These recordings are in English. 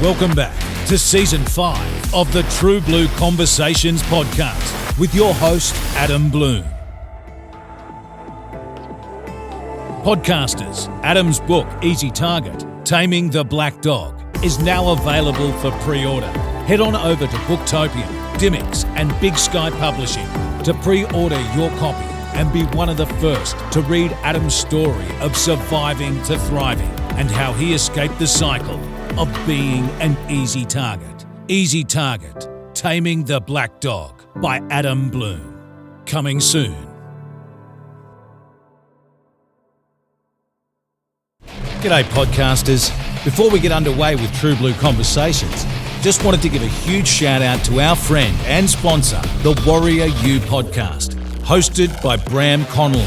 Welcome back to Season 5 of the True Blue Conversations podcast with your host, Adam Bloom. Podcasters, Adam's book, Easy Target, Taming the Black Dog, is now available for pre-order. Head on over to Booktopia, Dimmicks and Big Sky Publishing to pre-order your copy and be one of the first to read Adam's story of surviving to thriving and how he escaped the cycle of being an easy target. Easy Target, Taming the Black Dog by Adam Bloom. Coming soon. G'day podcasters. Before we get underway with True Blue Conversations, just wanted to give a huge shout out to our friend and sponsor, the Warrior U podcast, hosted by Bram Connolly.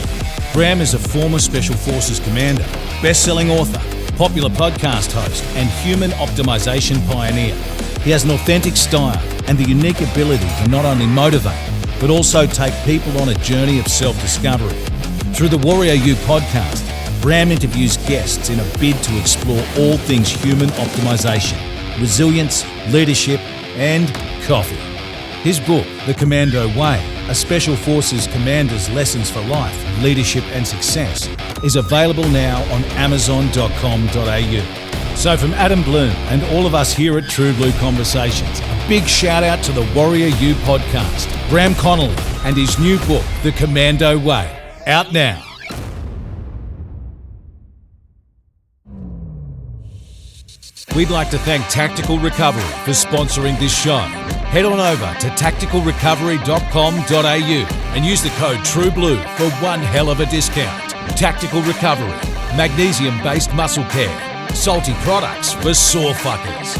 Bram is a former Special Forces commander, best-selling author, popular podcast host, and human optimization pioneer. He has an authentic style and the unique ability to not only motivate, but also take people on a journey of self-discovery. Through the Warrior U podcast, Bram interviews guests in a bid to explore all things human optimization, resilience, leadership, and coffee. His book, The Commando Way, a Special Forces Commander's Lessons for Life, Leadership and Success, is available now on Amazon.com.au. So from Adam Bloom and all of us here at True Blue Conversations, a big shout out to the Warrior U podcast, Bram Connolly, and his new book, The Commando Way, out now. We'd like to thank Tactical Recovery for sponsoring this show. Head on over to tacticalrecovery.com.au and use the code TRUEBLUE for one hell of a discount. Tactical Recovery, magnesium-based muscle care, salty products for sore fuckers.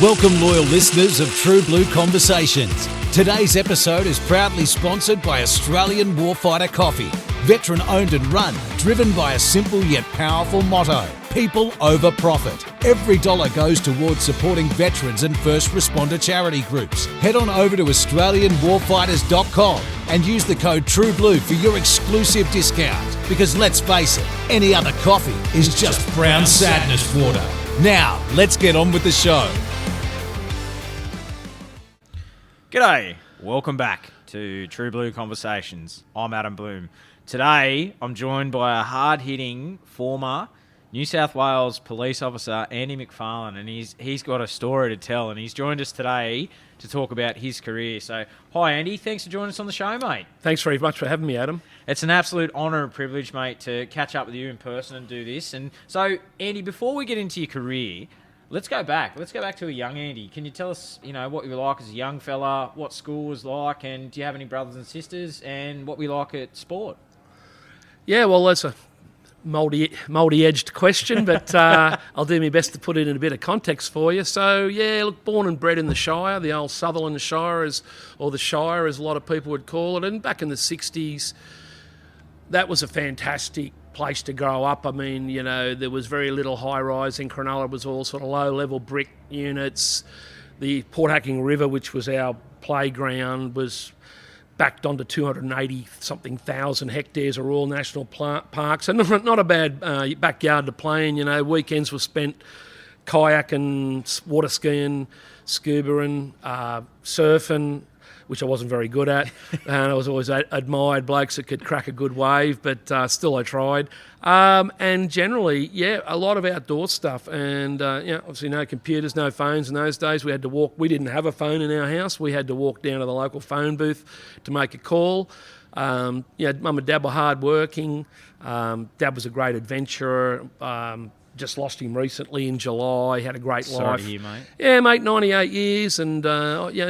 Welcome, loyal listeners of True Blue Conversations. Today's episode is proudly sponsored by Australian Warfighter Coffee. Veteran owned and run, driven by a simple yet powerful motto: people over profit. Every dollar goes towards supporting veterans and first responder charity groups. Head on over to AustralianWarfighters.com and use the code TRUEBLUE for your exclusive discount. Because let's face it, any other coffee is just brown sadness water. Now, let's get on with the show. G'day, welcome back to True Blue Conversations. I'm Adam Bloom. Today, I'm joined by a hard-hitting former New South Wales Police Officer, Andy MacFarlane, and he's got a story to tell, and he's joined us today to talk about his career. So, hi Andy, thanks for joining us on the show, mate. Thanks very much for having me, Adam. It's an absolute honour and privilege, mate, to catch up with you in person and do this. And so, Andy, before we get into your career, let's go back. Let's go back to a young Andy. Can you tell us, what you were like as a young fella, what school was like, and do you have any brothers and sisters, and what we like at sport? Yeah, well, that's a multi-edged question, but I'll do my best to put it in a bit of context for you. So, yeah, look, born and bred in the Shire, the old Sutherland Shire, or the Shire, as a lot of people would call it. And back in the 60s, that was a fantastic place to grow up. I mean, there was very little high-rise in Cronulla. It was all sort of low-level brick units. The Port Hacking River, which was our playground, was backed onto 280-something thousand hectares of Royal National Parks, and not a bad backyard to play in. Weekends were spent kayaking, water skiing, scuba-ing, surfing, which I wasn't very good at. And I was always admired blokes that could crack a good wave, but still I tried. And generally, yeah, a lot of outdoor stuff. And, obviously no computers, no phones in those days. We had to walk. We didn't have a phone in our house. We had to walk down to the local phone booth to make a call. Mum and Dad were hard-working. Dad was a great adventurer. Just lost him recently in July. Had a great life. Sorry to hear, mate. Yeah, mate, 98 years. And,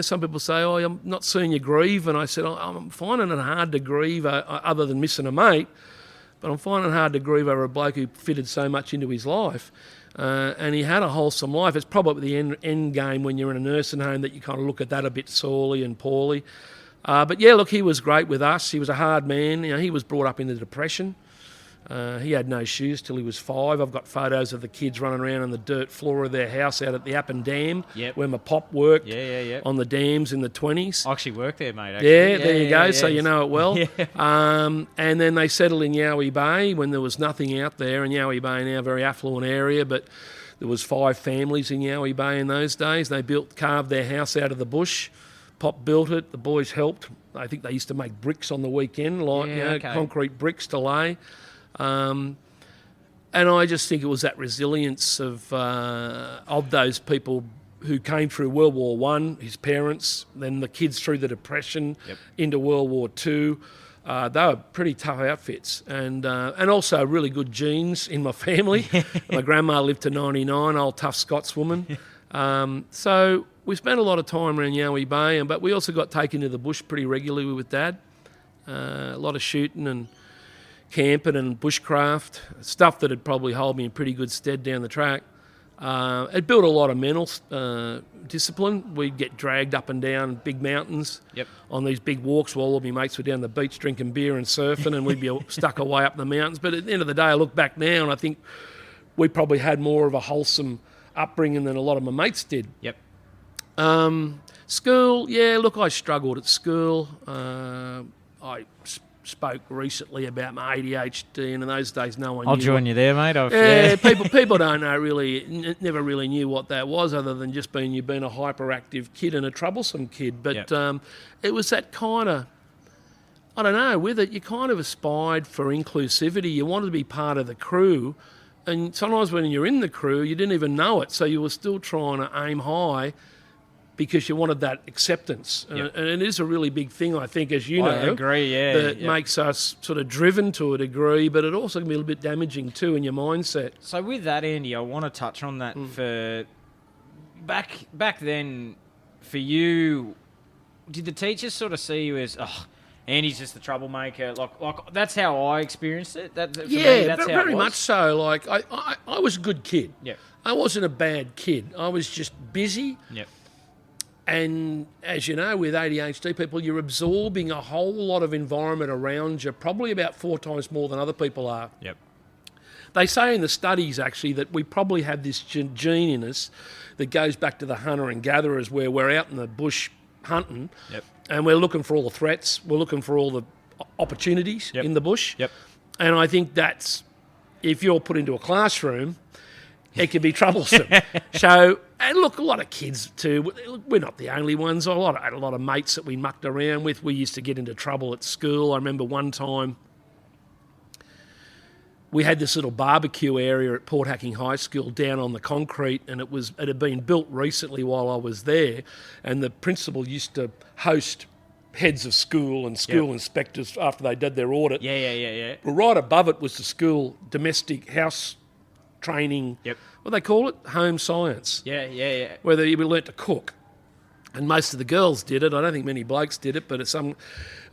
some people say, I'm not seeing you grieve. And I said, I'm finding it hard to grieve other than missing a mate. But I'm finding it hard to grieve over a bloke who fitted so much into his life. And he had a wholesome life. It's probably the end game when you're in a nursing home that you kind of look at that a bit sorely and poorly. But, yeah, look, he was great with us. He was a hard man. He was brought up in the Depression. He had no shoes till he was 5. I've got photos of the kids running around on the dirt floor of their house out at the Appin Dam, where my pop worked on the dams in the 20s. I actually worked there, mate. Actually. Yeah, there you go. So you know it well. Yeah. And then they settled in Yowie Bay when there was nothing out there. And Yowie Bay now a very affluent area, but there was 5 families in Yowie Bay in those days. They carved their house out of the bush. Pop built it. The boys helped. I think they used to make bricks on the weekend, concrete bricks to lay. And I just think it was that resilience of those people who came through World War One, his parents, then the kids through the Depression into World War Two. They were pretty tough outfits, and also really good genes in my family. My grandma lived to 99, old tough Scotswoman. So we spent a lot of time around Yowie Bay, but we also got taken to the bush pretty regularly with Dad. A lot of shooting and camping and bushcraft, stuff that would probably hold me in pretty good stead down the track. It built a lot of mental discipline. We'd get dragged up and down big mountains on these big walks while all my mates were down the beach drinking beer and surfing, and we'd be stuck away up the mountains. But at the end of the day, I look back now and I think we probably had more of a wholesome upbringing than a lot of my mates did. School, I struggled at school. I spoke recently about my ADHD, and in those days no one knew. I'll join you there, mate. People don't know really, never really knew what that was, other than just being a hyperactive kid and a troublesome kid. But it was that kind of, I don't know, with it you kind of aspired for inclusivity. You wanted to be part of the crew, and sometimes when you're in the crew you didn't even know it, so you were still trying to aim high because you wanted that acceptance. And it is a really big thing, I think, as you know. I agree, that makes us sort of driven to a degree, but it also can be a little bit damaging too in your mindset. So with that, Andy, I want to touch on that for back then. For you, did the teachers sort of see you as, Andy's just the troublemaker? Like that's how I experienced it. That's very much so. Like I was a good kid. Yeah, I wasn't a bad kid. I was just busy. Yeah. And as you know, with ADHD people, you're absorbing a whole lot of environment around you, probably about 4 times more than other people are. Yep. They say in the studies, actually, that we probably have this gene in us that goes back to the hunter and gatherers, where we're out in the bush hunting and we're looking for all the threats, we're looking for all the opportunities in the bush. Yep. And I think that's, if you're put into a classroom, it can be troublesome. So, and look, a lot of kids too. We're not the only ones. I had a lot of mates that we mucked around with. We used to get into trouble at school. I remember one time we had this little barbecue area at Port Hacking High School down on the concrete, and it had been built recently while I was there. And the principal used to host heads of school and school inspectors after they did their audit. Yeah. But right above it was the school domestic house training, what they call it, home science. Yeah. Where we learnt to cook. And most of the girls did it. I don't think many blokes did it, but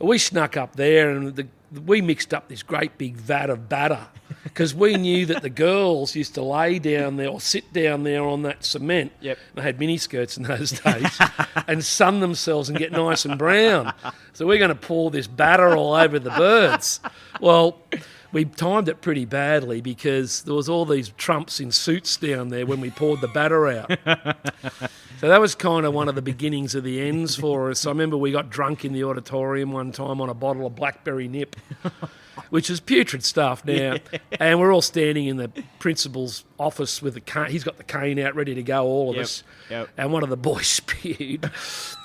we snuck up there and we mixed up this great big vat of batter because we knew that the girls used to lay down there or sit down there on that cement. Yep. They had miniskirts in those days and sun themselves and get nice and brown. So we're going to pour this batter all over the birds. Well, we timed it pretty badly because there was all these trumps in suits down there when we poured the batter out. So that was kind of one of the beginnings of the ends for us. I remember we got drunk in the auditorium one time on a bottle of blackberry nip, which is putrid stuff now. And we're all standing in the principal's office with the cane. He's got the cane out ready to go, all of us. And one of the boys spewed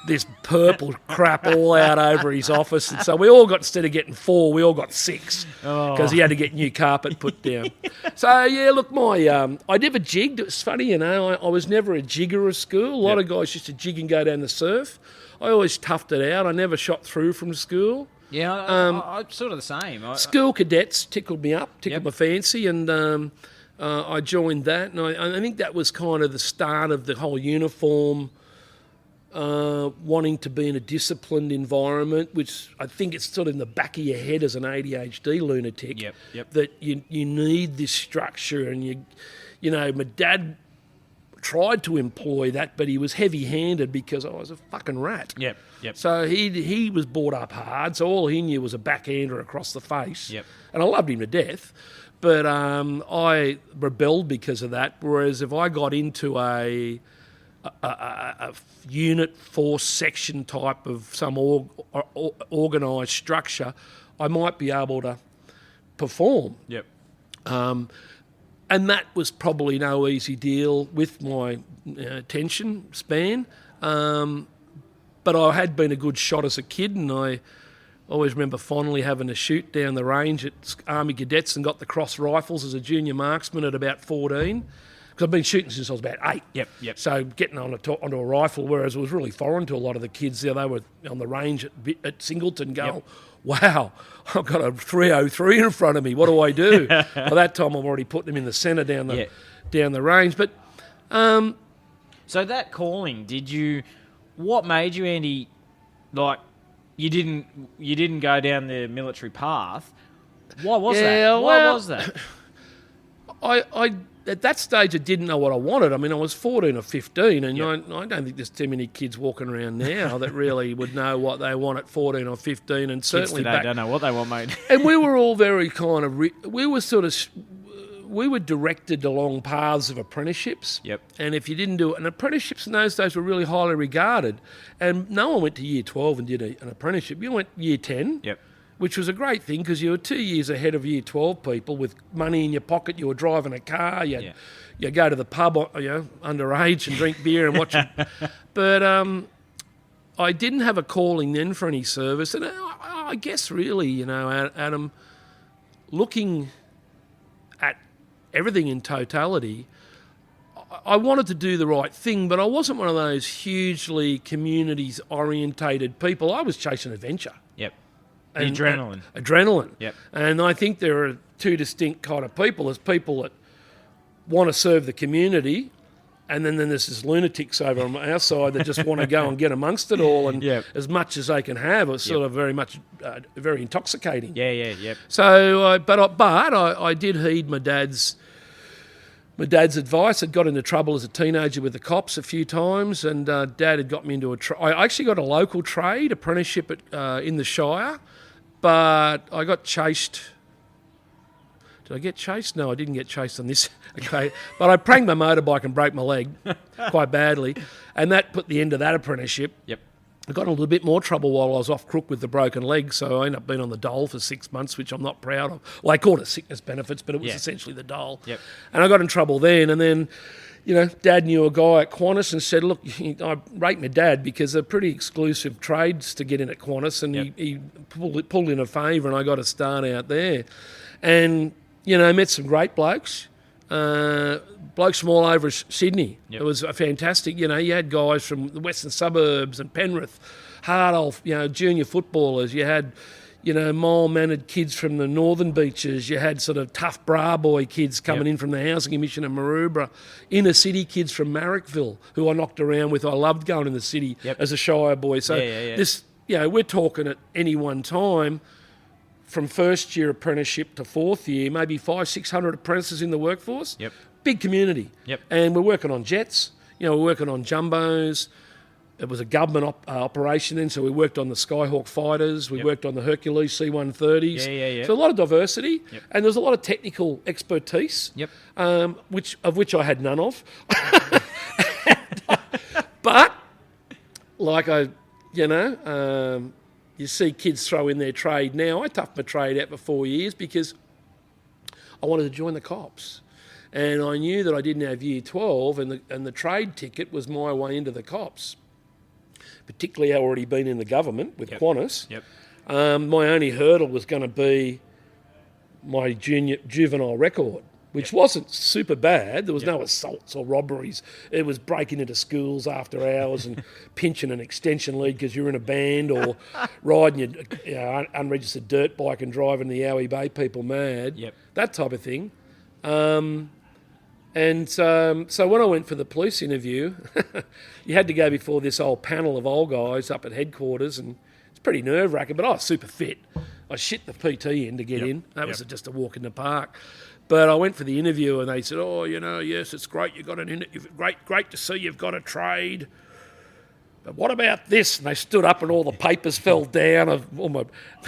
this purple crap all out over his office. And so we all got, instead of getting 4, we all got 6 because he had to get new carpet put down. So, yeah, look, I never jigged. It was funny, you know. I was never a jigger at school. A lot of guys used to jig and go down the surf. I always toughed it out. I never shot through from school. Yeah, I'm sort of the same. School cadets tickled me up, tickled my fancy, and I joined that. And I think that was kind of the start of the whole uniform, wanting to be in a disciplined environment, which I think it's sort of in the back of your head as an ADHD lunatic, that you need this structure. And, you know, my dad tried to employ that, but he was heavy-handed because I was a fucking rat. So he was brought up hard, so all he knew was a backhander across the face. And I loved him to death, But I rebelled because of that. Whereas if I got into a unit, force, section type of some organised structure, I might be able to perform. Yep. And that was probably no easy deal with my attention span. But I had been a good shot as a kid, and I always remember fondly having to shoot down the range at Army Cadets and got the cross rifles as a junior marksman at about 14. Because I've been shooting since I was about 8. Yep. So getting onto a rifle, whereas it was really foreign to a lot of the kids. They were on the range at Singleton going, wow, I've got a 303 in front of me. What do I do? By that time, I'm already putting them in the centre down the range. But so that calling, what made you, Andy, like you didn't go down the military path? Why was that? Why was that? I at that stage, I didn't know what I wanted. I mean, I was 14 or 15, and I don't think there's too many kids walking around now that really would know what they want at 14 or 15, and certainly kids today don't know what they want, mate. And we were all very kind of... we were directed along paths of apprenticeships. Yep. And if you didn't do it... And apprenticeships in those days were really highly regarded. And no one went to year 12 and did an apprenticeship. You went year 10. Yep. Which was a great thing because you were 2 years ahead of year 12 people with money in your pocket. You were driving a car. You go to the pub, underage and drink beer and watch it. But I didn't have a calling then for any service. And I guess really, Adam, looking at everything in totality, I wanted to do the right thing, but I wasn't one of those hugely communities-orientated people. I was chasing adventure. Yep. Adrenaline. Adrenaline. Yep. And I think there are two distinct kind of people. There's people that want to serve the community, and then there's this lunatics over on our side that just want to go and get amongst it all, and as much as they can have. It's sort of very much very intoxicating. Yep. So, I did heed my dad's advice. I'd got into trouble as a teenager with the cops a few times, and Dad had got me into I actually got a local trade apprenticeship in the Shire, but I got chased. Did I get chased? No, I didn't get chased on this. Okay, but I pranged my motorbike and broke my leg quite badly, and that put the end of that apprenticeship. Yep. I got in a little bit more trouble while I was off crook with the broken leg, so I ended up being on the dole for 6 months, which I'm not proud of. Well, they called it sickness benefits, but it was essentially the dole. Yep. And I got in trouble then, and then, Dad knew a guy at Qantas and said, look, I rate my dad because they're pretty exclusive trades to get in at Qantas, and he pulled in a favour, and I got a start out there. And, met some great blokes. Blokes from all over Sydney. Yep. It was fantastic. You had guys from the western suburbs and Penrith, Hardolph, junior footballers. You had, mole-mannered kids from the northern beaches. You had sort of tough bra boy kids coming in from the Housing Commission of Maroubra. Inner city kids from Marrickville who I knocked around with. I loved going in the city as a Shire boy. So this, we're talking at any one time, from first year apprenticeship to fourth year, maybe 500-600 apprentices in the workforce. Yep. Big community. Yep. And we're working on jets. We're working on jumbos. It was a government operation then, so we worked on the Skyhawk fighters. We worked on the Hercules C-130s. Yeah. So a lot of diversity, and there's a lot of technical expertise, which I had none of. But like you see kids throw in their trade now. I toughed my trade out for 4 years because I wanted to join the cops. And I knew that I didn't have year 12, and the trade ticket was my way into the cops. Particularly, I'd already been in the government with Qantas. Yep. My only hurdle was going to be my juvenile record, which wasn't super bad. There was no assaults or robberies. It was breaking into schools after hours and pinching an extension lead because you're in a band, or riding your unregistered dirt bike and driving the Yowie Bay people mad. Yep. That type of thing. So when I went for the police interview, you had to go before this old panel of old guys up at headquarters, and it's pretty nerve-wracking, but I was super fit. I shit the PT in to get in. That was just a walk in the park. But I went for the interview, and they said, yes, it's great, you got an interview. Great to see you've got a trade. but what about this? And they stood up and all the papers fell down of all my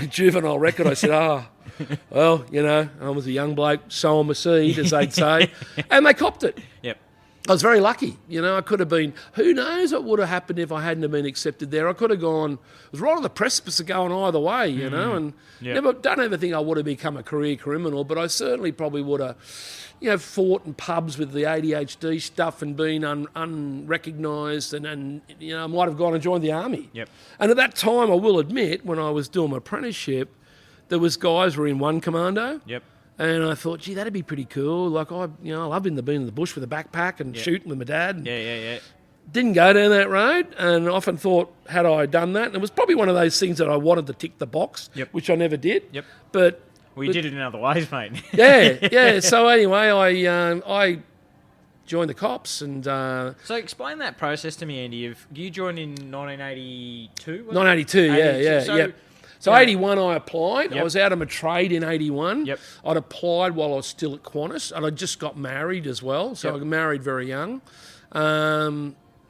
juvenile record. I said, well, I was a young bloke, sowing my seed, as they'd say. And they copped it. Yep. I was very lucky. I could have been, who knows what would have happened if I hadn't have been accepted there. I could have gone, it was right on the precipice of going either way, and don't ever think I would have become a career criminal, but I certainly probably would have, fought in pubs with the ADHD stuff and been unrecognised and I might have gone and joined the army. Yep. And at that time, I will admit, when I was doing my apprenticeship, there was guys who were in one commando. Yep. And I thought, gee, that'd be pretty cool. Like, I love being in the bush with a backpack and shooting with my dad. And Yeah. didn't go down that road, and often thought, had I done that, and it was probably one of those things that I wanted to tick the box, which I never did. Yep. But you did it in other ways, mate. yeah. So anyway, I joined the cops, and So explain that process to me, Andy. You joined in 1982? 1982, So 81 I applied. Yep. I was out of my trade in 81. Yep. I'd applied while I was still at Qantas, and I just got married as well, so I got married very young.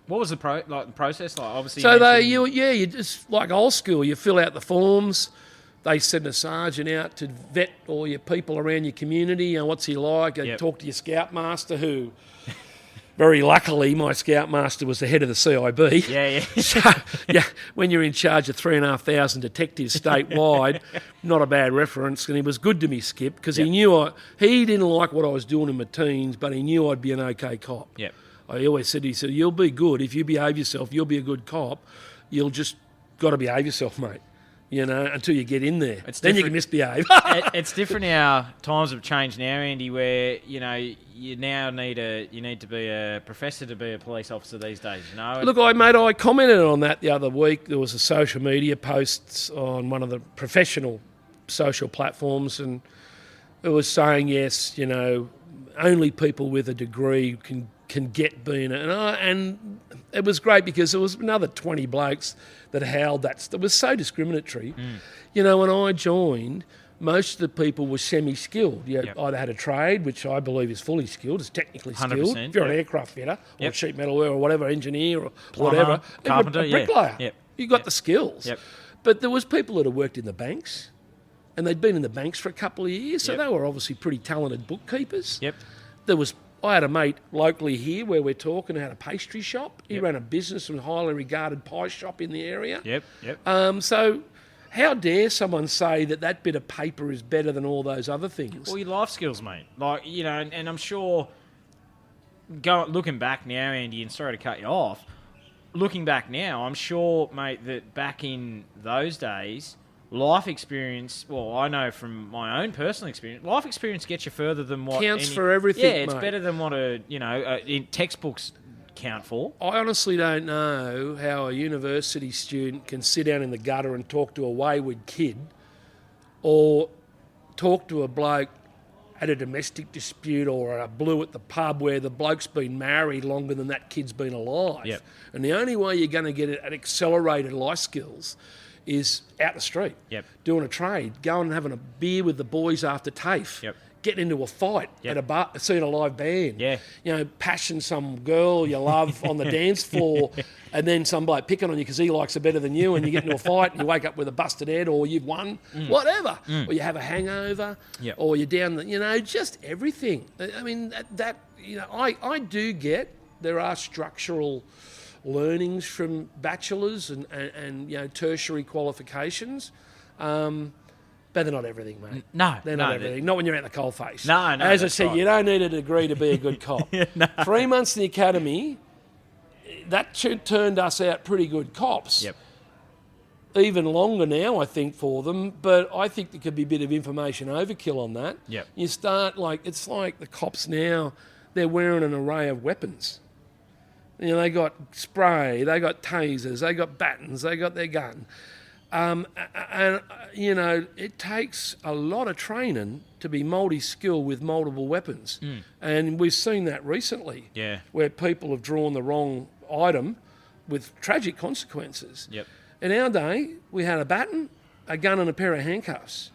What was the process like? Obviously, so you just like old school. You fill out the forms. They send a sergeant out to vet all your people around your community. What's he like? Talk to your scoutmaster, who, very luckily, my scoutmaster was the head of the CIB. Yeah. So, when you're in charge of 3,500 detectives statewide, not a bad reference. And he was good to me, Skip, because he knew he didn't like what I was doing in my teens, but he knew I'd be an okay cop. Yep. I always said, you'll be good. If you behave yourself, you'll be a good cop. You'll just got to behave yourself, mate. Until you get in there. Then you can misbehave. It's different now. Times have changed now, Andy, where, you now need to be a professor to be a police officer these days, Look, I commented on that the other week. There was a social media post on one of the professional social platforms, and it was saying, yes, only people with a degree can get being and it was great because there was another 20 blokes that howled that. It was so discriminatory. When I joined, most of the people were semi-skilled. You either had a trade, which I believe is fully skilled, is technically skilled. If you're an aircraft fitter or sheet metal worker or whatever, engineer or whatever, carpenter, a bricklayer. Yep. You got the skills. Yep. But there was people that had worked in the banks, and they'd been in the banks for a couple of years, so they were obviously pretty talented bookkeepers. Yep. I had a mate locally here where we're talking who had a pastry shop. He ran a business and highly regarded pie shop in the area. Yep. So how dare someone say that bit of paper is better than all those other things? Well, your life skills, mate. And I'm sure, looking back now, Andy, and sorry to cut you off, looking back now, I'm sure, mate, that back in those days, life experience, well, I know from my own personal experience, life experience gets you further than what... Counts for everything, Yeah, it's mate. better than what in textbooks count for. I honestly don't know how a university student can sit down in the gutter and talk to a wayward kid or talk to a bloke at a domestic dispute or a blue at the pub where the bloke's been married longer than that kid's been alive. Yep. And the only way you're going to get an accelerated life skills is out the street, doing a trade, going and having a beer with the boys after TAFE, getting into a fight at a bar, seeing a live band, passion some girl you love on the dance floor, and then some bloke picking on you because he likes her better than you, and you get into a fight and you wake up with a busted head, or you've won, whatever, or you have a hangover, or you're down the, just everything. I mean, I do get there are structural learnings from bachelors and tertiary qualifications, but they're not everything, mate. No, they're not everything. Not when you're out the coalface. No. As I said, you don't need a degree to be a good cop. 3 months in the academy, that turned us out pretty good cops. Yep. Even longer now, I think, for them, but I think there could be a bit of information overkill on that. Yep. You start it's like the cops now, they're wearing an array of weapons. They got spray, they got tasers, they got batons, they got their gun. It takes a lot of training to be multi-skilled with multiple weapons. And we've seen that recently, where people have drawn the wrong item with tragic consequences. Yep. In our day, we had a baton, a gun and a pair of handcuffs,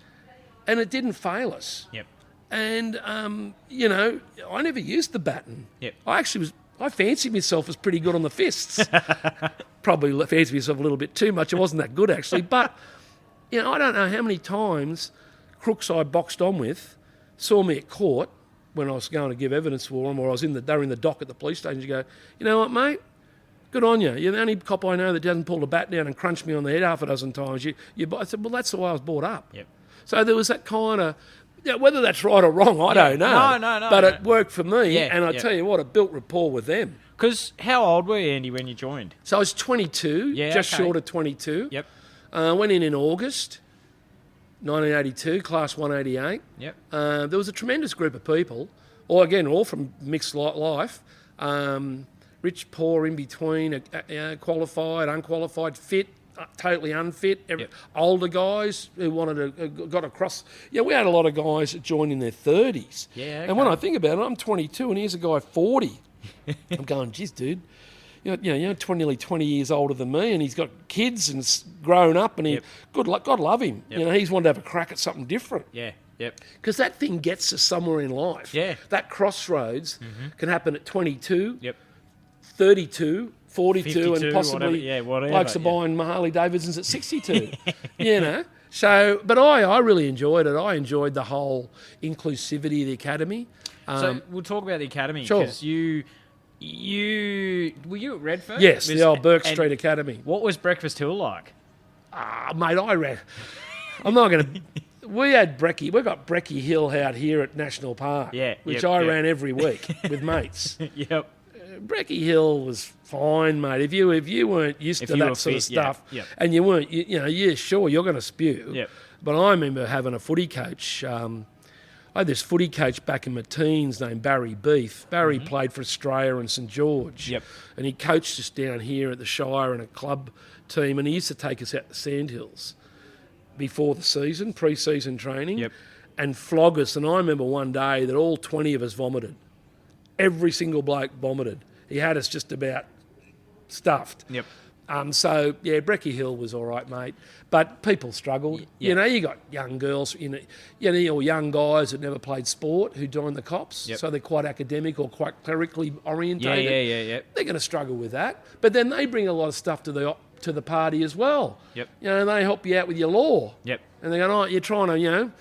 and it didn't fail us. Yep. And, I never used the baton. Yep. I fancied myself as pretty good on the fists. probably fancy myself a little bit too much. It wasn't that good, actually. But, I don't know how many times crooks I boxed on with saw me at court when I was going to give evidence for them, or I was they were in the dock at the police station. You go, you know what, mate? Good on you. You're the only cop I know that doesn't pull the bat down and crunch me on the head half a dozen times. I said, well, that's the way I was brought up. Yep. So there was that kind of, whether that's right or wrong, I don't know. No. But it worked for me, and I yeah. tell you what, it built rapport with them. Because how old were you, Andy, when you joined? So I was 22, short of 22. Yep. Went in August 1982, Class 188. Yep. There was a tremendous group of people, all from mixed life. Rich, poor, in between, qualified, unqualified, fit, totally unfit, older guys who wanted to, got across. We had a lot of guys that joined in their 30s. Yeah, okay. And when I think about it, I'm 22 and here's a guy 40. I'm going, geez, dude, nearly 20 years older than me, and he's got kids and grown up, and God love him. Yep. He's wanted to have a crack at something different. Yeah. Yep. Because that thing gets us somewhere in life. Yeah. That crossroads can happen at 22. Yep. 32, 42, 52, and possibly whatever, blokes are buying Harley Davidsons at 62. So, but I really enjoyed it. I enjoyed the whole inclusivity of the academy. So we'll talk about the academy. Sure. Because you were you at Redford? Yes, the old Burke Street Academy. What was Breakfast Hill like? Mate, I'm not going to... We got Brekkie Hill out here at National Park, which I ran every week with mates. Yep. Brekkie Hill was fine, mate. If you weren't used to that sort of stuff, and you weren't, sure, you're going to spew. Yep. But I remember having a footy coach. I had this footy coach back in my teens named Barry Beef. Barry played for Australia and St George. Yep. And he coached us down here at the Shire in a club team, and he used to take us out to Sandhills before the season, pre-season training, and flog us. And I remember one day that all 20 of us vomited. Every single bloke vomited. He had us just about stuffed. Yep. Brekkie Hill was all right, mate. But people struggled. Yep. You got young girls, or young guys that never played sport who joined the cops. Yep. So they're quite academic or quite clerically orientated. Yeah. They're going to struggle with that. But then they bring a lot of stuff to the party as well. Yep. They help you out with your law. Yep. And they go, you're trying to,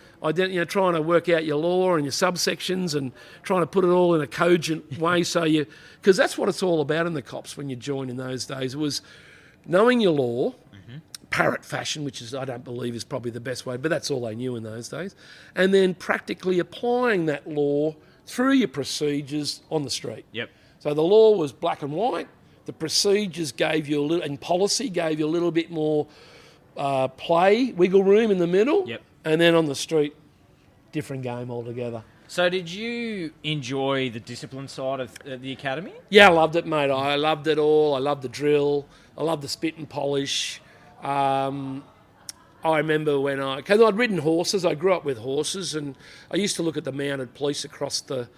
trying to work out your law and your subsections and trying to put it all in a cogent way because that's what it's all about in the cops when you join in those days. It was knowing your law, parrot fashion, which I don't believe is probably the best way, but that's all they knew in those days, and then practically applying that law through your procedures on the street. Yep. So the law was black and white. The procedures gave you and policy gave you a little bit more wiggle room in the middle. Yep. And then on the street, different game altogether. So did you enjoy the discipline side of the academy? Yeah, I loved it, mate. I loved it all. I loved the drill. I loved the spit and polish. I remember because I'd ridden horses. I grew up with horses, and I used to look at the mounted police across the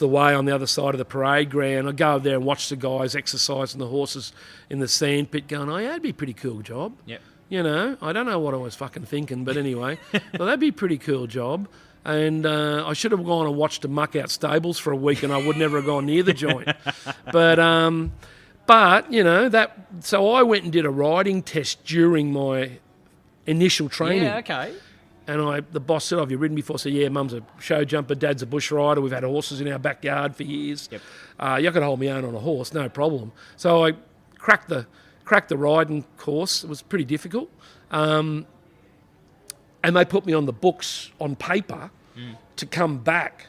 way on the other side of the parade ground. I'd go over there and watch the guys exercising the horses in the sand pit going, that'd be a pretty cool job. Yep. I don't know what I was fucking thinking, but anyway, well, that'd be a pretty cool job. And I should have gone and watched the muck out stables for a week, and I would never have gone near the joint. But so I went and did a riding test during my initial training. Yeah, okay. And the boss said, have you ridden before? I said, yeah, Mum's a show jumper, Dad's a bush rider. We've had horses in our backyard for years. Yep. You could hold me own on a horse, no problem. So I cracked the riding course. It was pretty difficult. And they put me on the books on paper to come back.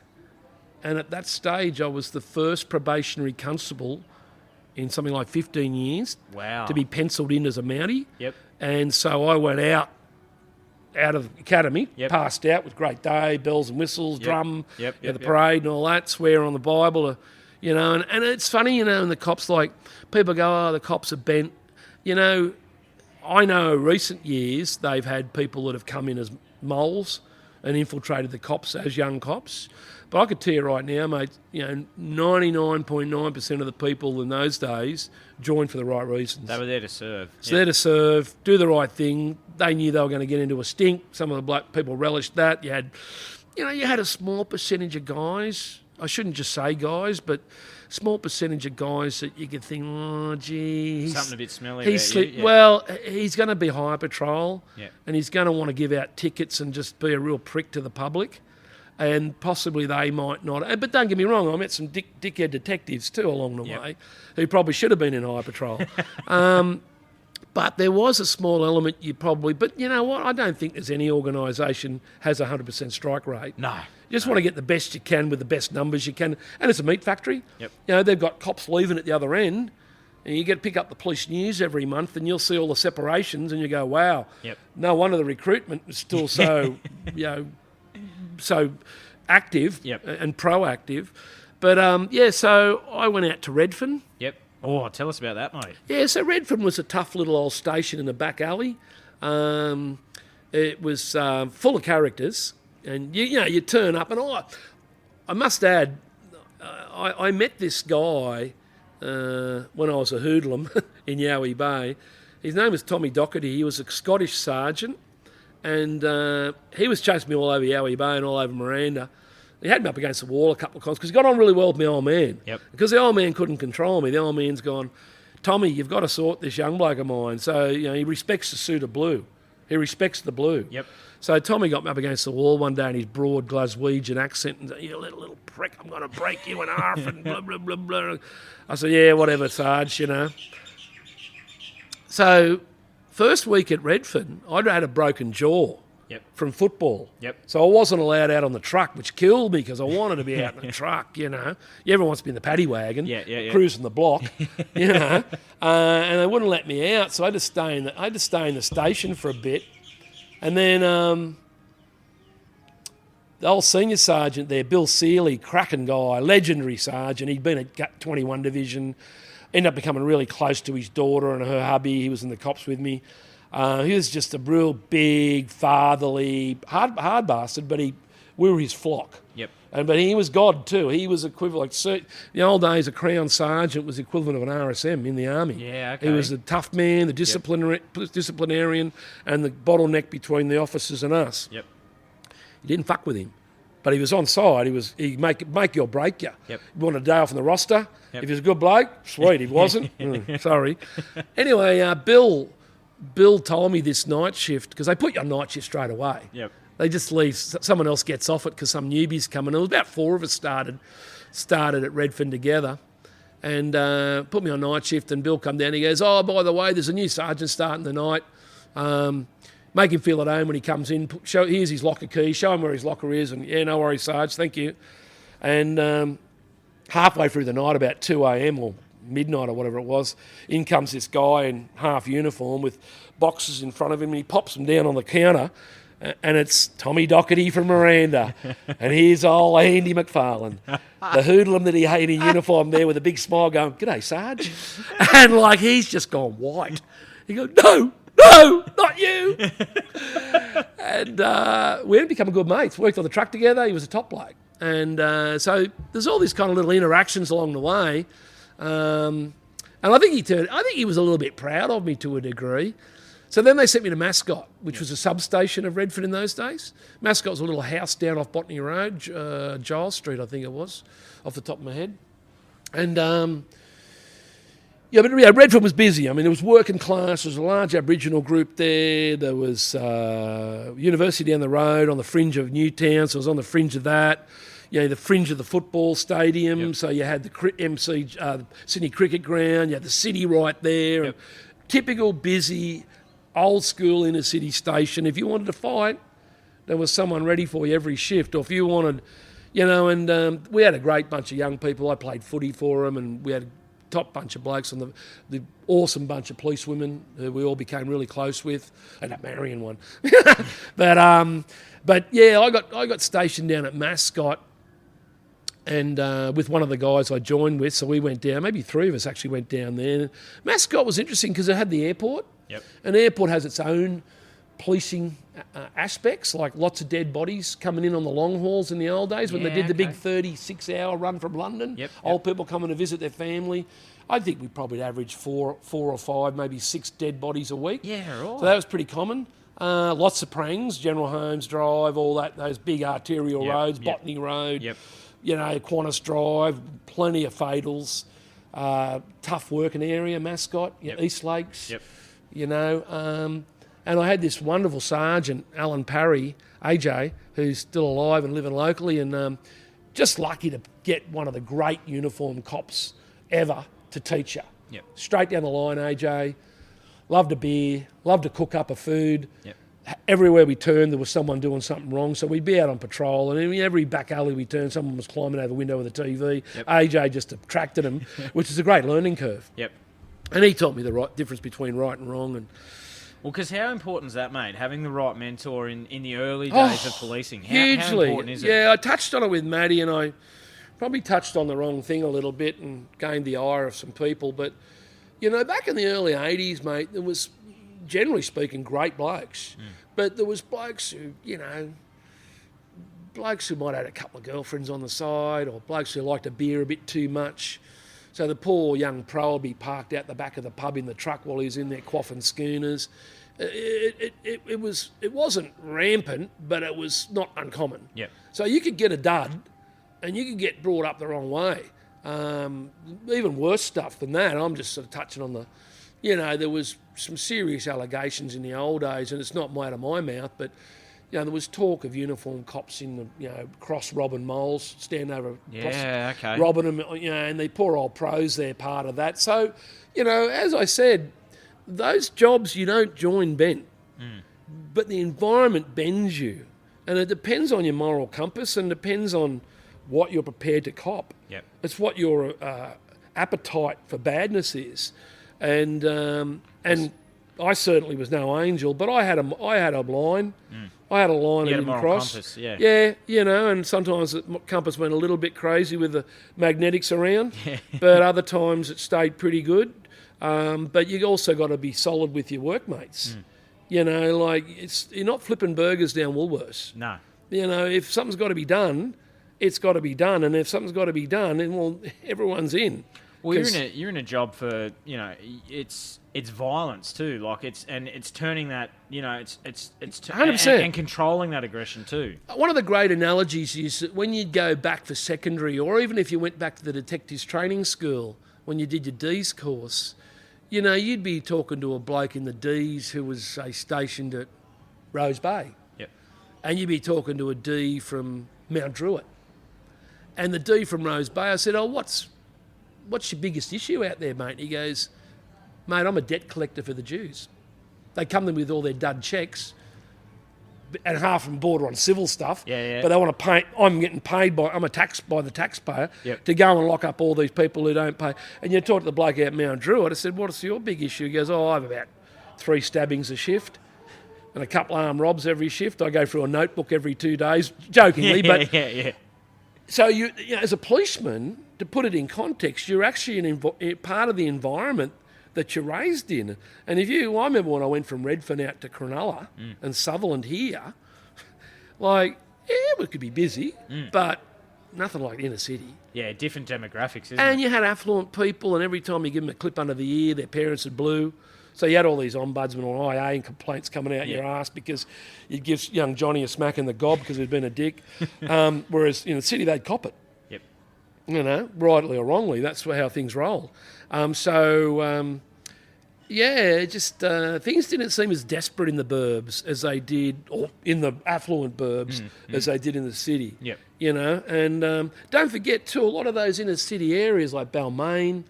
And at that stage, I was the first probationary constable in something like 15 years to be penciled in as a Mountie. Yep. And so I went out of the academy, passed out with great day, bells and whistles, drum, the parade and all that, swear on the Bible, and it's funny, in the cops, like, people go, the cops are bent. I know recent years they've had people that have come in as moles and infiltrated the cops as young cops. But I could tell you right now, mate, 99.9% of the people in those days joined for the right reasons. They were there to serve. So there to serve, do the right thing. They knew they were going to get into a stink. Some of the black people relished that. You had a small percentage of guys I shouldn't just say guys, but small percentage of guys that you could think, oh, gee, he's Something a bit smelly about you. Yeah. Well, he's going to be high patrol, Yeah. and he's going to want to give out tickets and just be a real prick to the public, and possibly they might not. But don't get me wrong, I met some dickhead detectives too along the way who probably should have been in high patrol. But there was a small element but you know what? I don't think there's any organisation has a 100% strike rate. No. You just want to get the best you can with the best numbers you can. And it's a meat factory. Yep. You know, they've got cops leaving at the other end, and you get to pick up the police news every month, and you'll see all the separations, and you go, wow, no wonder the recruitment is still so, so active and proactive. But, so I went out to Redfern. Yep. Oh, tell us about that, mate. Yeah, so Redfern was a tough little old station in the back alley. It was full of characters, and you turn up, and I must add, I met this guy when I was a hoodlum in Yowie Bay. His name was Tommy Doherty. He was a Scottish sergeant, and he was chasing me all over Yowie Bay and all over Miranda. He had me up against the wall a couple of times because he got on really well with my old man. Yep. Because the old man couldn't control me. The old man's gone, Tommy, you've got to sort this young bloke of mine. So, he respects the suit of blue. He respects the blue. Yep. So Tommy got me up against the wall one day in his broad Glaswegian accent and said, you little prick, I'm going to break you in half and blah, blah, blah, blah. I said, yeah, whatever, Sarge, So first week at Redfern, I'd had a broken jaw. Yep. From football. Yep. So I wasn't allowed out on the truck, which killed me because I wanted to be out in the truck, Everyone wants to be in the paddy wagon, cruising the block, and they wouldn't let me out, so I had to stay in the station for a bit. And then the old senior sergeant there, Bill Seeley, cracking guy, legendary sergeant, he'd been at 21 Division, ended up becoming really close to his daughter and her hubby. He was in the cops with me. He was just a real big, fatherly, hard bastard, but we were his flock. Yep. But he was God too. He was equivalent. In the old days, a Crown Sergeant was the equivalent of an RSM in the Army. Yeah, okay. He was the tough man, the disciplinarian, and the bottleneck between the officers and us. Yep. You didn't fuck with him. But he was on side. He'd make you or break you. Yep. You want a day off on the roster. Yep. If he was a good bloke, sweet. If he wasn't, sorry. Anyway, Bill told me this night shift, because they put you on night shift straight away. Yep. They just leave, someone else gets off it because some newbies come in. There was about 4 of us started at Redfern together and put me on night shift, and Bill come down, he goes, oh, by the way, there's a new sergeant starting the night. Make him feel at home when he comes in. Here's his locker key, show him where his locker is, and no worries, Sarge, thank you. And halfway through the night, about 2 a.m. or midnight or whatever it was, in comes this guy in half uniform with boxes in front of him, and he pops them down on the counter, and it's Tommy Doherty from Miranda, and here's old Andy MacFarlane, the hoodlum that he hated in uniform there with a big smile going, g'day, Sarge. And he's just gone white. He goes, no, not you. And we ended up becoming good mates, worked on the truck together, he was a top bloke. And so there's all these kind of little interactions along the way. And I think he was a little bit proud of me to a degree. So then they sent me to Mascot, which was a substation of Redfern in those days. Mascot was a little house down off Botany Road, Giles Street, I think it was, off the top of my head. And Redfern was busy. I mean, there was working class. There was a large Aboriginal group there. There was university down the road on the fringe of Newtown, so I was on the fringe of that. The fringe of the football stadium. Yep. So you had the Sydney Cricket Ground. You had the city right there. Yep. Typical busy, old school inner city station. If you wanted to fight, there was someone ready for you every shift. Or if you wanted, and we had a great bunch of young people. I played footy for them, and we had a top bunch of blokes and the awesome bunch of police women who we all became really close with. And that Marion one. But yeah, I got stationed down at Mascot. And with one of the guys I joined with, so we went down, maybe 3 of us actually went down there. Mascot was interesting because it had the airport. Yep. And the airport has its own policing aspects, like lots of dead bodies coming in on the long hauls in the old days when they did the big 36-hour run from London. Yep. Old people coming to visit their family. I think we probably averaged 4 or 5, maybe 6 dead bodies a week. Yeah, right. So that was pretty common. Lots of prangs, General Holmes Drive, all that, those big arterial roads, Botany Road. Yep. Qantas Drive, plenty of fatals, tough working area, Mascot, East Lakes, and I had this wonderful sergeant, Alan Parry, AJ, who's still alive and living locally, and just lucky to get one of the great uniformed cops ever to teach you. Yep. Straight down the line, AJ. Loved a beer, loved to cook up a food. Yep. Everywhere we turned, there was someone doing something wrong, so we'd be out on patrol, and in every back alley we turned, someone was climbing out the window with a TV. Yep. AJ just attracted him, which is a great learning curve. Yep. And he taught me the right difference between right and wrong. And well, because how important is that, mate? Having the right mentor in the early days of policing. How important is it? Yeah, I touched on it with Maddie, and I probably touched on the wrong thing a little bit and gained the ire of some people. But, back in the early 80s, mate, there was, generally speaking, great blokes. But there was blokes who, blokes who might have had a couple of girlfriends on the side, or blokes who liked a beer a bit too much. So the poor young pro would be parked out the back of the pub in the truck while he's in there quaffing schooners. It wasn't rampant, but it was not uncommon. Yep. So you could get a dud, and you could get brought up the wrong way. Even worse stuff than that. I'm just sort of touching on the, there was some serious allegations in the old days, and it's not out of my mouth, but there was talk of uniformed cops in the, cross robbing moles, stand over, robbing them, and the poor old pros, they're part of that. So, as I said, those jobs you don't join bent, but the environment bends you, and it depends on your moral compass and depends on what you're prepared to cop. Yep. It's what your appetite for badness is, and I certainly was no angel, but I had a line. I had a line I didn't cross. Compass, yeah. Yeah, and sometimes the compass went a little bit crazy with the magnetics around, but other times it stayed pretty good. But you also got to be solid with your workmates. You're not flipping burgers down Woolworths. No. If something's got to be done, it's got to be done, and if something's got to be done, then everyone's in. Well, you're in a job for it's violence too, it's turning that it's 100%. and controlling that aggression too. One of the great analogies is that when you go back for secondary, or even if you went back to the detectives training school when you did your D's course, you'd be talking to a bloke in the D's who was say stationed at Rose Bay, and you'd be talking to a D from Mount Druitt, and the D from Rose Bay. I said, "Oh, what's your biggest issue out there, mate?" He goes, "Mate, I'm a debt collector for the Jews. They come in with all their dud checks, and half of them border on civil stuff. But they want to pay. I'm getting paid by the taxpayer to go and lock up all these people who don't pay." And you talk to the bloke out Mount Druitt. I said, "What's your big issue?" He goes, "Oh, I have about 3 stabbings a shift and a couple of armed robs every shift. I go through a notebook every 2 days," jokingly, but. So you as a policeman, to put it in context, you're actually part of the environment that you're raised in. And I remember when I went from Redfern out to Cronulla and Sutherland here, we could be busy, but nothing like inner city. Yeah, different demographics, isn't it? And you had affluent people, and every time you give them a clip under the ear, their parents had blew. So you had all these ombudsmen or IA and complaints coming out your ass because you'd give young Johnny a smack in the gob because he'd been a dick. Whereas in the city, they'd cop it. Yep. Rightly or wrongly, that's how things roll. Things didn't seem as desperate in the burbs as they did, or in the affluent burbs as they did in the city. Yep. And don't forget too, a lot of those inner city areas like Balmain,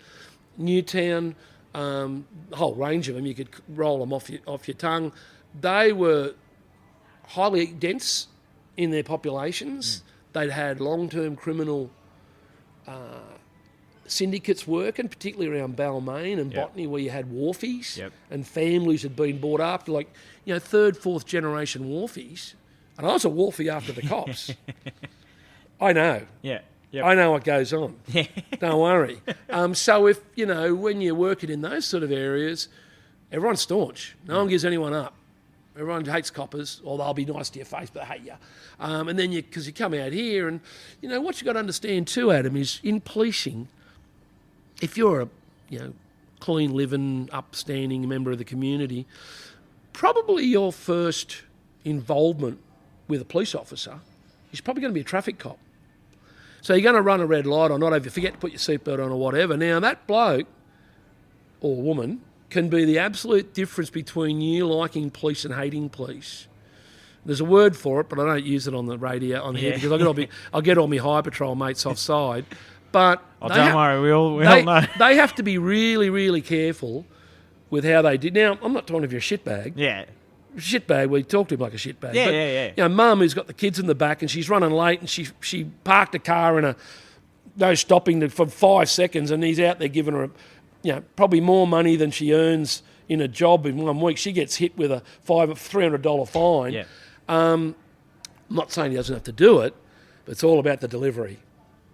Newtown, a whole range of them, you could roll them off your tongue. They were highly dense in their populations. They'd had long-term criminal syndicates working, particularly around Balmain and Botany, where you had wharfies and families had been brought after, 3rd, 4th generation wharfies. And I was a wharfie after the cops. I know. Yeah. Yep. I know what goes on. Don't worry. So if, when you're working in those sort of areas, everyone's staunch. No one gives anyone up. Everyone hates coppers, or they'll be nice to your face, but they hate you. And then because you come out here, and, what you got to understand too, Adam, is in policing, if you're a, clean living, upstanding member of the community, probably your first involvement with a police officer is probably going to be a traffic cop. So you're going to run a red light or not, if you forget to put your seatbelt on or whatever. Now, that bloke or woman can be the absolute difference between you liking police and hating police. There's a word for it, but I don't use it on the radio on here because I'll get all my High Patrol mates offside. But don't worry, we all know. They have to be really, really careful with how they do. Now, I'm not talking if you're a shitbag. Yeah. Shitbag, we talk to him like a shitbag. Yeah. You know, mum who's got the kids in the back and she's running late and she parked a car in no stopping for 5 seconds and he's out there giving her probably more money than she earns in a job in 1 week. She gets hit with a $300 fine. Yeah. I'm not saying he doesn't have to do it, but it's all about the delivery.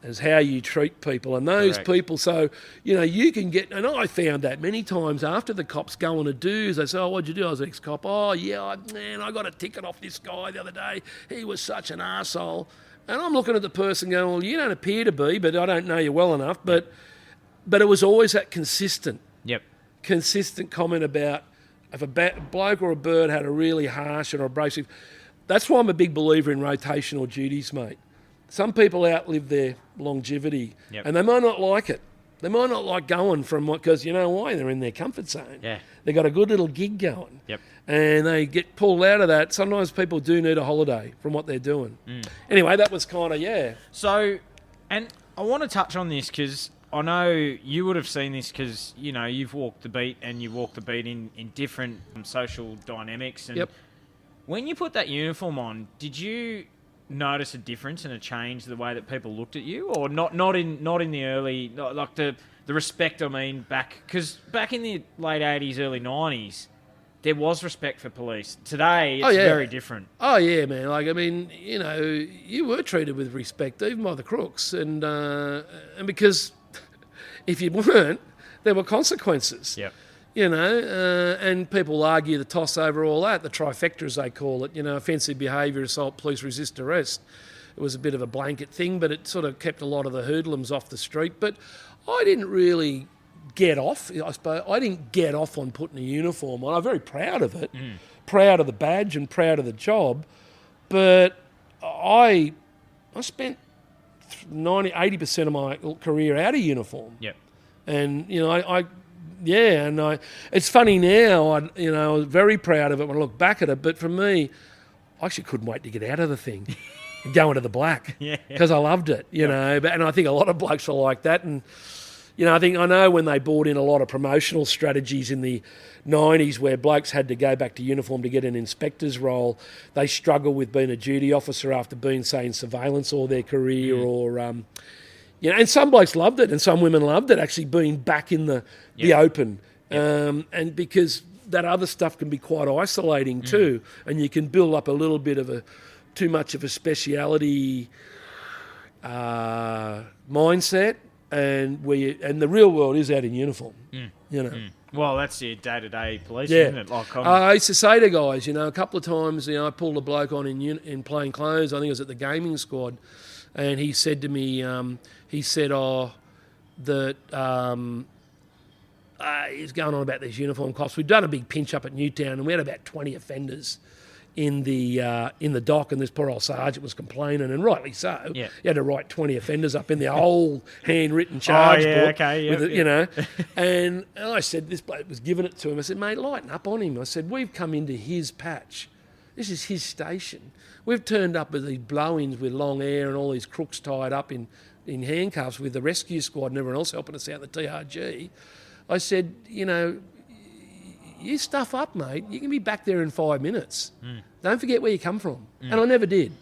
Is how you treat people. And those people, so, you can get, and I found that many times after the cops go on to do, they say, oh, what'd you do? I was an ex-cop. Oh, yeah, I got a ticket off this guy the other day. He was such an arsehole. And I'm looking at the person going, well, you don't appear to be, but I don't know you well enough. But it was always that consistent comment about if a bloke or a bird had a really harsh or abrasive. That's why I'm a big believer in rotational duties, mate. Some people outlive their longevity and they might not like it. They might not like going from because you know why? They're in their comfort zone. Yeah. They've got a good little gig going. Yep. And they get pulled out of that. Sometimes people do need a holiday from what they're doing. Anyway, that was kind of, So, and I want to touch on this because I know you would have seen this because, you've walked the beat and you walk the beat in different social dynamics. And when you put that uniform on, did you notice a difference and a change the way that people looked at you, or not in the early, like the respect, I mean, because back in the late 80s, early 90s, there was respect for police. Today, it's very different. Oh, yeah, man. Like, I mean, you were treated with respect, even by the crooks. And because if you weren't, there were consequences. Yeah. And people argue the toss over all that, the trifecta as they call it, offensive behaviour, assault, police resist arrest. It was a bit of a blanket thing, but it sort of kept a lot of the hoodlums off the street. But I didn't really get off, I suppose. I didn't get off on putting a uniform on. I'm very proud of it, proud of the badge and proud of the job. But I spent 80% of my career out of uniform. Yep. And, it's funny now, I was very proud of it when I look back at it, but for me, I actually couldn't wait to get out of the thing and go into the black because I loved it, know. And I think a lot of blokes are like that. And, I know when they brought in a lot of promotional strategies in the 90s where blokes had to go back to uniform to get an inspector's role, they struggle with being a duty officer after being, say, in surveillance all their career or... and some blokes loved it and some women loved it, actually being back in the open. And because that other stuff can be quite isolating too, and you can build up a little bit of too much of a speciality mindset, and the real world is out in uniform, Well, that's your day-to-day police, isn't it? Like, I used to say to guys, a couple of times, I pulled a bloke on in plain clothes. I think it was at the gaming squad. And he said to me, he's going on about these uniform cops. We'd done a big pinch up at Newtown and we had about 20 offenders in the dock, and this poor old sergeant was complaining, and rightly so. Yeah. He had to write 20 offenders up in the old handwritten charge book. And I said, this bloke was giving it to him. I said, mate, lighten up on him. I said, we've come into his patch. This is his station. We've turned up with these blow-ins with long hair and all these crooks tied up in handcuffs with the rescue squad and everyone else helping us out the TRG. I said, you stuff up, mate. You can be back there in 5 minutes. Don't forget where you come from. And I never did.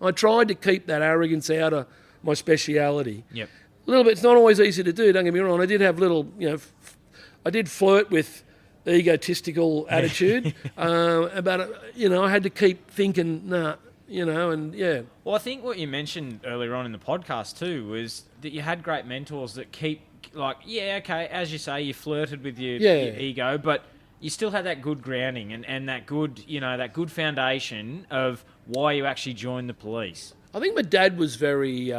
I tried to keep that arrogance out of my speciality. Yep. A little bit. It's not always easy to do, don't get me wrong. I did have I did flirt with egotistical attitude, but I had to keep thinking, Well, I think what you mentioned earlier on in the podcast too was that you had great mentors that keep as you say, you flirted with your ego, but you still had that good grounding and that good, that good foundation of why you actually joined the police. I think my dad was very,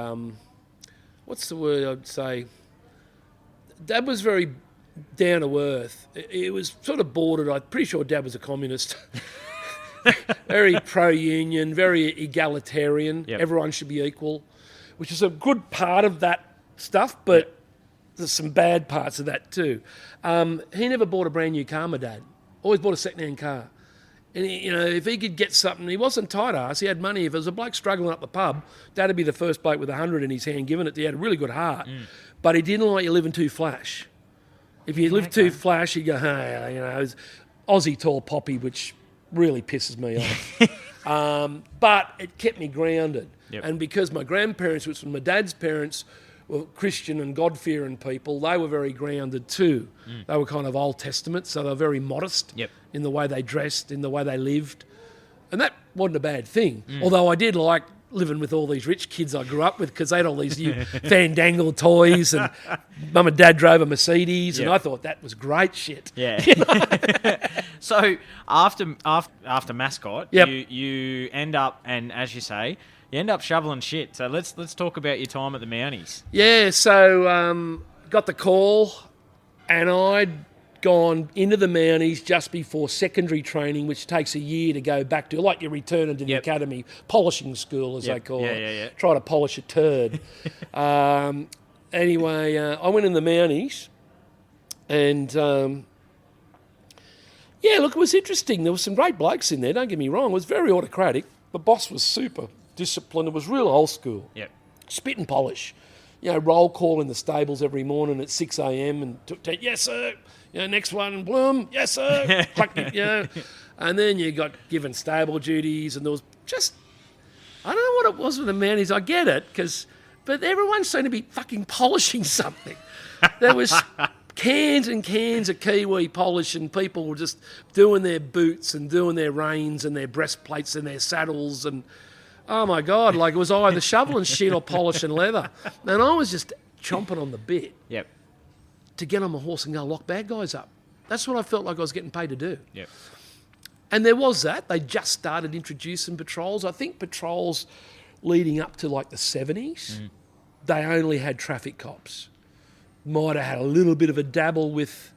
what's the word I'd say? Dad was very down to earth. It was sort of bordered. I'm pretty sure Dad was a communist. Very pro-union, very egalitarian. Yep. Everyone should be equal. which is a good part of that stuff, but there's some bad parts of that too. He never bought a brand new car, my dad. Always bought a second-hand car. And, if he could get something, he wasn't tight ass. He had money. If there was a bloke struggling up the pub, Dad would be the first bloke with 100 in his hand giving it. He had a really good heart. But he didn't like you living too flash. If you lived too flash, he'd go, hey, it's Aussie tall poppy, which really pisses me off. But it kept me grounded. Yep. And because my grandparents, which was my dad's parents, were Christian and God-fearing people, they were very grounded too. They were kind of Old Testament, so they were very modest in the way they dressed, in the way they lived. And that wasn't a bad thing. Although I did like living with all these rich kids I grew up with because they had all these new fandangle toys and Mum and Dad drove a Mercedes and I thought that was great shit. Yeah. So after mascot, you end up, and as you say, you end up shoveling shit. So let's talk about your time at the Mounties. Yeah, so got the call and I'd gone into the Mounties just before secondary training, which takes a year to go back to, like you return into the academy, polishing school as they call it. Try to polish a turd. Anyway, I went in the Mounties and, it was interesting. There were some great blokes in there, don't get me wrong. It was very autocratic. The boss was super disciplined. It was real old school. Yep. Spit and polish. Roll call in the stables every morning at 6 a.m. and yes, sir. Next one, Bloom, yes, sir. And then you got given stable duties, and there was just, I don't know what it was with the Mounties. I get it, but everyone seemed to be fucking polishing something. There was cans and cans of Kiwi polish, and people were just doing their boots and doing their reins and their breastplates and their saddles, and oh my God, like it was either shoveling shit or polishing leather. And I was just chomping on the bit. Yep. To get on my horse and go lock bad guys up. That's what I felt like I was getting paid to do. Yep. And there was that. They just started introducing patrols. I think patrols leading up to like the 70s, they only had traffic cops. Might have had a little bit of a dabble with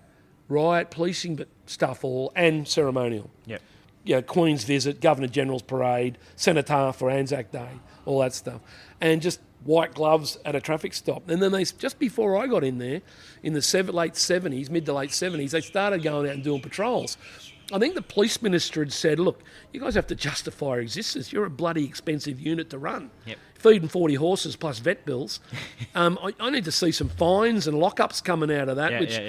riot policing, but stuff all, and ceremonial. Yep. Queen's visit, Governor General's parade, Senator for Anzac Day, all that stuff. And just white gloves at a traffic stop. And then just before I got in there, in the mid to late 70s, they started going out and doing patrols. I think the police minister had said, look, you guys have to justify your existence. You're a bloody expensive unit to run. Yep. Feeding 40 horses plus vet bills. I need to see some fines and lockups coming out of that, which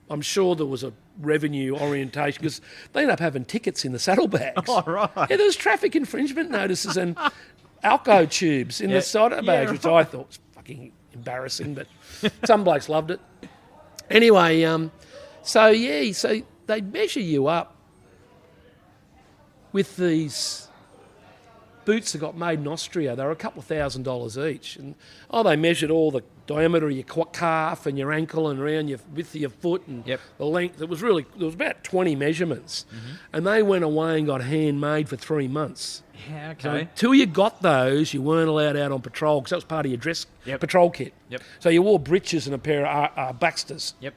I'm sure there was a revenue orientation because they ended up having tickets in the saddlebags. Oh, right. Yeah, there was traffic infringement notices and Alco tubes in the saddlebags, which I thought was fucking embarrassing, but some blokes loved it. Anyway, so they'd measure you up with these boots that got made in Austria. They were a couple of $1,000s each. And they measured all the diameter of your calf and your ankle and around your width of your foot and the length. There was about 20 measurements. And they went away and got handmade for 3 months. Yeah, okay. So until you got those, you weren't allowed out on patrol because that was part of your dress patrol kit. Yep. So you wore breeches and a pair of Baxters. Yep.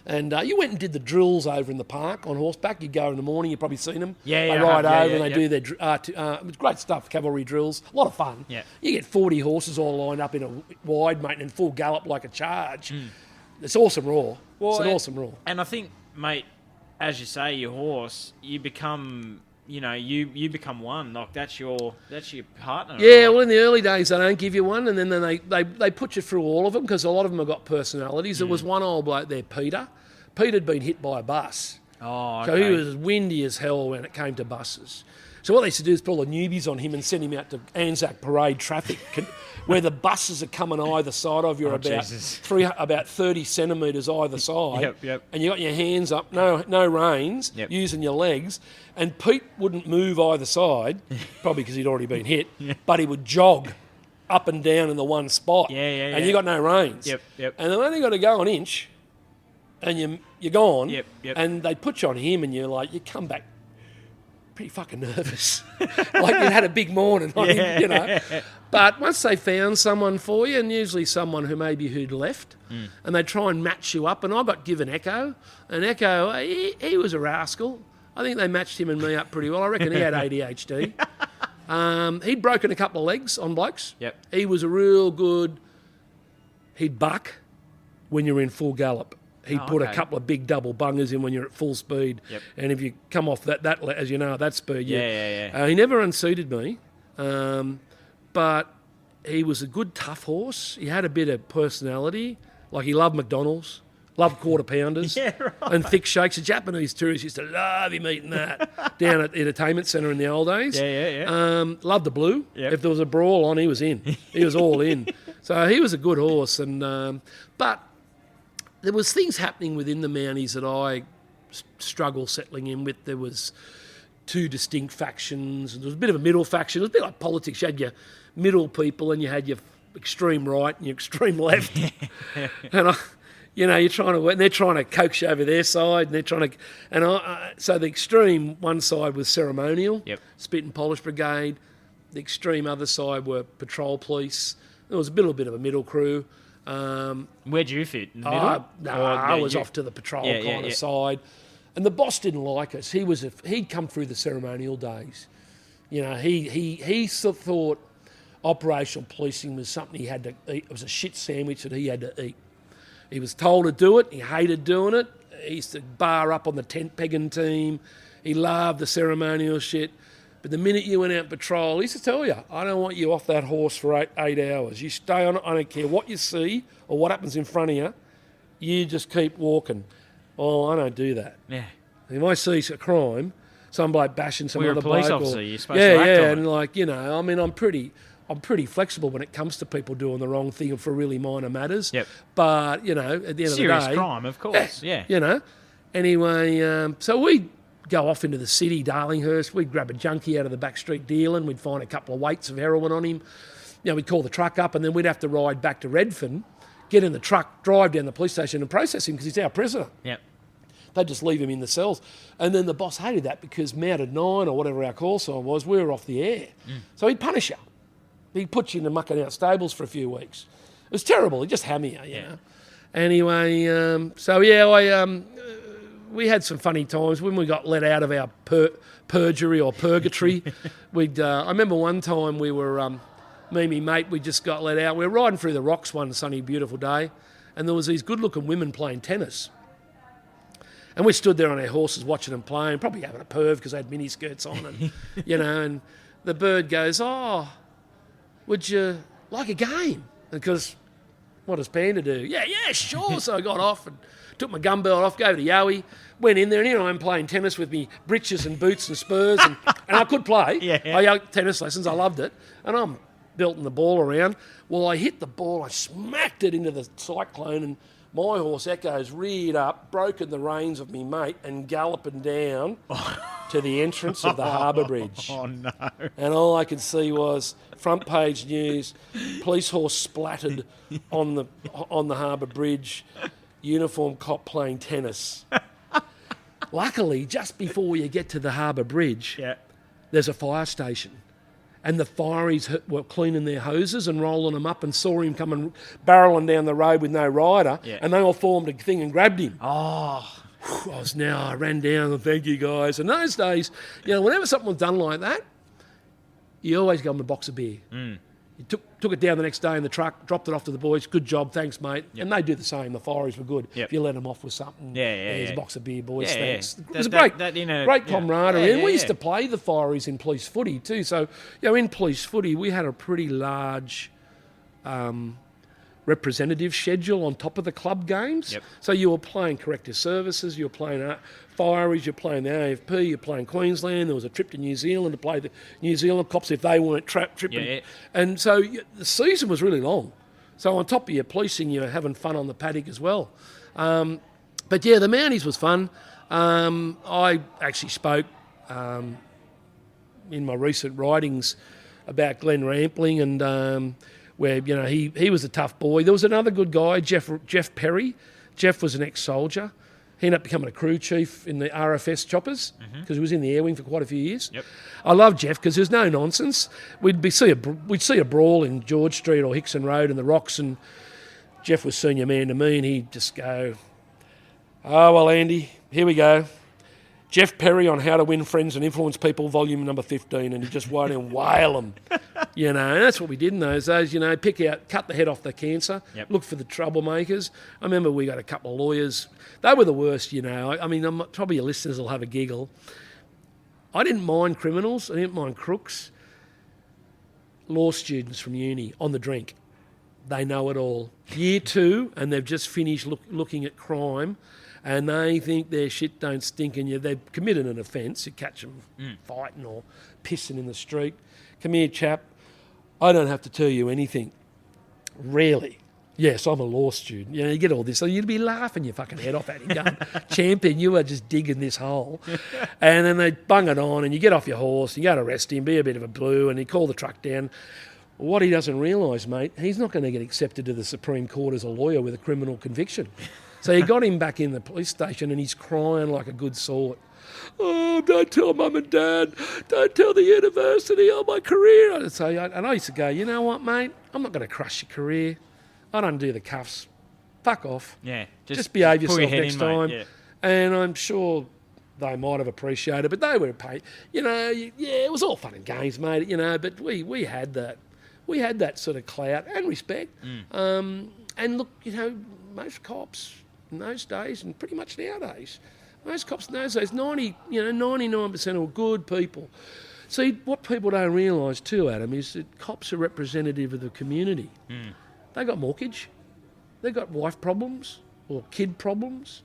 And you went and did the drills over in the park on horseback. You'd go in the morning, you've probably seen them. They ride over and they do their... it was great stuff, cavalry drills. A lot of fun. Yeah. You get 40 horses all lined up in a wide, mate, and full gallop like a charge. It's awesome raw. It's an awesome raw. And I think, mate, as you say, your horse, you become... you become one. Like that's your partner. Yeah, right? Well, in the early days, they don't give you one, and then they put you through all of them because a lot of them have got personalities. There was one old bloke there, Peter. Peter'd been hit by a bus. Oh, okay. So he was windy as hell when it came to buses. So what they used to do is put all the newbies on him and send him out to Anzac Parade traffic, where the buses are coming either side of you, about 30 centimetres either side. And you got your hands up, no reins, using your legs. And Pete wouldn't move either side, probably because he'd already been hit, but he would jog up and down in the one spot. And you got no reins. And they've only got to go an inch, and you're gone. And they put you on him, and you come back pretty fucking nervous. Like you'd had a big morning on him, But once they found someone for you, and usually someone who'd left, and they try and match you up, and I got given Echo, and Echo, he was a rascal. I think they matched him and me up pretty well. I reckon he had ADHD. He'd broken a couple of legs on blokes. Yep. He was a real good... He'd buck when you're in full gallop. He'd put a couple of big double bungers in when you're at full speed. Yep. And if you come off that as you know, at that speed... Yeah. He never unseated me, but he was a good tough horse. He had a bit of personality. Like, he loved McDonald's, loved quarter pounders and thick shakes. The Japanese tourists used to love him eating that down at the entertainment centre in the old days. Loved the blue. Yep. If there was a brawl on, he was in. He was all in. So he was a good horse. And but there was things happening within the Mounties that I struggle settling in with. There was two distinct factions. There was a bit of a middle faction. It was a bit like politics. You had your middle people and you had your extreme right and your extreme left. And you're trying to, and they're trying to coax you over their side, and they're trying to, so the extreme one side was ceremonial, spit and polish brigade. The extreme other side were patrol police. There was a little bit of a middle crew. Where'd you fit? In the middle? I was off to the patrol kind of side. And the boss didn't like us. He'd come through the ceremonial days. He sort of thought operational policing was something he had to eat. It was a shit sandwich that he had to eat. He was told to do it. He hated doing it. He used to bar up on the tent pegging team. He loved the ceremonial shit. But the minute you went out patrol, he used to tell you, I don't want you off that horse for eight hours. You stay on it. I don't care what you see or what happens in front of you. You just keep walking. Oh, I don't do that. Yeah. If I see a crime, some bloke bashing some other bloke. You're a police officer. You're supposed to act on it. And I'm pretty flexible when it comes to people doing the wrong thing for really minor matters. Yep. But, at the end of the day... Serious crime, of course, yeah. Anyway, so we'd go off into the city, Darlinghurst. We'd grab a junkie out of the back street dealing. We'd find a couple of weights of heroin on him. We'd call the truck up and then we'd have to ride back to Redfern, get in the truck, drive down the police station and process him because he's our prisoner. Yep. They'd just leave him in the cells. And then the boss hated that because mounted 9 or whatever our call sign was, we were off the air. So he'd punish you. He'd put you in the mucking out stables for a few weeks. It was terrible. He'd just hammer you, you know. Anyway, we had some funny times when we got let out of our perjury or purgatory. I remember one time we were, me and my mate, we just got let out. We were riding through the rocks one sunny, beautiful day, and there was these good-looking women playing tennis. And we stood there on our horses watching them playing, probably having a perv because they had miniskirts on, and and the bird goes, "Oh, would you like a game?" Because what does Panda do? Yeah, sure. So I got off and took my gun belt off, gave it a yowie, went in there, and here I'm playing tennis with me breeches and boots and spurs, and I could play. I had tennis lessons, I loved it, and I'm belting the ball around. Well, I hit the ball, I smacked it into the cyclone, and my horse Echo's reared up, broken the reins of me mate, and galloping down to the entrance of the harbour bridge. Oh, no. And all I could see was front page news, police horse splattered on the harbour bridge, uniform cop playing tennis. Luckily, just before you get to the harbour bridge, there's a fire station. And the fireys were cleaning their hoses and rolling them up and saw him coming barrelling down the road with no rider. And they all formed a thing and grabbed him. I ran down and thank you guys. In those days, whenever something was done like that, you always go in a box of beer. You took it down the next day in the truck, dropped it off to the boys. Good job, thanks, mate. And they do the same. The fireys were good. If you let them off with something, here's a box of beer, boys, thanks. It was great camaraderie. And we used to play the fireys in police footy too. So, in police footy, we had a pretty large representative schedule on top of the club games. So you were playing corrective services, you were playing fireys, you're playing the AFP, you're playing Queensland. There was a trip to New Zealand to play the New Zealand cops if they weren't tripping. And so the season was really long. So on top of your policing, you're having fun on the paddock as well. The Mounties was fun. I actually spoke in my recent writings about Glenn Rampling and where he was a tough boy. There was another good guy, Jeff Perry. Jeff was an ex-soldier. He ended up becoming a crew chief in the RFS choppers because he was in the air wing for quite a few years. I love Jeff because there's no nonsense. We'd see a brawl in George Street or Hickson Road in the Rocks, and Jeff was senior man to me, and he'd just go, "Oh well, Andy, here we go. Jeff Perry on How to Win Friends and Influence People, volume number 15, and you just write and whale them. And that's what we did in those days, pick out, cut the head off the cancer, look for the troublemakers. I remember we got a couple of lawyers. They were the worst, I mean, probably your listeners will have a giggle. I didn't mind criminals. I didn't mind crooks. Law students from uni on the drink. They know it all. Year 2, and they've just finished looking at crime, and they think their shit don't stink, and they've committed an offence. You catch them fighting or pissing in the street. Come here, chap. I don't have to tell you anything. Really. Yes, I'm a law student. You get all this. So you'd be laughing your fucking head off at him going, champion, you are just digging this hole. And then they bung it on, and you get off your horse, you go to arrest him, be a bit of a blue, and you call the truck down. What he doesn't realise, mate, he's not going to get accepted to the Supreme Court as a lawyer with a criminal conviction. So you got him back in the police station, and he's crying like a good sort. Oh, don't tell Mum and Dad. Don't tell the university on my career. And I used to go, you know what, mate? I'm not going to crush your career. I don't do the cuffs. Fuck off. Yeah. Just behave yourself your head next in, time. Mate. Yeah. And I'm sure they might have appreciated, but they were paid. It was all fun and games, mate. But we had that. We had that sort of clout and respect. And look, most cops in those days, and pretty much nowadays, most cops in those days, 99% were good people. See, what people don't realise too, Adam, is that cops are representative of the community. They got mortgage, they got wife problems or kid problems.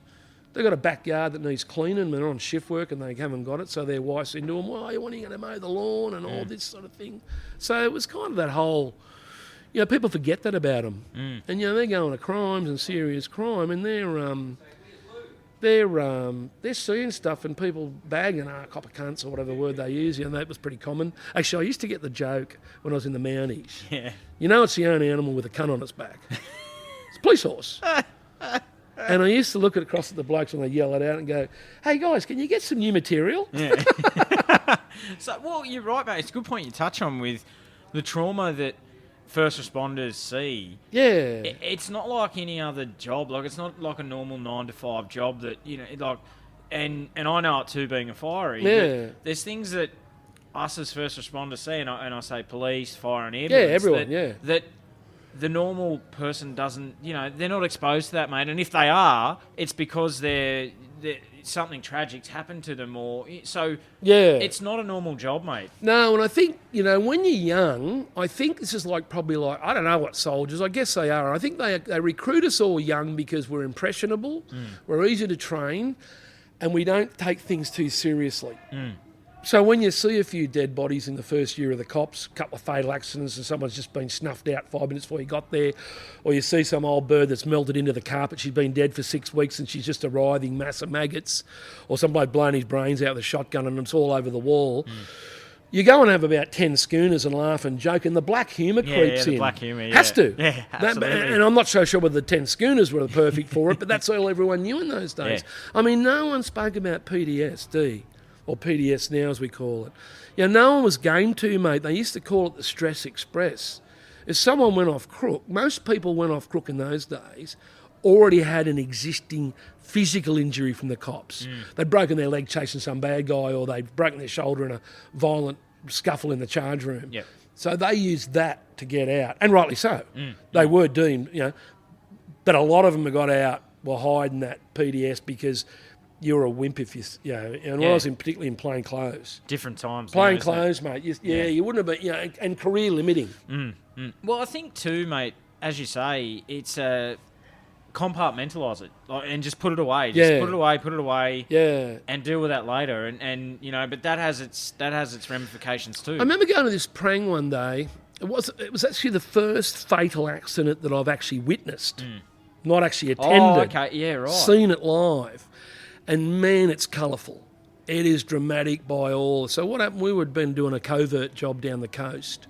They got a backyard that needs cleaning, and they're on shift work and they haven't got it, so their wife's into them, when are you going to mow the lawn and all this sort of thing. So it was kind of that whole, people forget that about them. And, they're going to crimes and serious crime, and they're seeing stuff and people bagging, copper cunts or whatever word they use, and that was pretty common. Actually, I used to get the joke when I was in the Mounties. Yeah. It's the only animal with a cunt on its back. It's a police horse. And I used to look across at the blokes when they yell it out and go, hey guys, can you get some new material? Yeah. So, you're right, mate. It's a good point you touch on with the trauma that first responders see. Yeah. It's not like any other job. Like, it's not like a normal 9-to-5 job that, and I know it too, being a firey. Yeah. There's things that us as first responders see, and I say police, fire and ambulance. Yeah, everyone, that the normal person doesn't, they're not exposed to that, mate. And if they are, it's because they're something tragic's happened to them, it's not a normal job, mate. No, and I think, when you're young, I think this is probably I don't know what soldiers, I guess they are. I think they recruit us all young because we're impressionable, we're easy to train, and we don't take things too seriously. So when you see a few dead bodies in the first year of the cops, a couple of fatal accidents and someone's just been snuffed out 5 minutes before you got there, or you see some old bird that's melted into the carpet, she's been dead for 6 weeks and she's just a writhing mass of maggots, or somebody blown his brains out with a shotgun and it's all over the wall, you go and have about 10 schooners and laugh and joke, and the black humour creeps in. Black humour, yeah. Has to. Yeah, absolutely. And I'm not so sure whether the 10 schooners were perfect for it, but that's all everyone knew in those days. Yeah. I mean, no one spoke about PTSD. Or PDS now, as we call it. No one was game to, mate. They used to call it the stress express. If someone went off crook, most people went off crook in those days, already had an existing physical injury from the cops. They'd broken their leg chasing some bad guy, or they'd broken their shoulder in a violent scuffle in the charge room. Yep. So they used that to get out, and rightly so. They were deemed, but a lot of them who got out were hiding that PDS because you're a wimp if and when I was particularly in plain clothes. Different times. Plain clothes, mate. You wouldn't have been, and career limiting. Well, I think too, mate, as you say, it's compartmentalise it and just put it away. Just put it away. Yeah. And deal with that later. And but that has its ramifications too. I remember going to this prang one day. It was actually the first fatal accident that I've actually witnessed. Not actually attended. Oh, okay. Yeah, right. Seen it live. And man, it's colourful. It is dramatic by all. So what happened, we had been doing a covert job down the coast.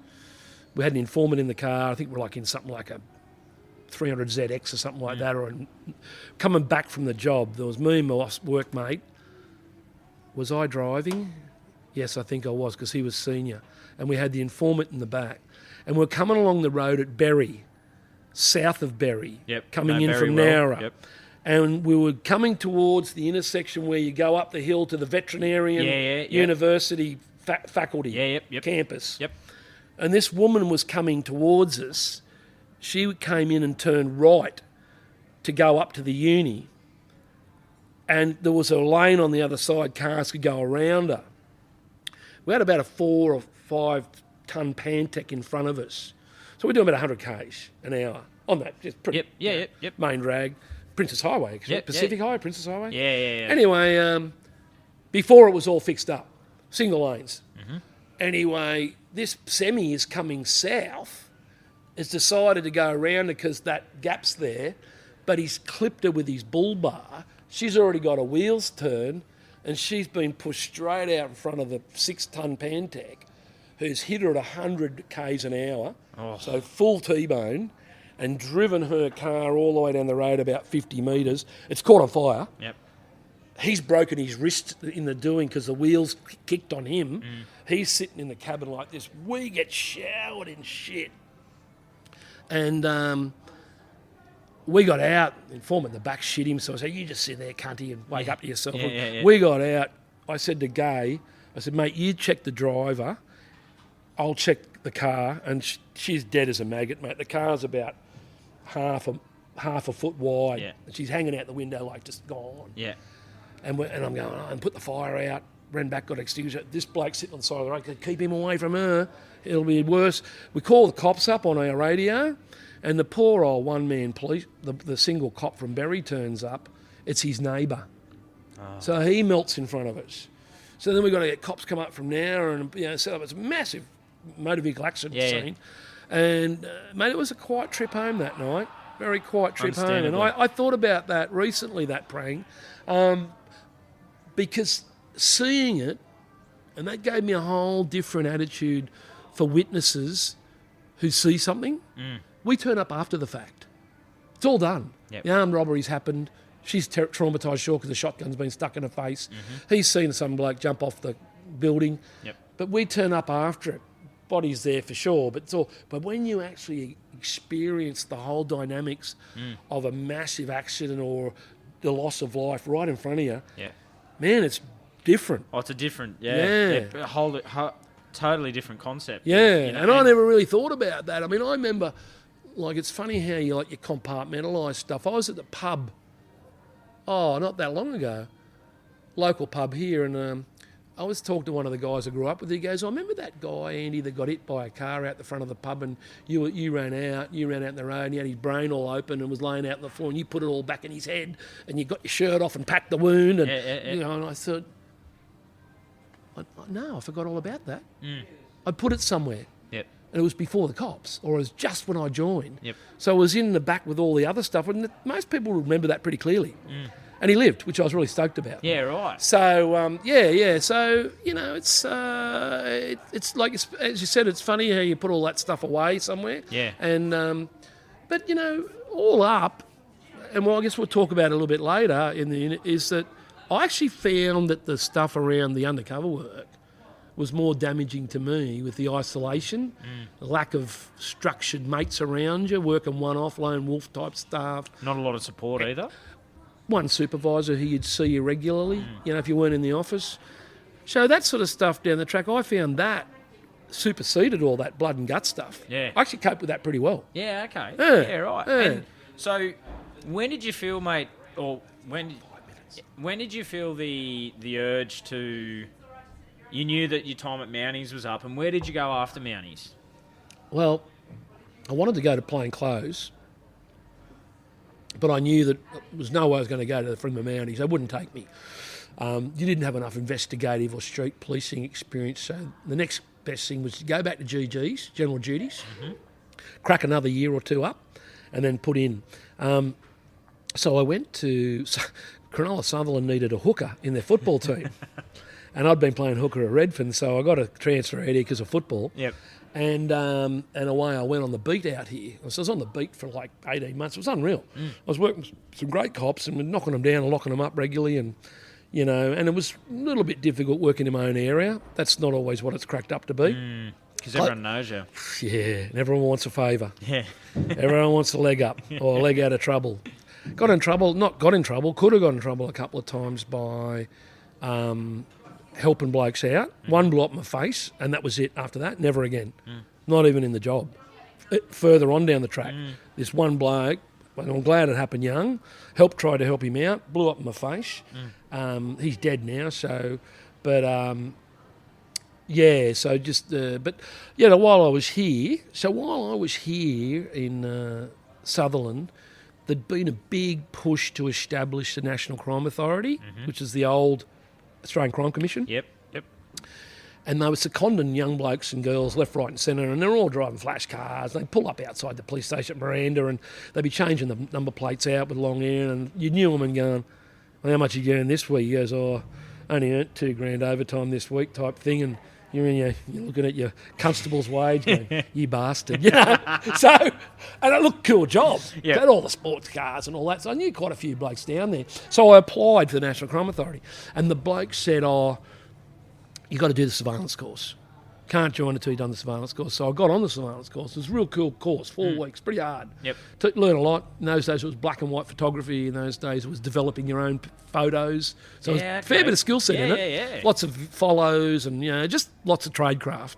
We had an informant in the car. I think we're in something like a 300ZX or something like that. Or coming back from the job, there was me and my workmate. Was I driving? Yes, I think I was, because he was senior. And we had the informant in the back. And we're coming along the road at Berry, south of Berry, coming in from Nowra. And we were coming towards the intersection where you go up the hill to the veterinarian university faculty campus. Yep. And this woman was coming towards us. She came in and turned right to go up to the uni. And there was a lane on the other side, cars could go around her. We had about a 4 or 5 ton Pantech in front of us. So we're doing about 100 k's an hour on that. Just pretty, Yep. main drag. Princess Highway, Pacific Highway, Princess Highway. Yeah. Anyway, before it was all fixed up, single lanes. Mm-hmm. Anyway, this semi is coming south. Has decided to go around because that gap's there, but he's clipped her with his bull bar. She's already got a wheels turn, and she's been pushed straight out in front of the 6-ton Pantech, who's hit her at 100 k's an hour, so full T-bone, and driven her car all the way down the road about 50 metres. It's caught on fire. Yep. He's broken his wrist in the doing because the wheels kicked on him. He's sitting in the cabin like this. We get showered in shit. And we got out. The informant in the back shit him, so I said, you just sit there, cunty, and wake up to yourself. Yeah. We got out. I said to Gay, I said, mate, you check the driver. I'll check the car. And she's dead as a maggot, mate. The car's about half a foot wide. Yeah. And she's hanging out the window like just gone. Yeah. And I'm going, and put the fire out, ran back, got extinguisher. This bloke sitting on the side of the road, keep him away from her. It'll be worse. We call the cops up on our radio, and the poor old one-man police, the single cop from Berry turns up. It's his neighbour. So he melts in front of us. So then we've got to get cops come up from there and set up. It's a massive motor vehicle accident scene. And, mate, it was a quiet trip home that night. Very quiet trip home. And I thought about that recently, that praying, because seeing it, and that gave me a whole different attitude for witnesses who see something. We turn up after the fact. It's all done. Yep. The armed robbery's happened. She's traumatised, sure, because the shotgun's been stuck in her face. He's seen some bloke jump off the building. Yep. But we turn up after it. Body's there for sure, but it's all. But when you actually experience the whole dynamics of a massive accident or the loss of life right in front of you, man, it's different. Oh, it's a different, a whole totally different concept. Yeah, and I never really thought about that. I mean, I remember, like, it's funny how you compartmentalise stuff. I was at the pub, not that long ago, local pub here, and I was talking to one of the guys I grew up with. He goes, I remember that guy, Andy, that got hit by a car out the front of the pub, and you ran out in the road, and he had his brain all open and was laying out on the floor, and you put it all back in his head, and you got your shirt off and packed the wound, and and I thought, no, I forgot all about that. I put it somewhere. Yep. And it was before the cops, or it was just when I joined. Yep. So I was in the back with all the other stuff, and most people remember that pretty clearly. And he lived, which I was really stoked about. Yeah, right. So, So, it's like, as you said, it's funny how you put all that stuff away somewhere. Yeah. And, but, all up, and I guess we'll talk about it a little bit later is that I actually found that the stuff around the undercover work was more damaging to me with the isolation, the lack of structured mates around you, working one-off, lone wolf type stuff. Not a lot of support either. One supervisor who you'd see you regularly, if you weren't in the office. So that sort of stuff down the track, I found that superseded all that blood and gut stuff. Yeah. I actually coped with that pretty well. Yeah, okay. Yeah, Right. yeah. And so when did you feel, mate, or when did you feel the urge to... You knew that your time at Mounties was up, and where did you go after Mounties? Well, I wanted to go to plain clothes, but I knew that there was no way I was going to go to the Freeman Mounties. They wouldn't take me. You didn't have enough investigative or street policing experience, so the next best thing was to go back to GGs, general duties, crack another year or two up, and then put in. So I went to... Cronulla Sutherland needed a hooker in their football team. And I'd been playing hooker at Redfern, so I got a transfer out here because of football. Yep. And away I went on the beat out here. So I was on the beat for like 18 months. It was unreal. I was working with some great cops and knocking them down and locking them up regularly. And, and it was a little bit difficult working in my own area. That's not always what it's cracked up to be. Because everyone knows you. Yeah, and everyone wants a favour. Yeah. Everyone wants a leg up or a leg out of trouble. could have got in trouble a couple of times by helping blokes out. One blew up my face, and that was it after that. Never again. Not even in the job. Further on down the track, this one bloke, I'm glad it happened young, tried to help him out, blew up in my face. He's dead now, so, but, while I was here in Sutherland, there'd been a big push to establish the National Crime Authority, which is the old Australian Crime Commission. Yep. And they were seconding young blokes and girls left, right and centre, and they're all driving flash cars. They'd pull up outside the police station at Miranda, and they'd be changing the number plates out with long hair, and you knew them and going, well, how much are you earning this week? He goes, oh, only earned $2,000 overtime this week type thing, and you're looking at your constable's wage going, you bastard. So, and it looked a cool job. Yep. Had all the sports cars and all that. So I knew quite a few blokes down there. So I applied for the National Crime Authority. And the bloke said, you got to do the surveillance course. Can't join until you've done the surveillance course. So I got on the surveillance course. It was a real cool course, 4 weeks, pretty hard. Yep. Learn a lot. In those days it was black and white photography. In those days it was developing your own photos. So it was a fair bit of skill set in it. Yeah. Lots of follows and just lots of tradecraft.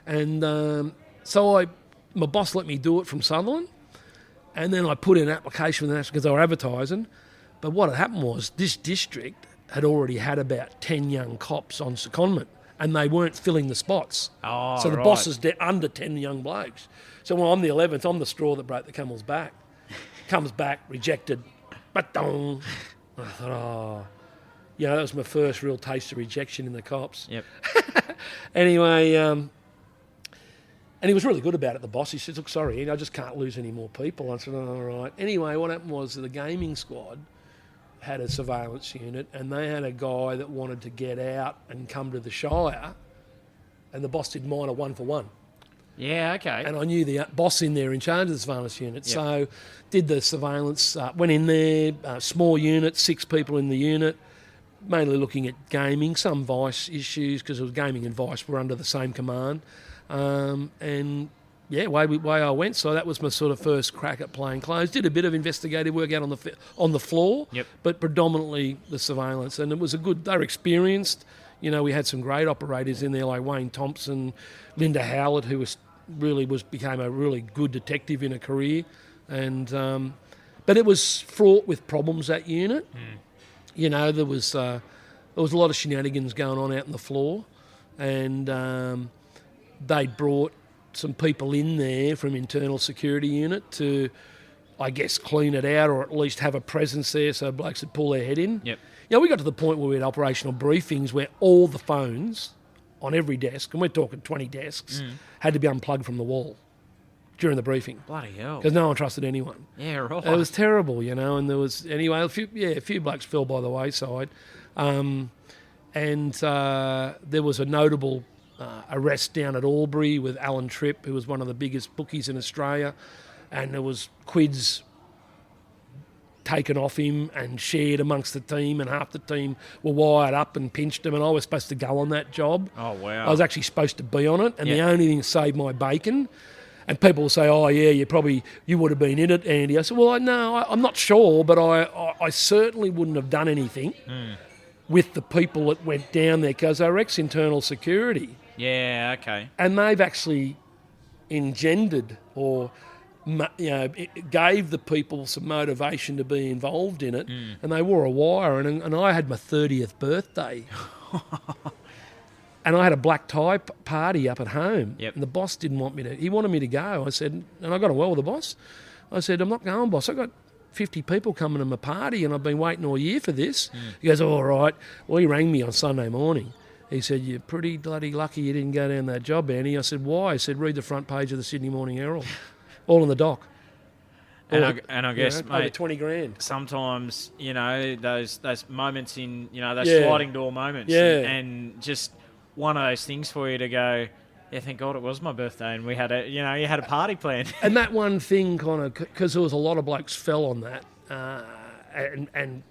And so my boss let me do it from Sutherland. And then I put in an application for the National because they were advertising. But what had happened was this district had already had about 10 young cops on secondment, and they weren't filling the spots. Oh, so the right. boss is under 10 young blokes. So when I'm the 11th, I'm the straw that broke the camel's back. Comes back, rejected. Ba-dong. I thought, that was my first real taste of rejection in the cops. Yep. Anyway, and he was really good about it, the boss. He said, look, sorry, I just can't lose any more people. I said, all right. Anyway, what happened was the gaming squad had a surveillance unit, and they had a guy that wanted to get out and come to the Shire, and the boss did mine a 1-for-1. Yeah, okay. And I knew the boss in there in charge of the surveillance unit. Yep. So did the surveillance, went in there, small unit, 6 people in the unit, mainly looking at gaming, some vice issues, because it was gaming and vice were under the same command. Way I went. So that was my sort of first crack at plain clothes. Did a bit of investigative work out on the floor, but predominantly the surveillance. And it was they were experienced. We had some great operators in there like Wayne Thompson, Linda Howlett, who became a really good detective in her career. And but it was fraught with problems, that unit. There was a lot of shenanigans going on out on the floor, and they brought some people in there from internal security unit to, I guess, clean it out or at least have a presence there so blokes would pull their head in. Yep. We got to the point where we had operational briefings where all the phones on every desk, and we're talking 20 desks, had to be unplugged from the wall during the briefing. Bloody hell. Because no one trusted anyone. Yeah, right. It was terrible, and there was, anyway, a few blokes fell by the wayside. There was a notable arrest down at Albury with Alan Tripp, who was one of the biggest bookies in Australia, and there was quids taken off him and shared amongst the team, and half the team were wired up and pinched him, and I was supposed to go on that job. Oh, wow. I was actually supposed to be on it, and the only thing that saved my bacon, and people will say, oh yeah, you would have been in it, Andy. I said, well, I'm not sure, but I certainly wouldn't have done anything with the people that went down there, because they were ex-internal security. Yeah, okay. And they've actually engendered or it gave the people some motivation to be involved in it, and they wore a wire. And I had my 30th birthday, and I had a black tie party up at home. Yep. And the boss didn't want me to. He wanted me to go. I said, and I got on well with the boss. I said, I'm not going, boss. I got 50 people coming to my party, and I've been waiting all year for this. He goes, all right. Well, he rang me on Sunday morning. He said, you're pretty bloody lucky you didn't go down that job, Andy. I said, why? He said, read the front page of the Sydney Morning Herald. All in the dock. And I guess, mate, over 20 grand. Sometimes, those moments in, those sliding door moments. And just one of those things for you to go, yeah, thank God it was my birthday and we had you had a party planned. And that one thing because there was a lot of blokes fell on that, and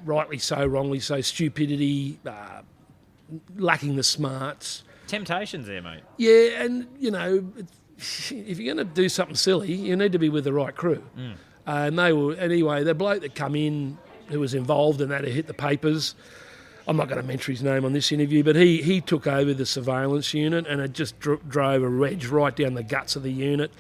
rightly so, wrongly so, stupidity, lacking the smarts. Temptations there, mate. Yeah, and, if you're going to do something silly, you need to be with the right crew. And the bloke that come in who was involved in that, who hit the papers, I'm not going to mention his name on this interview, but he took over the surveillance unit, and it just drove a wedge right down the guts of the unit.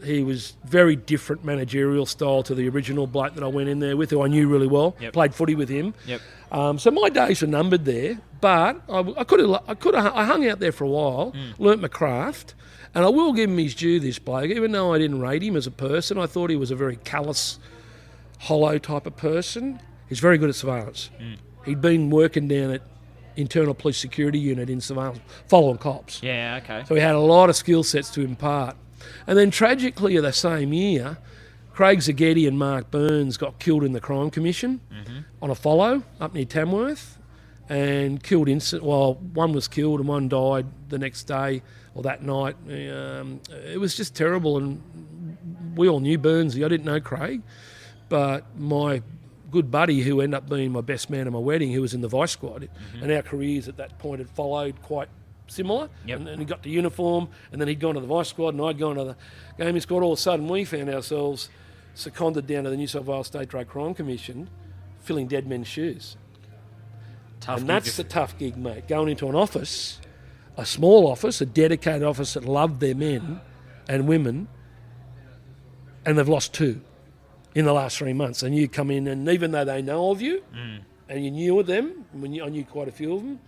He was very different managerial style to the original bloke that I went in there with, who I knew really well. Yep. Played footy with him. Yep. So my days were numbered there, but I hung out there for a while, learnt my craft, and I will give him his due, this bloke. Even though I didn't rate him as a person, I thought he was a very callous, hollow type of person. He's very good at surveillance. He'd been working down at Internal Police Security Unit in surveillance, following cops. Yeah, okay. So he had a lot of skill sets to impart. And then tragically, the same year, Craig Zaghetti and Mark Burns got killed in the Crime Commission on a follow up near Tamworth, and killed one was killed and one died the next day or that night. It was just terrible, and we all knew Burnsy. I didn't know Craig, but my good buddy, who ended up being my best man at my wedding, who was in the Vice Squad, and our careers at that point had followed quite similar. Yep. And he got the uniform, and then he'd gone to the Vice Squad, and I'd gone to the gaming squad. All of a sudden, we found ourselves seconded down to the New South Wales State Drug Crime Commission, filling dead men's shoes. And that's a tough gig, mate. Going into an office, a small office, a dedicated office that loved their men and women, and they've lost 2 in the last 3 months. And you come in, and even though they know of you, and you knew of them, I knew quite a few of them,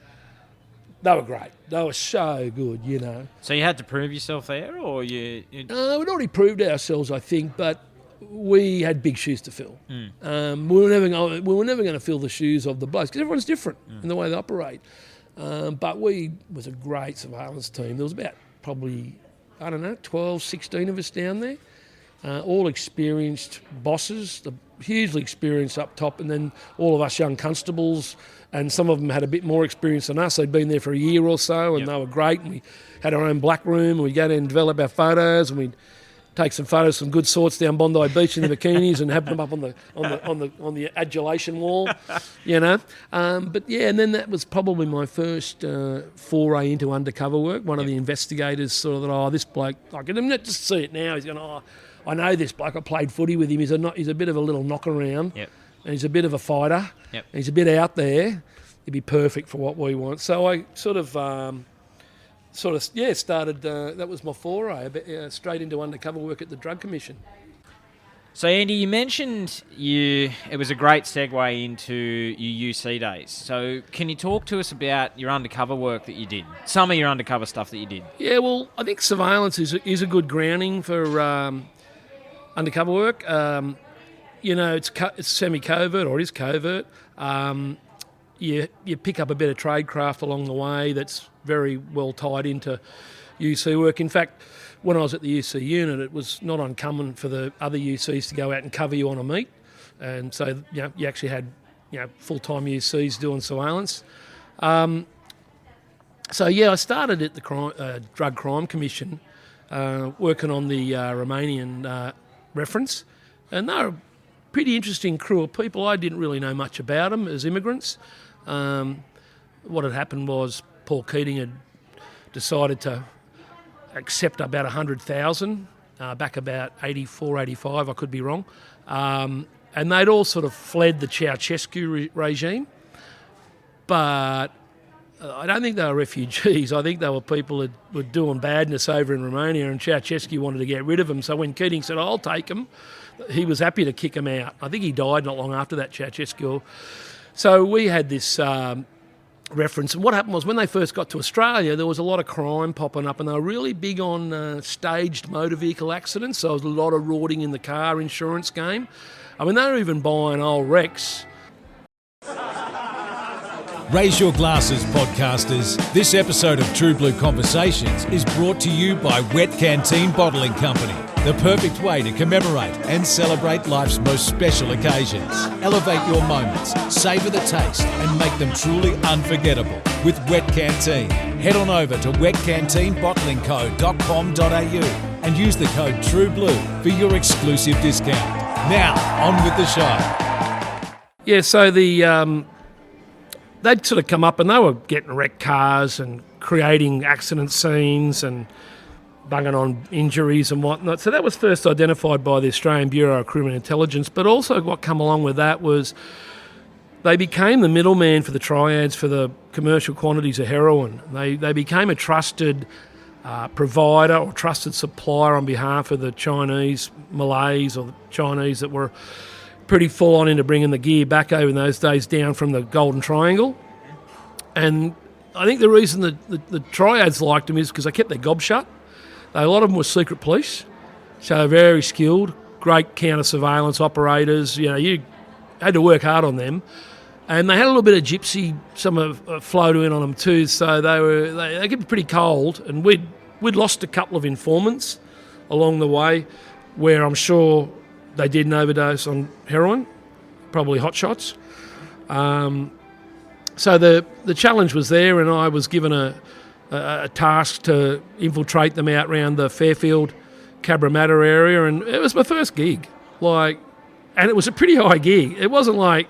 they were great. They were so good, you know. So you had to prove yourself there, or you... We'd already proved ourselves, I think, but we had big shoes to fill. We were never going to fill the shoes of the blokes, because everyone's different in the way they operate. But we was a great surveillance team. There was about probably, 12, 16 of us down there, all experienced bosses, hugely experienced up top, and then all of us young constables, and some of them had a bit more experience than us. They'd been there for a year or so, and they were great. And we had our own black room, and we'd go in and develop our photos, and we'd take some photos, some good sorts down Bondi Beach in the bikinis, and have them up on the adulation wall, you know. But yeah, and then that was probably my first foray into undercover work. One of the investigators sort of this bloke, I can just see it now. He's going, I know this bloke. I played footy with him. He's a bit of a little knock around. Yep. And he's a bit of a fighter. Yep. And he's a bit out there. He'd be perfect for what we want. So I started. That was my foray, straight into undercover work at the Drug Commission. So Andy, you mentioned it was a great segue into your UC days. So can you talk to us about your undercover work that you did? Some of your undercover stuff that you did. Yeah, well, I think surveillance is a good grounding for undercover work. It's semi-covert, or it is covert. You pick up a bit of tradecraft along the way that's very well tied into UC work. In fact, when I was at the UC unit, it was not uncommon for the other UCs to go out and cover you on a meet. And so, you actually had, full-time UCs doing surveillance. I started at the Drug Crime Commission, working on the Romanian reference. And they were a pretty interesting crew of people. I didn't really know much about them as immigrants. What had happened was Paul Keating had decided to accept about 100,000 back about 84, 85, I could be wrong. And they'd all sort of fled the Ceausescu regime. But I don't think they were refugees. I think they were people that were doing badness over in Romania, and Ceausescu wanted to get rid of them. So when Keating said, I'll take them, he was happy to kick them out. I think he died not long after that, Ceausescu. So we had this reference. And what happened was when they first got to Australia, there was a lot of crime popping up, and they were really big on staged motor vehicle accidents. So there was a lot of rorting in the car insurance game. I mean, they were even buying old wrecks. Raise your glasses, podcasters. This episode of True Blue Conversations is brought to you by Wet Canteen Bottling Company, the perfect way to commemorate and celebrate life's most special occasions. Elevate your moments, savour the taste, and make them truly unforgettable with Wet Canteen. Head on over to wetcanteenbottlingco.com.au and use the code TRUEBLUE for your exclusive discount. Now, on with the show. Yeah, so they'd sort of come up and they were getting wrecked cars and creating accident scenes and bunging on injuries and whatnot. So that was first identified by the Australian Bureau of Criminal Intelligence. But also what come along with that was they became the middleman for the triads for the commercial quantities of heroin. They became a trusted provider or trusted supplier on behalf of the Chinese, Malays or the Chinese that were pretty full on into bringing the gear back over in those days down from the Golden Triangle. And I think the reason that the triads liked them is because they kept their gob shut. A lot of them were secret police, so very skilled, great counter-surveillance operators. You had to work hard on them. And they had a little bit of gypsy, some flow in on them too, so they get pretty cold. And we'd lost a couple of informants along the way where I'm sure they did an overdose on heroin, probably hot shots. So the challenge was there, and I was given a task to infiltrate them out around the Fairfield, Cabramatta area, and it was my first gig. And it was a pretty high gig. It wasn't like,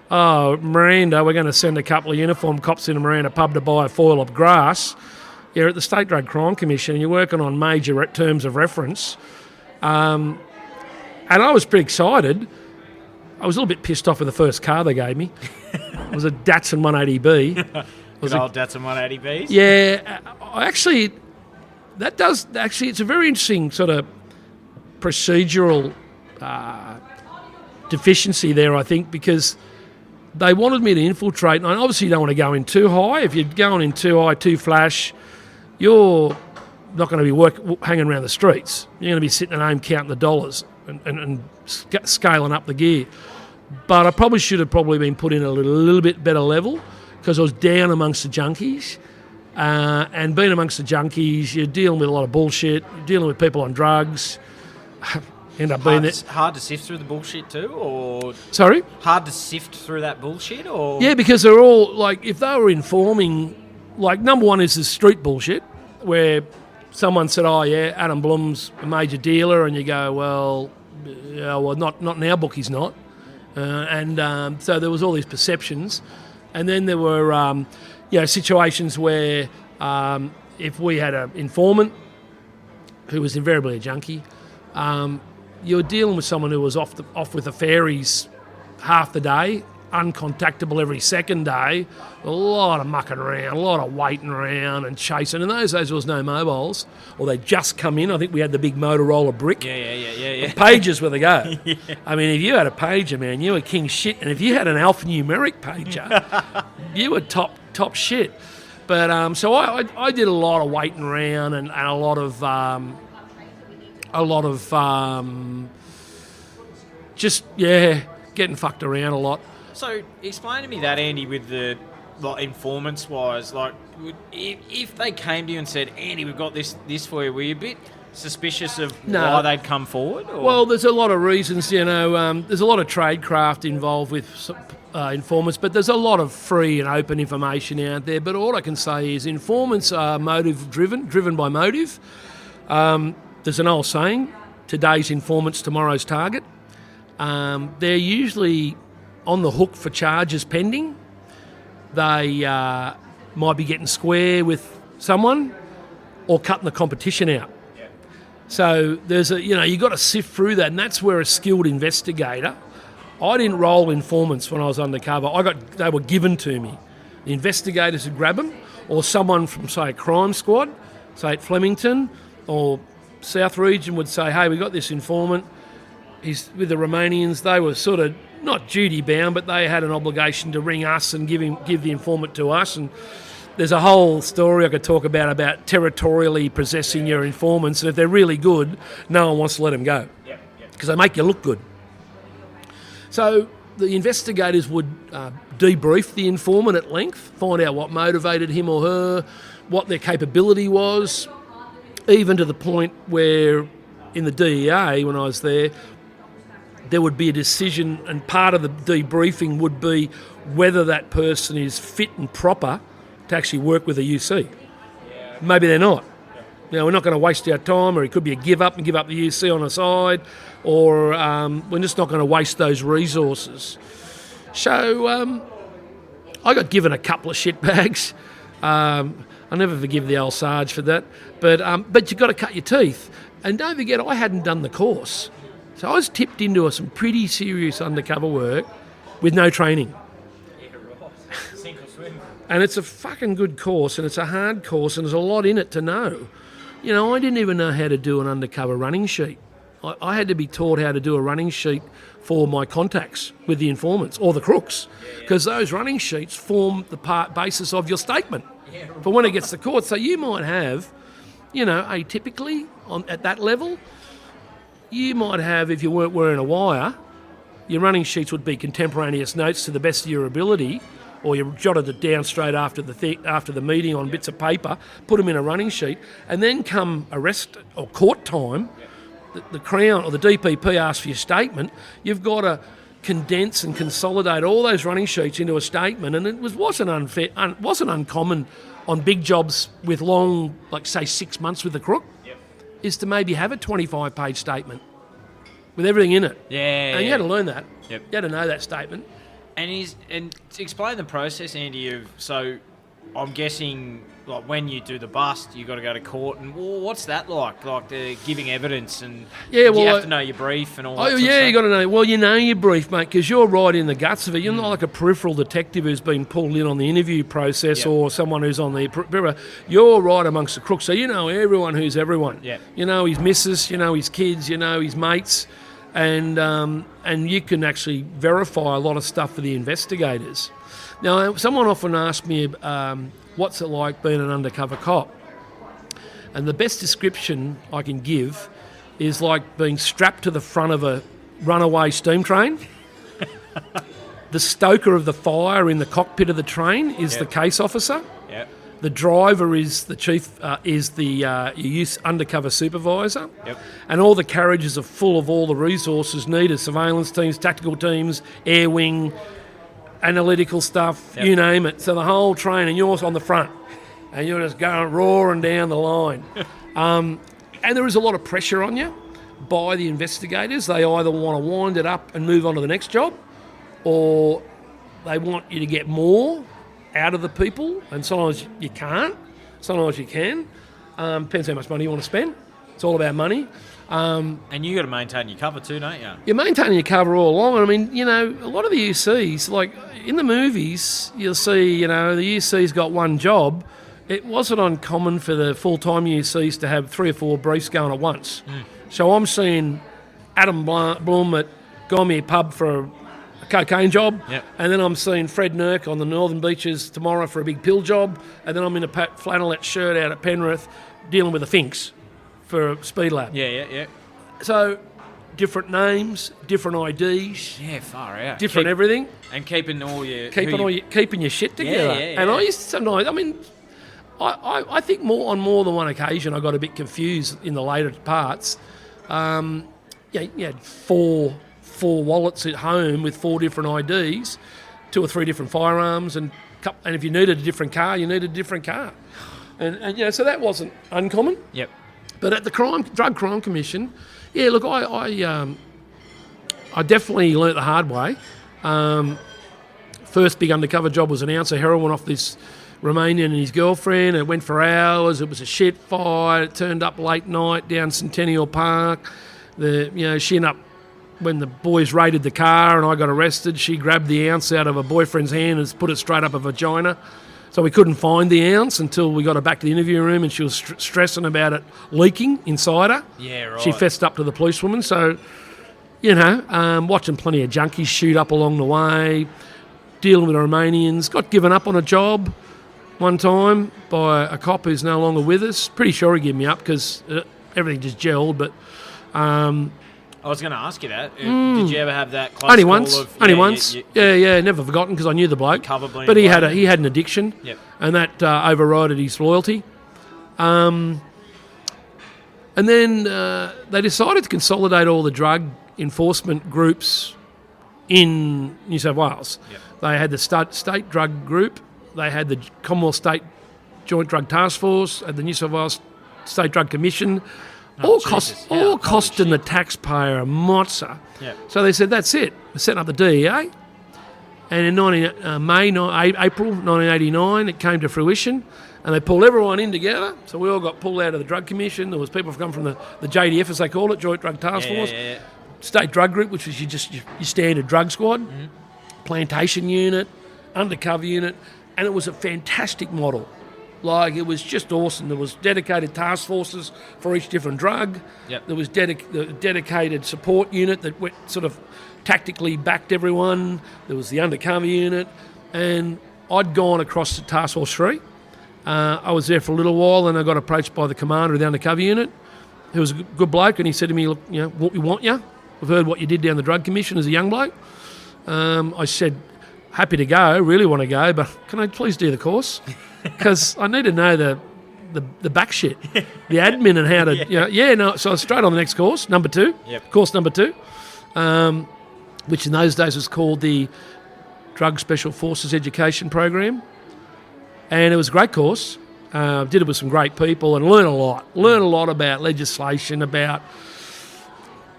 oh, Miranda, we're going to send a couple of uniformed cops in a Miranda pub to buy a foil of grass. You're at the State Drug Crime Commission and you're working on major terms of reference. And I was pretty excited. I was a little bit pissed off with the first car they gave me. It was a Datsun 180B. Good old Datsun 180Bs? Yeah. It's a very interesting sort of procedural deficiency there, I think, because they wanted me to infiltrate, and I obviously don't want to go in too high. If you're going in too high, too flash, you're not going to be hanging around the streets. You're going to be sitting at home counting the dollars and scaling up the gear. But I probably should have been put in a little bit better level because I was down amongst the junkies. And being amongst the junkies, you're dealing with a lot of bullshit. You're dealing with people on drugs. Hard to sift through the bullshit too, or sorry, hard to sift through that bullshit, or yeah, because they're all like, if they were informing, like number one is the street bullshit where someone said, oh yeah, Adam Blum's a major dealer, and you go, well, not in our book, he's not, so there was all these perceptions, and then there were situations where if we had an informant who was invariably a junkie. You were dealing with someone who was off with the fairies half the day, uncontactable every second day, a lot of mucking around, a lot of waiting around and chasing. In those days, there was no mobiles, or they'd just come in. I think we had the big Motorola brick. Yeah. Pagers were the go. Yeah. I mean, if you had a pager, man, you were king shit. And if you had an alphanumeric pager, you were top shit. But so I did a lot of waiting around and a lot of getting fucked around a lot. So explain to me that, Andy, with the informants wise, if they came to you and said, Andy, we've got this for you, were you a bit suspicious of why they'd come forward? Or? Well, there's a lot of reasons, there's a lot of tradecraft involved with informants, but there's a lot of free and open information out there. But all I can say is informants are driven by motive. There's an old saying, today's informant's tomorrow's target. They're usually on the hook for charges pending. They might be getting square with someone or cutting the competition out. Yeah. So there's you've got to sift through that, and that's where a skilled investigator. I didn't roll informants when I was undercover. They were given to me. The investigators would grab them, or someone from, say, a crime squad, say at Flemington, or South Region would say, hey, we got this informant. He's with the Romanians. They were sort of not duty bound, but they had an obligation to ring us and give the informant to us. And there's a whole story I could talk about territorially possessing your informants. And if they're really good, no one wants to let them go because they make you look good. So the investigators would debrief the informant at length, find out what motivated him or her, what their capability was, even to the point where in the DEA, when I was there would be a decision, and part of the debriefing would be whether that person is fit and proper to actually work with a UC. Yeah. Maybe they're not. We're not going to waste our time, or it could be a give up the UC on the side, or we're just not going to waste those resources. So I got given a couple of shit bags. I'll never forgive the old Sarge for that. But you've got to cut your teeth. And don't forget, I hadn't done the course. So I was tipped into some pretty serious undercover work with no training. Yeah, right. Sink or swim. And it's a fucking good course, and it's a hard course, and there's a lot in it to know. You know, I didn't even know how to do an undercover running sheet. I had to be taught how to do a running sheet for my contacts with the informants or the crooks, because those running sheets form the basis of your statement for when it gets to court. So you might have, you know, atypically at that level, you might have, if you weren't wearing a wire, your running sheets would be contemporaneous notes to the best of your ability, or you jotted it down straight after the meeting on bits of paper, put them in a running sheet, and then come arrest or court time, the Crown or the DPP asks for your statement, you've got to condense and consolidate all those running sheets into a statement, and it wasn't uncommon on big jobs with long, like say 6 months with the crook, is to maybe have a 25-page statement with everything in it. Yeah. And you had to learn that. Yep. You had to know that statement. And to explain the process, Andy, so I'm guessing like when you do the bust, you got to go to court, and what's that like? Like the giving evidence, and you have to know your brief and all that. Oh yeah, you got to know. Well, you know your brief, mate, because you're right in the guts of it. You're not like a peripheral detective who's been pulled in on the interview process, or someone who's on the. You're right amongst the crooks, so you know everyone who's everyone. Yeah. You know his missus, you know his kids, you know his mates, and you can actually verify a lot of stuff for the investigators. Now, someone often asks me, what's it like being an undercover cop? And the best description I can give is like being strapped to the front of a runaway steam train. The stoker of the fire in the cockpit of the train is the case officer. Yep. The driver is the chief, your youth undercover supervisor. Yep. And all the carriages are full of all the resources needed, surveillance teams, tactical teams, air wing, analytical stuff, you name it. So the whole train, and you're on the front, and you're just going roaring down the line. And there is a lot of pressure on you by the investigators. They either want to wind it up and move on to the next job, or they want you to get more out of the people, and sometimes you can't, sometimes you can. Depends how much money you want to spend. It's all about money. And you got to maintain your cover too, don't you? You're maintaining your cover all along. I mean, you know, a lot of the UCs, like in the movies, you'll see, you know, the UC's got one job. It wasn't uncommon for the full-time UCs to have 3 or 4 briefs going at once. So I'm seeing Adam Bloom at Gomie Pub for a cocaine job, and then I'm seeing Fred Nurk on the Northern Beaches tomorrow for a big pill job, and then I'm in a flannelette shirt out at Penrith dealing with the Finks for a speed lab. Yeah. So, different names, different IDs. Yeah, far out. Different everything. And keeping all your... Keeping your shit together. Yeah. And I used to sometimes, I mean, I think on more than one occasion I got a bit confused in the later parts. You had four wallets at home with 4 different IDs, 2 or 3 different firearms, and if you needed a different car, you needed a different car. And you know, so that wasn't uncommon. Yep. But at the Drug Crime Commission, look, I definitely learnt the hard way. First big undercover job was an ounce of heroin off this Romanian and his girlfriend. It went for hours. It was a shit fight. It turned up late night down Centennial Park. She ended up, when the boys raided the car and I got arrested, she grabbed the ounce out of her boyfriend's hand and put it straight up her vagina. So we couldn't find the ounce until we got her back to the interview room, and she was stressing about it leaking inside her. Yeah, right. She fessed up to the policewoman. So, you know, watching plenty of junkies shoot up along the way, dealing with the Romanians. Got given up on a job one time by a cop who's no longer with us. Pretty sure he gave me up because everything just gelled, but... I was going to ask you that. Did you ever have that close Only call once. of... Only once. Never forgotten because I knew the bloke. But he had an addiction, and that overrided his loyalty. And then they decided to consolidate all the drug enforcement groups in New South Wales. They had the state drug group, they had the Commonwealth State Joint Drug Task Force, and the New South Wales State Drug Commission. All costing the taxpayer a mozza. So they said, that's it. We're setting up the DEA. And in April 1989, it came to fruition, and they pulled everyone in together. So we all got pulled out of the Drug Commission. There was people come from the JDF, as they call it, Joint Drug Task Force, State Drug Group, which was your standard drug squad, Plantation Unit, Undercover Unit, and it was a fantastic model. Like, it was just awesome. There was dedicated task forces for each different drug. Yep. There was the dedicated support unit that went, sort of tactically backed everyone. There was the undercover unit. And I'd gone across to Task Force 3. I was there for a little while, and I got approached by the commander of the undercover unit, who was a good bloke, and he said to me, look, we want you. We've heard what you did down the Drug Commission as a young bloke. I said, happy to go, really want to go, but can I please do the course? Because I need to know the back shit, the admin and how to, So I was straight on the next course, number 2, course number 2, which in those days was called the Drug Special Forces Education Program. And it was a great course. Did it with some great people and learned a lot. Learned a lot about legislation, about,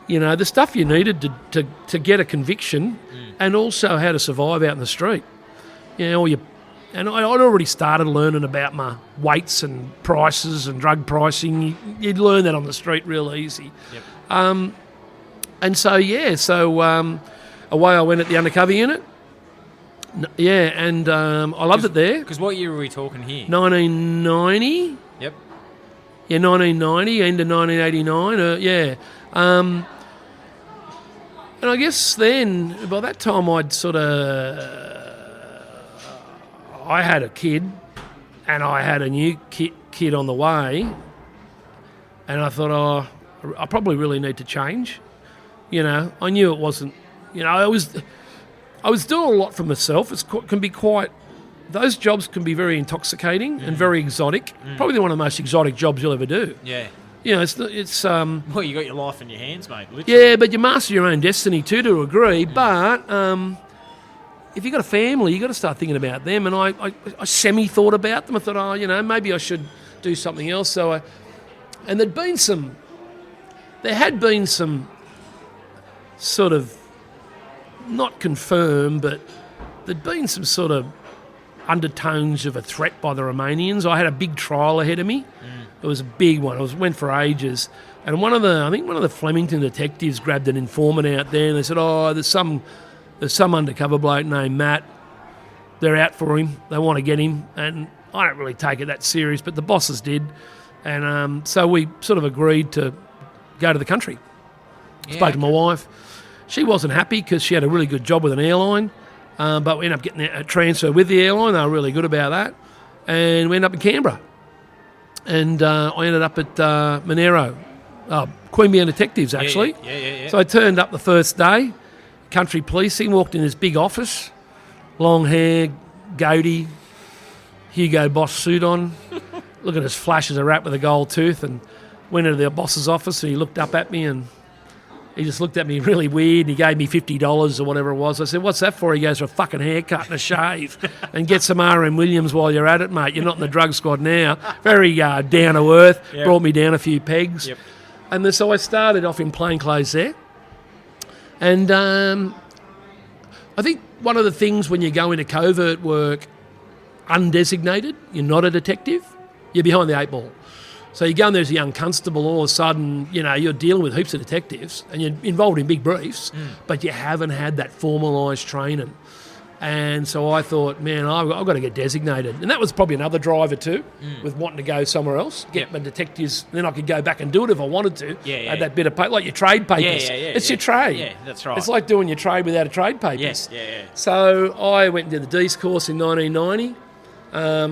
the stuff you needed to get a conviction, and also how to survive out in the street. And I'd already started learning about my weights and prices and drug pricing. You'd learn that on the street real easy. Yep. Away I went at the undercover unit. I loved it there. Because what year were we talking here? 1990. Yep. Yeah, 1990, end of 1989. And I guess then, by that time, I had a kid, and I had a new kid on the way, and I thought, I probably really need to change. I knew it wasn't, I was doing a lot for myself. Those jobs can be very intoxicating and very exotic. Probably one of the most exotic jobs you'll ever do. Yeah. It's well, you got your life in your hands, mate. Literally. Yeah, but you master your own destiny too, to a degree. But if you've got a family, you've got to start thinking about them. And I semi-thought about them. I thought, maybe I should do something else. And there had been some sort of, not confirmed, but there'd been some sort of undertones of a threat by the Romanians. I had a big trial ahead of me. It was a big one. It went for ages. And one of the Flemington detectives grabbed an informant out there, and they said, there's some undercover bloke named Matt. They're out for him. They want to get him. And I don't really take it that serious, but the bosses did. And so we sort of agreed to go to the country. Spoke to my wife. She wasn't happy because she had a really good job with an airline, but we ended up getting a transfer with the airline. They were really good about that. And we ended up in Canberra. And I ended up at Monero, Queanbeyan Detectives, actually. Yeah. So I turned up the first day, country policing, walked in this big office, long hair, goatee, Hugo Boss suit on, looking as flash as a rat with a gold tooth, and went into the boss's office, and he looked up at me, and he just looked at me really weird, and he gave me $50 or whatever it was. I said, what's that for? He goes, for a fucking haircut and a shave. And get some R.M. Williams while you're at it, mate. You're not in the drug squad now. Very down to earth. Yep. Brought me down a few pegs. Yep. And so I started off in plain clothes there. And I think one of the things when you go into covert work, undesignated, you're not a detective, you're behind the 8 ball. So you go in there as a young constable, all of a sudden, you're dealing with heaps of detectives and you're involved in big briefs, but you haven't had that formalised training. And so I thought, man, I've got to get designated. And that was probably another driver too, with wanting to go somewhere else, get my detectives, then I could go back and do it if I wanted to. Had that bit of paper, like your trade papers. It's your trade. Yeah, that's right. It's like doing your trade without a trade papers. Yeah. So I went and did the D's course in 1990.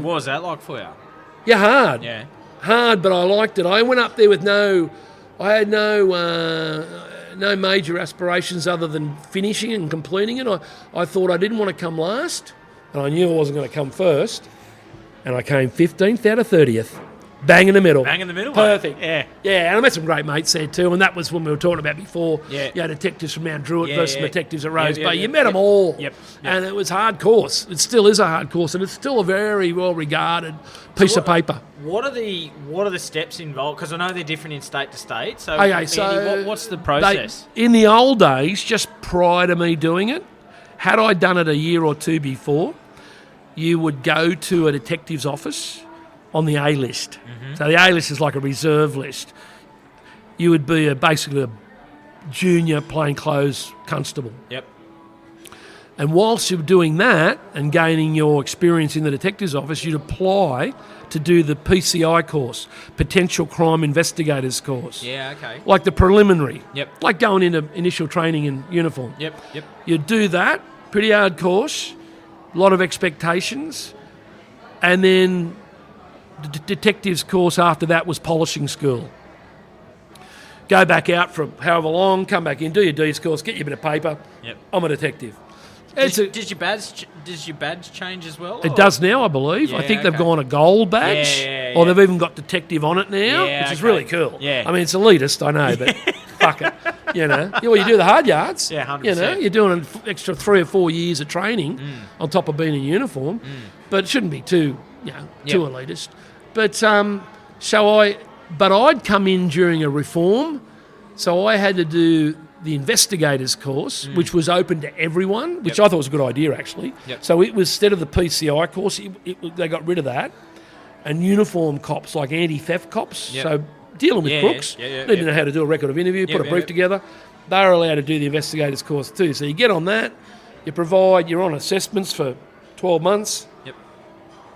What was that like for you? Yeah, hard. Yeah. Hard, but I liked it. I went up there with no major aspirations other than finishing and completing it. I thought I didn't want to come last, and I knew I wasn't going to come first, and I came 15th out of 30th. Bang in the middle. Bang in the middle. Perfect. Mate. Yeah, and I met some great mates there too, and that was when we were talking about before. Yeah. You had detectives from Mount Druitt versus detectives at Rose Bay. Yep, you met them all. Yep. And it was a hard course. It still is a hard course, and it's still a very well-regarded piece of paper. What are the steps involved? Because I know they're different in state to state. So, okay, so Andy, what's the process? In the old days, just prior to me doing it, Had I done it a year or two before, you would go to a detective's office on the A list. Mm-hmm. So the A list is like a reserve list. You would be basically a junior plainclothes constable. Yep. And whilst you're doing that and gaining your experience in the detective's office, you'd apply to do the PCI course, Potential Crime Investigators course. Yeah, okay. Like the preliminary. Yep. Like going into initial training in uniform. Yep. You'd do that, pretty hard course, a lot of expectations, and then the detective's course after that was polishing school. Go back out for however long, come back in, do your D's course, get your bit of paper. Yep. I'm a detective. Does your badge change as well? It does now, I believe. I Yeah, think they've okay. gone a gold badge, Yeah. or they've even got detective on it now, Yeah, which is okay. really cool. Yeah. I mean, it's elitist, I know, but fuck it. You know, well, you do the hard yards. Yeah, 100%. You know, you're doing an extra 3 or 4 years of training on top of being in uniform, but it shouldn't be too too elitist. But I'd come in during a reform, so I had to do the investigators course, which was open to everyone, which I thought was a good idea, actually. Yep. So it was, instead of the PCI course, they got rid of that. And uniform cops, like anti-theft cops, Yep. so dealing with crooks, didn't know how to do a record of interview, put a brief together, they're allowed to do the investigators course too. So you get on that, you're on assessments for 12 months, Yep.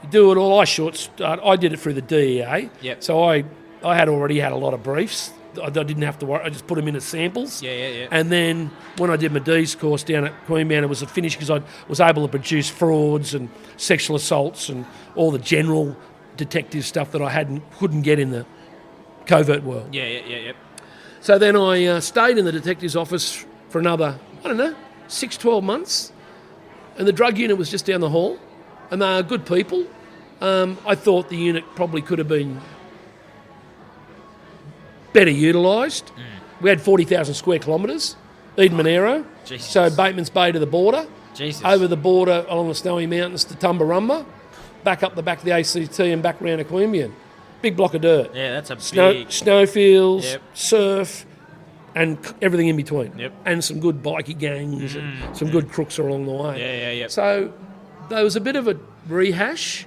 you do it all. I did it through the DEA, Yep. so I had already had a lot of briefs. I didn't have to worry. I just put them in as samples. Yeah. And then when I did my D's course down at Queenbound, it was a finish because I was able to produce frauds and sexual assaults and all the general detective stuff that I couldn't get in the covert world. Yeah. So then I stayed in the detective's office for another, 6, 12 months. And the drug unit was just down the hall. And they are good people. I thought the unit probably could have been better utilised. We had 40,000 square kilometres, Eden Monero. Jesus. So Bateman's Bay to the border. Jesus. Over the border along the Snowy Mountains to Tumbarumba, back up the back of the ACT and back round to Queanbeyan. Big block of dirt. Yeah, that's a big... Snowfields, Yep. surf, and everything in between. Yep. And some good bikie gangs and some good crooks along the way. Yeah. So there was a bit of a rehash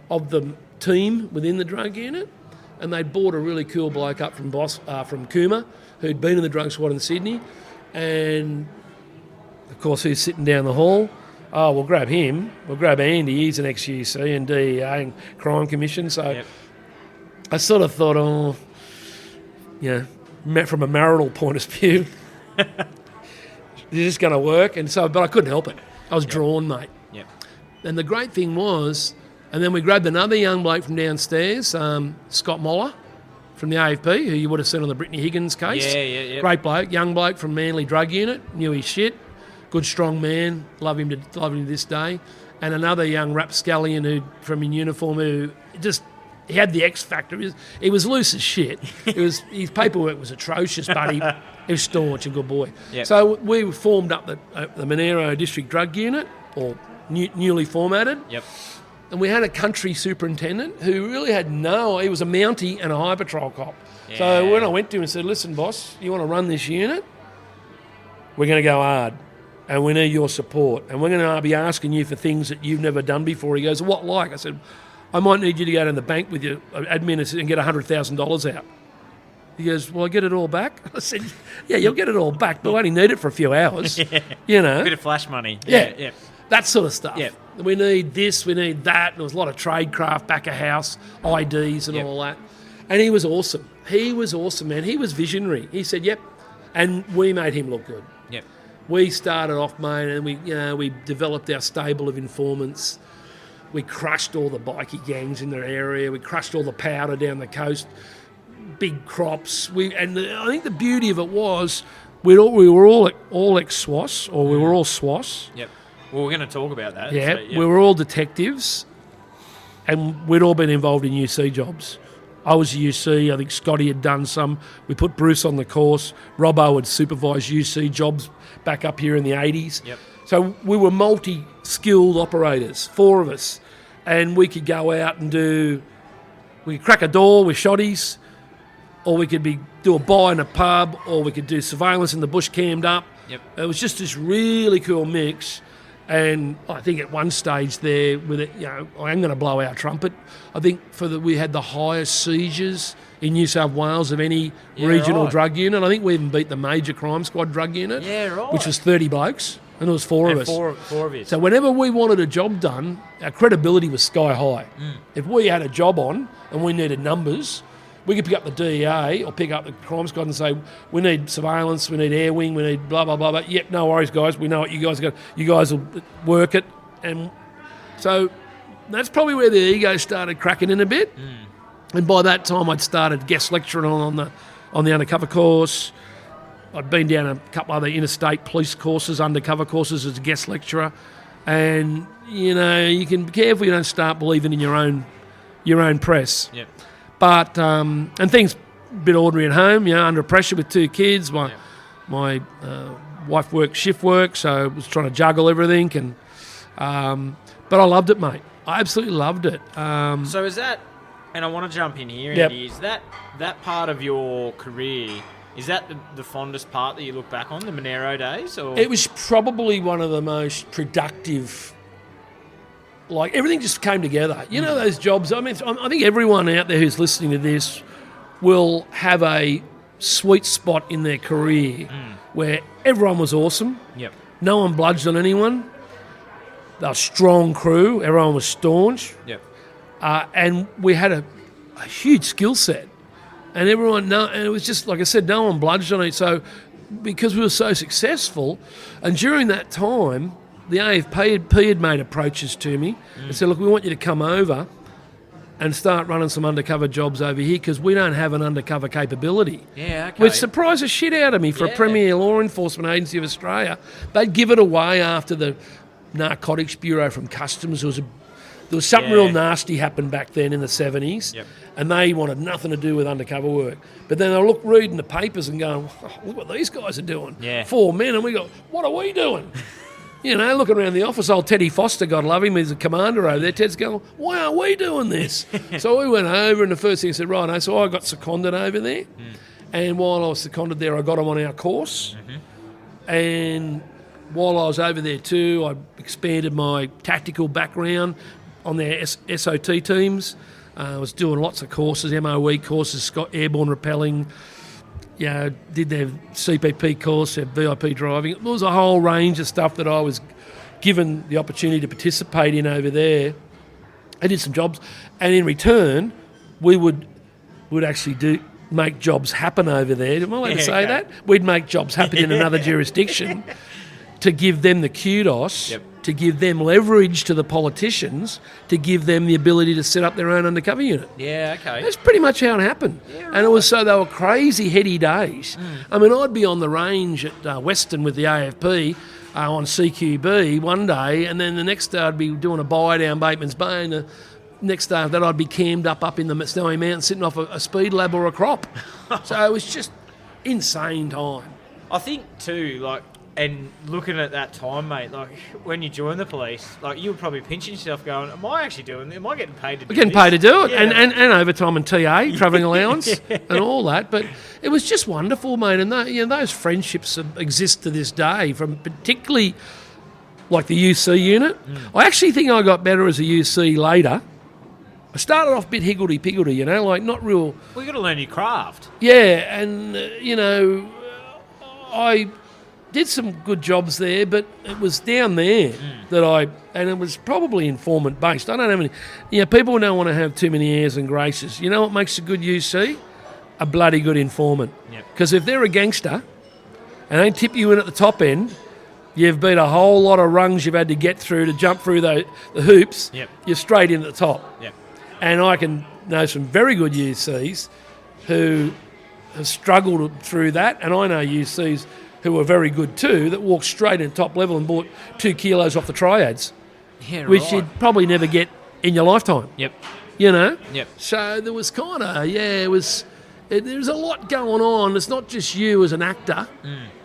of the team within the drug unit, and they'd brought a really cool bloke up from Cooma, who'd been in the drug squad in Sydney, and of course he's sitting down the hall. Oh, we'll grab him. We'll grab Andy. He's an ex-UC and DEA and Crime Commission. So I sort of thought, from a marital point of view, is this going to work? But I couldn't help it. I was drawn, mate. Yep. And the great thing was, and then we grabbed another young bloke from downstairs, Scott Moller from the AFP, who you would have seen on the Brittany Higgins case. Yeah. Great bloke, young bloke from Manly Drug Unit, knew his shit, good strong man, love him to this day. And another young rapscallion from in uniform who he had the X factor. He was loose as shit. His paperwork was atrocious, but he was staunch, a good boy. Yep. So we formed up the Monero District Drug Unit, or newly formatted. Yep. And we had a country superintendent who really had he was a Mountie and a high patrol cop. Yeah. So when I went to him and said, listen, boss, you want to run this unit? We're going to go hard and we need your support. And we're going to be asking you for things that you've never done before. He goes, what like? I said, I might need you to go to the bank with your admin and get $100,000 out. He goes, well, I get it all back? I said, yeah, you'll get it all back, but I only need it for a few hours. You know. A bit of flash money. Yeah. That sort of stuff. Yeah. We need this, we need that. And there was a lot of tradecraft, back of house, IDs and all that. And he was awesome. He was awesome, man. He was visionary. He said, yep. And we made him look good. Yep. We started off, mate, and we developed our stable of informants. We crushed all the bikie gangs in their area. We crushed all the powder down the coast. Big crops. I think the beauty of it was we were all ex-SWAS, or we were all SWAS. Yep. Well, we're going to talk about that. Yeah, So, we were all detectives, and we'd all been involved in UC jobs. I was a UC. I think Scotty had done some. We put Bruce on the course. Robbo had supervised UC jobs back up here in the 80s. Yep. So we were multi-skilled operators, 4 of us, and we could go out and we could crack a door with shotties, or we could do a buy in a pub, or we could do surveillance in the bush cammed up. Yep. It was just this really cool mix. And I think at one stage there, with it, I am going to blow our trumpet. I think we had the highest seizures in New South Wales of any regional drug unit. I think we even beat the major crime squad drug unit, which was 30 blokes, and there was four of us. Four of you. So whenever we wanted a job done, our credibility was sky high. If we had a job on and we needed numbers, we could pick up the DEA or pick up the crime squad and say, we need surveillance, we need air wing, we need blah, blah, blah, blah. Yep, no worries, guys. We know what you guys got. You guys will work it. And so that's probably where the ego started cracking in a bit. And by that time, I'd started guest lecturing on the undercover course. I'd been down a couple other interstate police courses, undercover courses as a guest lecturer. And, you can be careful you don't start believing in your own press. Yep. But and things a bit ordinary at home, under pressure with 2 kids. My wife worked shift work, so I was trying to juggle everything. And but I loved it, mate. I absolutely loved it. So is that, and I want to jump in here, Yep. Andy, is that part of your career? Is that the fondest part that you look back on, the Monero days? Or? It was probably one of the most productive. Like, everything just came together. Those jobs, I think everyone out there who's listening to this will have a sweet spot in their career where everyone was awesome. Yep. No one bludged on anyone. They were a strong crew. Everyone was staunch. Yep. And we had a huge skill set. And and it was just, like I said, no one bludged on it. So, because we were so successful, and during that time, the AFP had made approaches to me and said, look, we want you to come over and start running some undercover jobs over here because we don't have an undercover capability. Yeah, okay. Which surprised the shit out of me for a premier law enforcement agency of Australia. They'd give it away after the Narcotics Bureau from Customs. There was something real nasty happened back then in the 70s, and they wanted nothing to do with undercover work. But then they'll reading the papers and going, look what these guys are doing. Yeah. 4 men, and we go, what are we doing? Looking around the office, old Teddy Foster, God love him, he's a commander over there. Ted's going, why are we doing this? So we went over, and the first thing I said, right, so I got seconded over there. And while I was seconded there, I got them on our course. And while I was over there too, I expanded my tactical background on their SOT teams. I was doing lots of courses, MOE courses, airborne rappelling, did their CPP course, their VIP driving. There was a whole range of stuff that I was given the opportunity to participate in over there. I did some jobs, and in return, we would actually make jobs happen over there. Am I allowed to say that? We'd make jobs happen in another jurisdiction to give them the kudos, to give them leverage to the politicians, to give them the ability to set up their own undercover unit. Yeah, okay. That's pretty much how it happened. Yeah, right. And it was so they were crazy heady days. I mean, I'd be on the range at Western with the AFP on CQB one day, and then the next day I'd be doing a buy down Bateman's Bay, and the next day that I'd be cammed up in the Snowy Mountains sitting off a speed lab or a crop. So it was just insane time. I think too, and looking at that time, mate, when you joined the police, you were probably pinching yourself going, am I getting paid to do this? Getting paid to do it, and overtime and TA, travelling allowance and all that. But it was just wonderful, mate. And those friendships exist to this day, from particularly like the UC unit. I actually think I got better as a UC later. I started off a bit higgledy-piggledy, not real... Well, you got to learn your craft. Yeah, and, I did some good jobs there, but it was down there and it was probably informant based. I don't have any, people don't want to have too many airs and graces. You know what makes a good UC? A bloody good informant. Because if they're a gangster and they tip you in at the top end, you've beat a whole lot of rungs you've had to get through to jump through the hoops. You're straight in at the top. And I can know some very good UCs who have struggled through that, and I know UCs who are very good too, that walked straight in top level and bought 2 kilos off the triads, which you'd probably never get in your lifetime. So there was kind of, there was a lot going on. It's not just you as an actor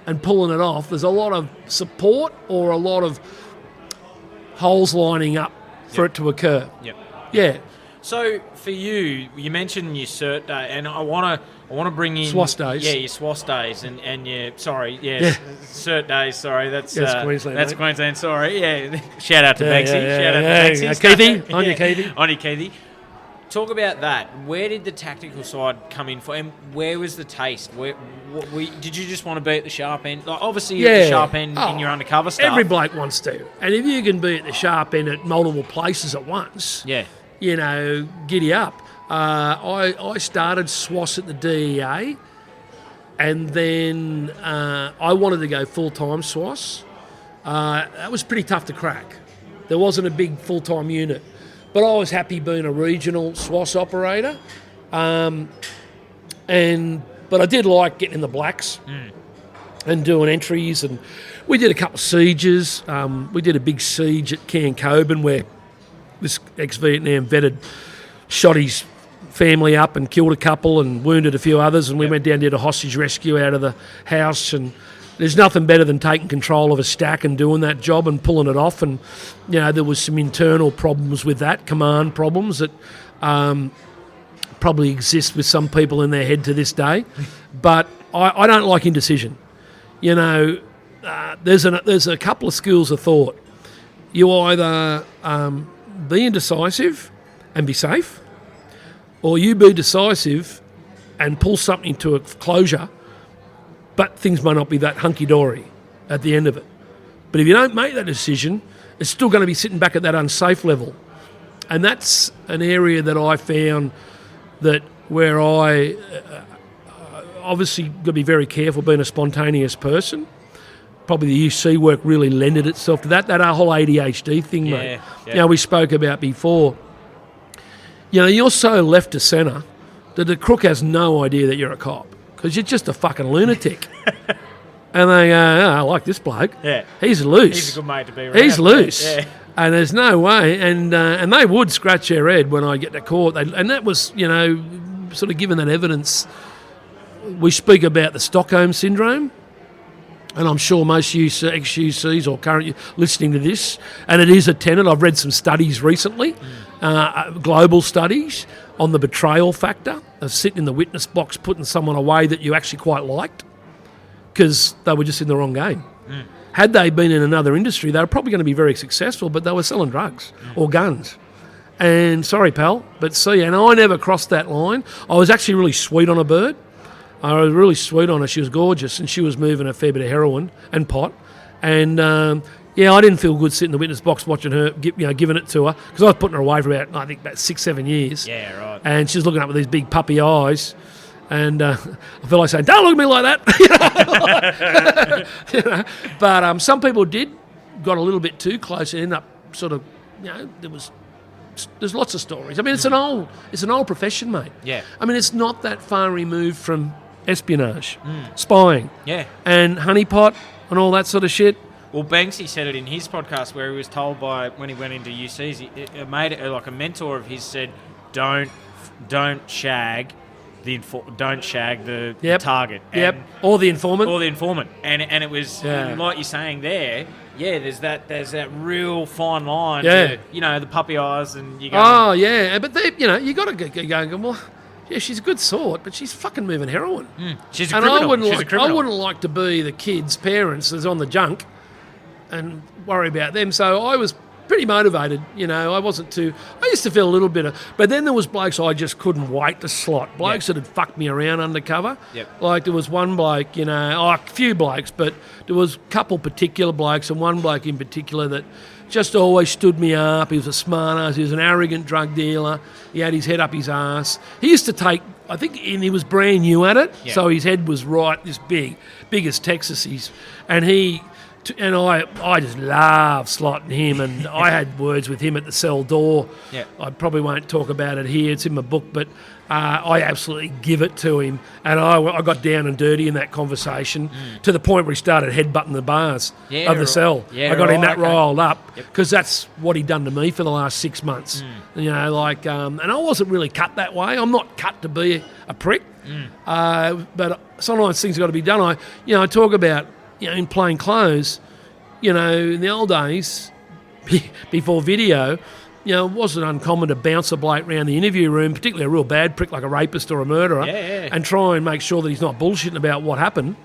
and pulling it off. There's a lot of support or a lot of holes lining up for it to occur. Yeah. So for you, you mentioned your cert day, and I want I want to bring in SWAS days. Yeah, your SWAS days and your Yeah. CERT days. Sorry, that's Queensland. That's mate. Queensland. Sorry, yeah. Shout out to Yeah, Bexy. yeah, Shout out yeah, to Bexy. Keithy, on you, Keithy. On you, Keithy. Talk about that. Where did the tactical side come in for, and where was the taste? Did you just want to be at the sharp end? Like, obviously, you're at the sharp end in your undercover stuff. Every bloke wants to. And if you can be at the sharp end at multiple places at once, giddy up. I started SWAS at the DEA, and then I wanted to go full-time SWAS. That was pretty tough to crack. There wasn't a big full-time unit. But I was happy being a regional SWAS operator. But I did like getting in the blacks and doing entries. And we did a couple of sieges. We did a big siege at Cairn Coburn where this ex-Vietnam vet shot his family up and killed a couple and wounded a few others. And we went down and did a hostage rescue out of the house. And there's nothing better than taking control of a stack and doing that job and pulling it off. And, there was some internal problems with that, command problems that probably exist with some people in their head to this day. But I don't like indecision. There's a couple of schools of thought. You either be indecisive and be safe, or you be decisive and pull something to a closure, but things may not be that hunky-dory at the end of it. But if you don't make that decision, it's still going to be sitting back at that unsafe level. And that's an area that I found that where I obviously got to be very careful being a spontaneous person. Probably the UC work really lended itself to that whole ADHD thing, mate. Yeah. We spoke about before. You're so left to centre that the crook has no idea that you're a cop. Because you're just a fucking lunatic. And they go, I like this bloke. Yeah. He's loose. He's a good mate to be around. He's loose. Yeah. And there's no way. And they would scratch their head when I get to court. And that was, sort of given that evidence. We speak about the Stockholm Syndrome. And I'm sure most ex-UCs or current listening to this, and it is a tenet. I've read some studies recently, global studies, on the betrayal factor of sitting in the witness box putting someone away that you actually quite liked because they were just in the wrong game. Had they been in another industry, they were probably going to be very successful, but they were selling drugs or guns. And sorry, pal, but and I never crossed that line. I was actually really sweet on a bird. I was really sweet on her. She was gorgeous, and she was moving a fair bit of heroin and pot. And, I didn't feel good sitting in the witness box watching her, giving it to her, because I was putting her away for about 6-7 years. Yeah, right. And she's looking up with these big puppy eyes. And I feel like saying, don't look at me like that. But some people got a little bit too close and ended up sort of, there's lots of stories. I mean, it's an old profession, mate. Yeah. I mean, it's not that far removed from espionage, spying, and honeypot and all that sort of shit. Well, Banksy said it in his podcast where he was told by when he went into UCs, a mentor of his said, don't shag the target. Or the informant. And it was like you're saying there. Yeah, there's that real fine line. Yeah. To, the puppy eyes and you go. Oh yeah, but you got to go and go. Well, yeah, she's a good sort, but she's fucking moving heroin. She's a criminal. I wouldn't like to be the kids' parents that's on the junk and worry about them. So I was pretty motivated, I wasn't too... I used to feel a little bit of... But then there was blokes I just couldn't wait to slot. Blokes that had fucked me around undercover. Yep. Like there was one bloke, a few blokes, but there was a couple particular blokes and one bloke in particular that just always stood me up. He was a smart ass. He was an arrogant drug dealer. He had his head up his ass. He used to take... I think he was brand new at it, so his head was right this big as Texas. And I just loved slotting him, and I had words with him at the cell door. Yeah. I probably won't talk about it here. It's in my book, but I absolutely give it to him. And I got down and dirty in that conversation to the point where he started headbutting the bars of the cell. Yeah, I got him that riled up because that's what he'd done to me for the last 6 months. And I wasn't really cut that way. I'm not cut to be a prick, but sometimes things have got to be done. I talk about, in plain clothes, in the old days, before video, it wasn't uncommon to bounce a bloke around the interview room, particularly a real bad prick like a rapist or a murderer, and try and make sure that he's not bullshitting about what happened.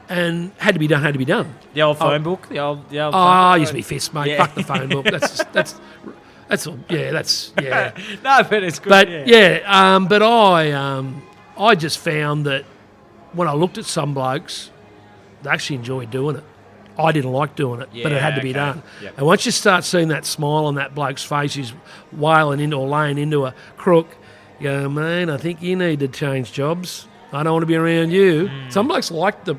And had to be done. The old phone book. The old Oh, phone I book. used to be fist, mate. Fuck the phone book. That's all. Yeah, that's yeah. No, but it's good. But but I just found that when I looked at some blokes, they actually enjoyed doing it. I didn't like doing it, but it had to be done. Yep. And once you start seeing that smile on that bloke's face, he's wailing into or laying into a crook, you go, mate, I think you need to change jobs. I don't want to be around you. Some blokes like the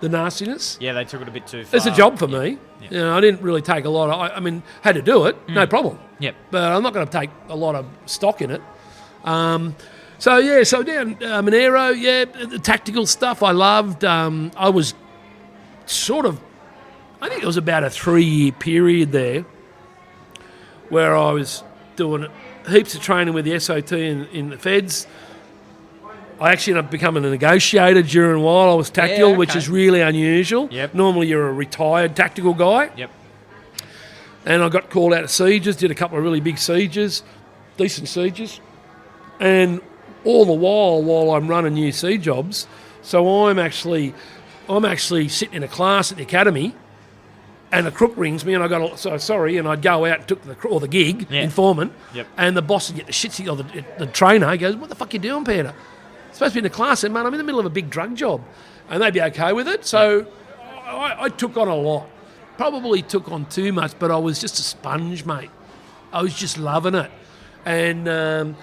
nastiness. Yeah, they took it a bit too far. It's a job for me. Yep. I didn't really take a lot of... I mean, had to do it, no problem. Yep. But I'm not going to take a lot of stock in it. So down Monero, the tactical stuff I loved. I was I think it was about a 3-year period there where I was doing heaps of training with the SOT in the feds. I actually ended up becoming a negotiator during a while. I was tactical, which is really unusual. Yep. Normally you're a retired tactical guy. Yep. And I got called out to sieges, did a couple of really big sieges, decent sieges. And all the while I'm running new siege jobs, so I'm actually sitting in a class at the academy, and a crook rings me, and I got and I'd go out and took the gig, informant, and the boss would get the shitsy, or the trainer, he goes, "What the fuck you doing, Panda? Supposed to be in a class," and man, I'm in the middle of a big drug job, and they'd be okay with it. So I took on a lot, probably took on too much, but I was just a sponge, mate. I was just loving it, and.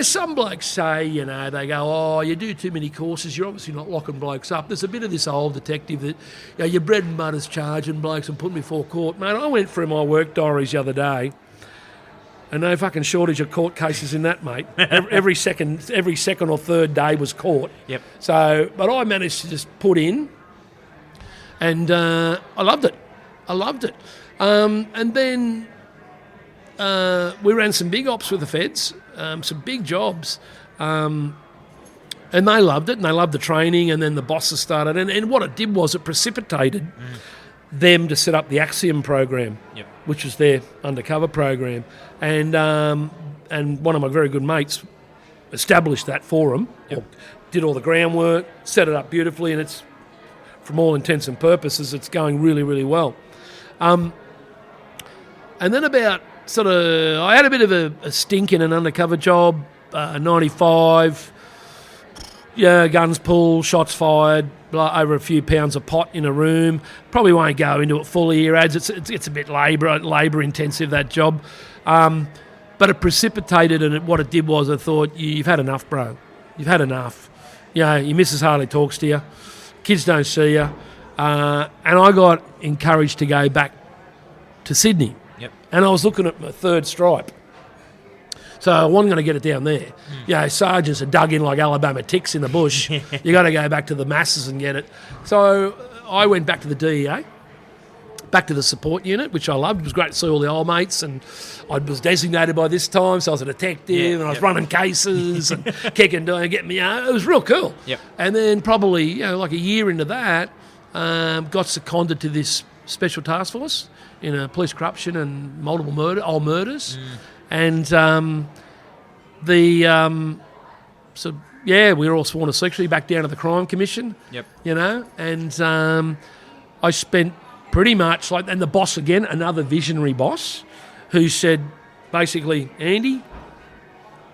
Some blokes say, they go, "Oh, you do too many courses, you're obviously not locking blokes up." There's a bit of this old detective that, your bread and butter's charging blokes and putting me before court. Mate, I went through my work diaries the other day, and no fucking shortage of court cases in that, mate. every second or third day was court. Yep. So, but I managed to just put in, and I loved it. And then we ran some big ops with the feds. Some big jobs, and they loved it, and they loved the training, and then the bosses started, and what it did was it precipitated them to set up the Axiom program, which was their undercover program, and one of my very good mates established that for them, did all the groundwork, set it up beautifully, and it's, from all intents and purposes, it's going really, really well. And then about I had a bit of a stink in an undercover job, 95, guns pulled, shots fired, over a few pounds of pot in a room. Probably won't go into it fully here, ads. It's a bit labour intensive, that job. But it precipitated, and what it did was I thought, you've had enough, bro. You've had enough. Your missus hardly talks to you. Kids don't see you. And I got encouraged to go back to Sydney. And I was looking at my third stripe. So I wasn't going to get it down there. Sergeants are dug in like Alabama ticks in the bush. You got to go back to the masses and get it. So I went back to the DEA, back to the support unit, which I loved. It was great to see all the old mates. And I was designated by this time, so I was a detective, and I was running cases and kicking down, getting me out. It was real cool. And then probably, like a year into that, got seconded to this special task force in police corruption and multiple murders. And we were all sworn to secrecy back down to the Crime Commission. And I spent pretty much and the boss again, another visionary boss, who said basically, "Andy,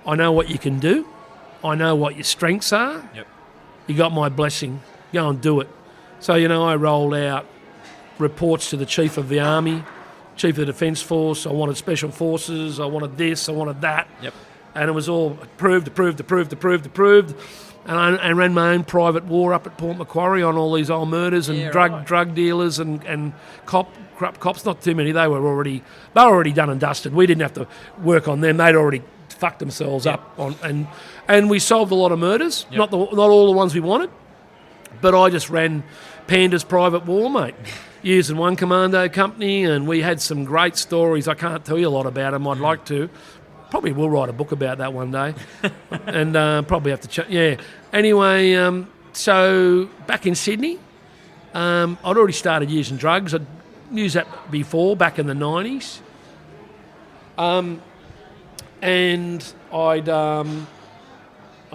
I know what you can do. I know what your strengths are. You got my blessing. Go and do it." So, I rolled out reports to the Chief of the Army, Chief of the Defence Force. I wanted Special Forces. I wanted this. I wanted that. And it was all approved. And I ran my own private war up at Port Macquarie on all these old murders and drug dealers and corrupt cops. Not too many. They were already done and dusted. We didn't have to work on them. They'd already fucked themselves up and we solved a lot of murders. Not all the ones we wanted, but I just ran Panda's private war, mate. Using one commando company, and we had some great stories. I can't tell you a lot about them. I'd like to. Probably will write a book about that one day. And probably have to Anyway, so back in Sydney, I'd already started using drugs. I'd used that before, back in the 90s. And I'm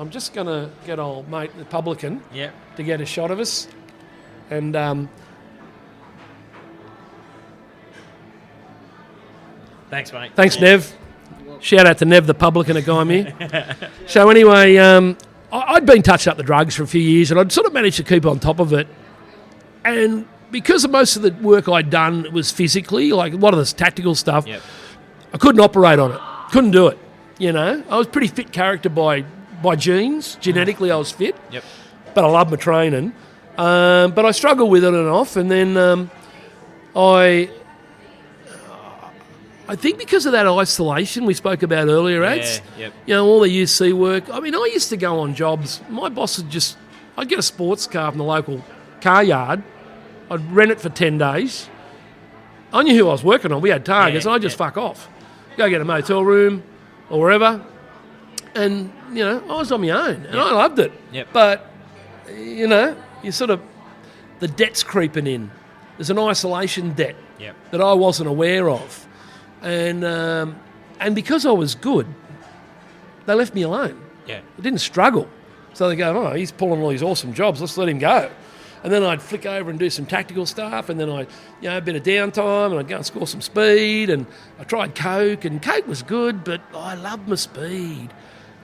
just going to get old mate the publican Yep. to get a shot of us. And Thanks, mate. thanks, Nev. Shout out to Nev the publican at Gymea. So anyway, I'd been touching up the drugs for a few years, and I'd sort of managed to keep on top of it. And because of most of the work I'd done was physically, like a lot of this tactical stuff, Yep. I couldn't operate on it. Couldn't do it. I was a pretty fit character by genes. Genetically, I was fit. Yep. But I loved my training. But I struggled with it and off, and then I think because of that isolation we spoke about earlier, Ads, Yep. all the UC work. I mean, I used to go on jobs. My boss I'd get a sports car from the local car yard. I'd rent it for 10 days. I knew who I was working on. We had targets, and I'd just fuck off. Go get a motel room or wherever. And, I was on my own, and I loved it. Yep. But, you sort of, the debt's creeping in. There's an isolation debt Yep. that I wasn't aware of. And because I was good, they left me alone. Yeah. I didn't struggle. So they go, he's pulling all these awesome jobs, let's let him go. And then I'd flick over and do some tactical stuff, and then a bit of downtime, and I'd go and score some speed, and I tried coke, and coke was good, but I loved my speed.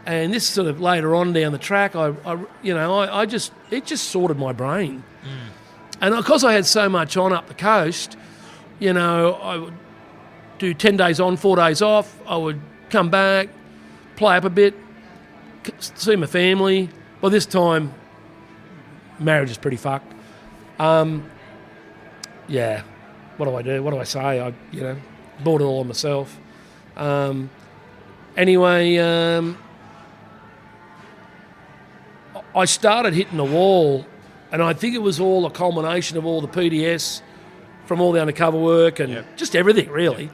And this sort of later on down the track, it just sorted my brain. And because I had so much on up the coast, I would do 10 days on, 4 days off. I would come back, play up a bit, see my family. By this time, marriage is pretty fucked. What do I do? What do I say? I bought it all on myself. I started hitting the wall, and I think it was all a culmination of all the PDS from all the undercover work and just everything, really.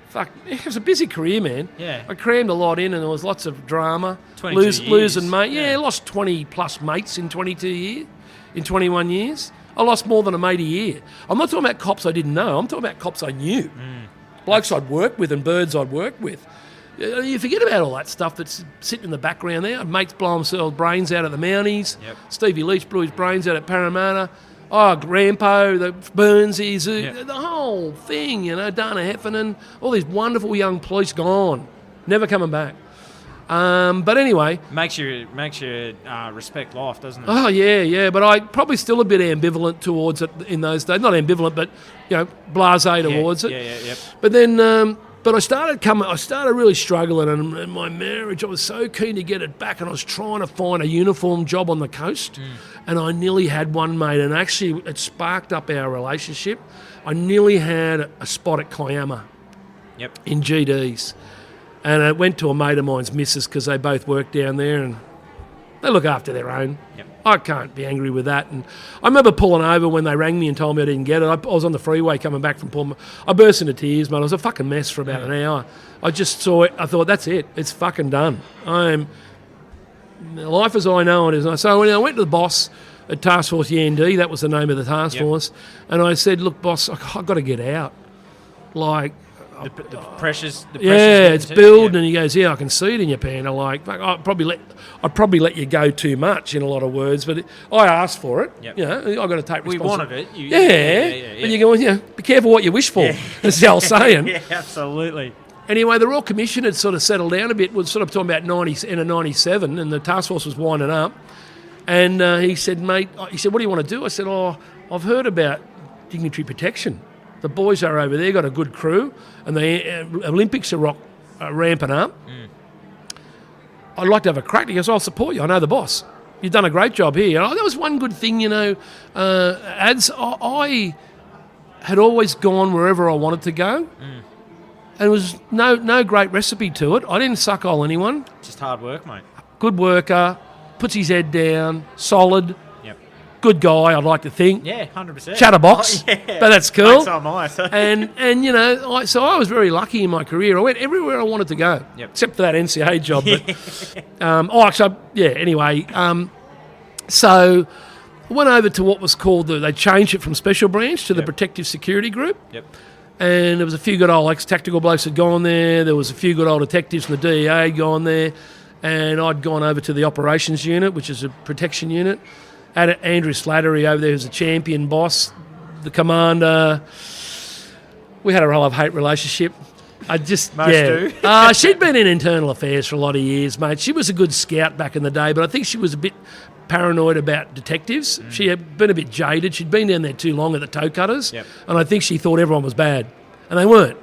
Fuck, it was a busy career, man. Yeah. I crammed a lot in, and there was lots of drama. 22 years. Losing mate. Yeah, I lost 20 plus mates in 21 years. I lost more than a mate a year. I'm not talking about cops I didn't know. I'm talking about cops I knew. Blokes I'd worked with and birds I'd worked with. You forget about all that stuff that's sitting in the background there. Mates blow themselves brains out at the Mounties. Yep. Stevie Leach blew his brains out at Parramatta. Rampo, the Burnsies, the whole thing, Dana Heffernan, all these wonderful young police gone, never coming back. But anyway. Makes you respect life, doesn't it? Oh, yeah, but I probably still a bit ambivalent towards it in those days. Not ambivalent, but, blasé towards it. Yeah. But then, I started really struggling, and my marriage, I was so keen to get it back, and I was trying to find a uniform job on the coast, and I nearly had one, mate, and actually it sparked up our relationship. I nearly had a spot at Kiama in GDs, and I went to a mate of mine's missus because they both work down there, and they look after their own. Yep. I can't be angry with that. And I remember pulling over when they rang me and told me I didn't get it. I was on the freeway coming back from Puma. I burst into tears, mate. I was a fucking mess for about an hour. I just saw it. I thought, that's it. It's fucking done. Life as I know it is. So when I went to the boss at Task Force END, that was the name of the task force, and I said, look, boss, I've got to get out. Like, The pressure's it's building, and he goes, I can see it in your Panda. Like, fuck, I'd probably let you go too much in a lot of words, but I asked for it. Yep. I've got to take responsibility. We wanted it. But you're going, be careful what you wish for. That's the old saying. Yeah, absolutely. Anyway, the Royal Commission had sort of settled down a bit. We're sort of talking about end of 97, and the task force was winding up. And he said, mate, what do you want to do? I said, I've heard about Dignitary Protection. The boys are over there, got a good crew, and the Olympics are ramping up. I'd like to have a crack. He goes, I'll support you. I know the boss. You've done a great job here. That was one good thing, Ads. I had always gone wherever I wanted to go. And it was no great recipe to it. I didn't suck-hole anyone. Just hard work, mate. Good worker, puts his head down, solid. Yep. Good guy, I'd like to think. Yeah, 100%. Chatterbox, but that's cool. So am I. And so I was very lucky in my career. I went everywhere I wanted to go, except for that NCA job. But anyway. So I went over to what was called they changed it from Special Branch to the Protective Security Group. Yep. And there was a few good old ex-tactical blokes had gone there. There was a few good old detectives from the DEA had gone there. And I'd gone over to the operations unit, which is a protection unit. Had Andrew Slattery over there, who's a champion boss, the commander. We had a love-hate relationship. Most do. do. She'd been in internal affairs for a lot of years, mate. She was a good scout back in the day, but I think she was a bit paranoid about detectives. She had been a bit jaded. She'd been down there too long at the toe cutters, and I think she thought everyone was bad, and they weren't.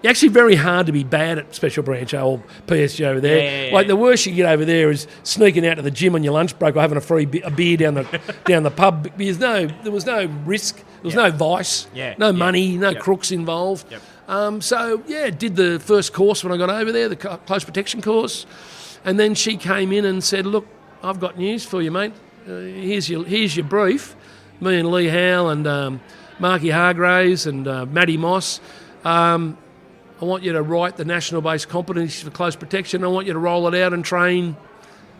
You're actually very hard to be bad at Special Branch or PSG over there. Yeah. Like, the worst you get over there is sneaking out to the gym on your lunch break or having a beer down the pub. Because there was no risk, there was no vice, no money, no crooks involved. Did the first course when I got over there, the close protection course, and then she came in and said, "Look, I've got news for you, mate. Here's your brief. Me and Lee Howe and Marky Hargraves and Matty Moss. I want you to write the national-based competencies for close protection. I want you to roll it out and train,